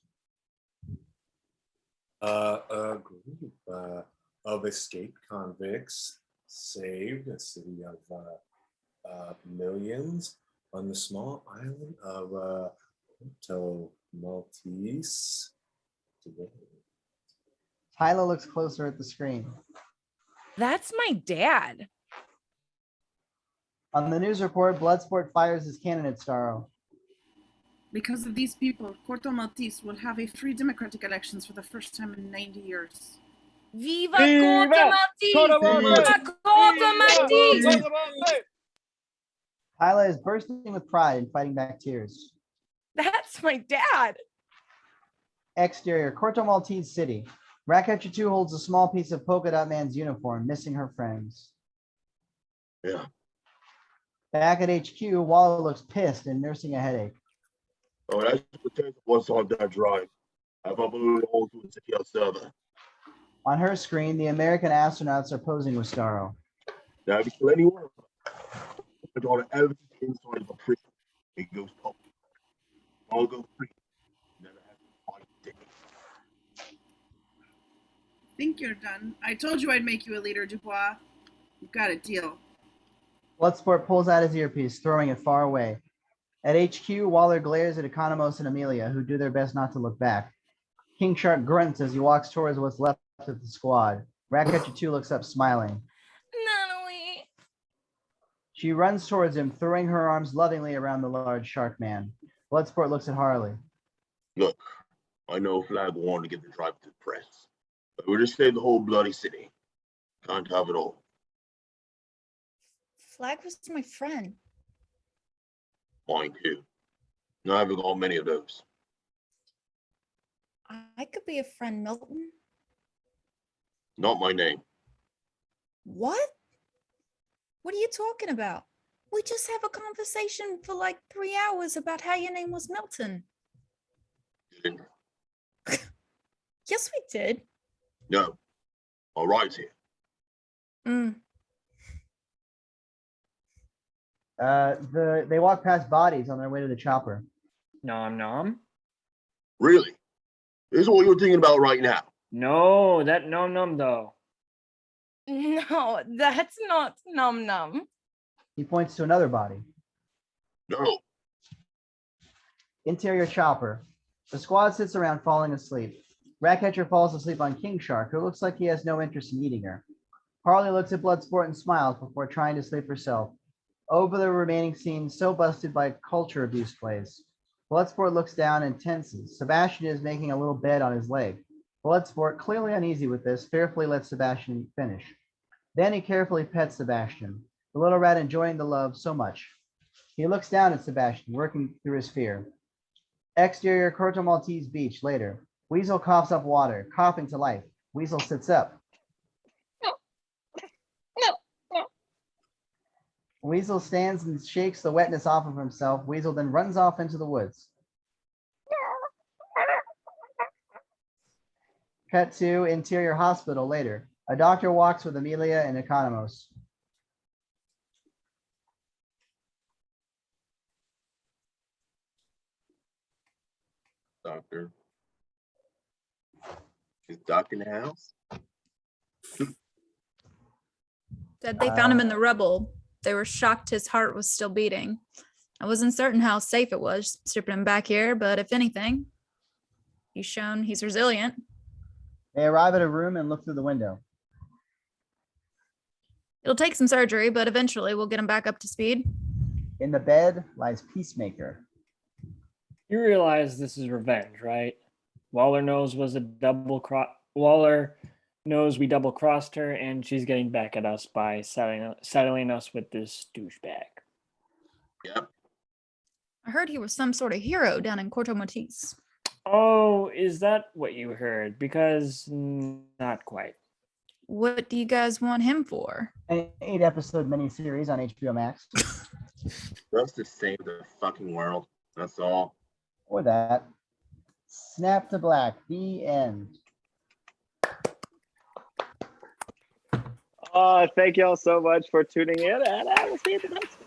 A group of escaped convicts saved a city of millions on the small island of Puerto Maltese today. Tyla looks closer at the screen. That's my dad. On the news report, Bloodsport fires his cannon at Starro. Because of these people, Puerto Maltese will have a free democratic elections for the first time in 90 years. Viva Puerto Maltese! Viva Puerto Maltese! Tyla is bursting with pride and fighting back tears. That's my dad. Exterior, Corto Maltese City. Ratcatcher 2 holds a small piece of Polka Dot Man's uniform, missing her friends. Yeah. Back at HQ, Waller looks pissed and nursing a headache. Oh, that's pretend what's on that drive. I've uploaded all to a secure server. On her screen, the American astronauts are posing with Starro. Now, if you kill anyone, put all the evidence inside of a prison. It goes public. All go free. Never have to fight dick. Think you're done. I told you I'd make you a leader, Dubois. You've got a deal. Bloodsport pulls out his earpiece, throwing it far away. At HQ, Waller glares at Economos and Emilia, who do their best not to look back. King Shark grunts as he walks towards what's left of the squad. Ratcatcher 2 looks up, smiling. Natalie. She runs towards him, throwing her arms lovingly around the large shark man. Bloodsport looks at Harley. Look, I know Flag wanted to get the drive to the press, but we're just saving the whole bloody city. Can't have it all. Flag was my friend. Mine too. I haven't got many of those. I could be a friend, Milton. Not my name. What? What are you talking about? We just have a conversation for like 3 hours about how your name was Milton. Didn't. Yes, we did. No. All right's here. They walk past bodies on their way to the chopper. Nom nom. Really? This is what you're thinking about right now. No, that nom nom though. No, that's not num num. He points to another body. No. Interior chopper. The squad sits around falling asleep. Ratcatcher falls asleep on King Shark, who looks like he has no interest in eating her. Harley looks at Bloodsport and smiles before trying to sleep herself. Over the remaining scenes, so busted by culture abuse plays. Bloodsport looks down and tenses. Sebastian is making a little bed on his leg. Bloodsport, clearly uneasy with this, fearfully lets Sebastian finish. Then he carefully pets Sebastian, the little rat enjoying the love so much. He looks down at Sebastian, working through his fear. Exterior Corto Maltese Beach later. Weasel coughs up water, coughing to life. Weasel sits up. Weasel stands and shakes the wetness off of himself. Weasel then runs off into the woods. Cut to interior hospital later. A doctor walks with Emilia and Economos. Doctor. Is Doc in the house? Said they found him in the rubble. They were shocked his heart was still beating. I wasn't certain how safe it was stripping him back here, but if anything, he's shown he's resilient. They arrive at a room and look through the window. It'll take some surgery, but eventually we'll get him back up to speed. In the bed lies Peacemaker. You realize this is revenge, right? Waller knows Waller knows we double crossed her, and she's getting back at us by settling us with this douchebag. Yep. I heard he was some sort of hero down in Corto Maltese. Oh, is that what you heard? Because not quite. What do you guys want him for? An 8-episode miniseries on HBO Max. Just to save the fucking world. That's all. Or that. Snap to black. The end. Thank y'all so much for tuning in, and I will see you at the next one.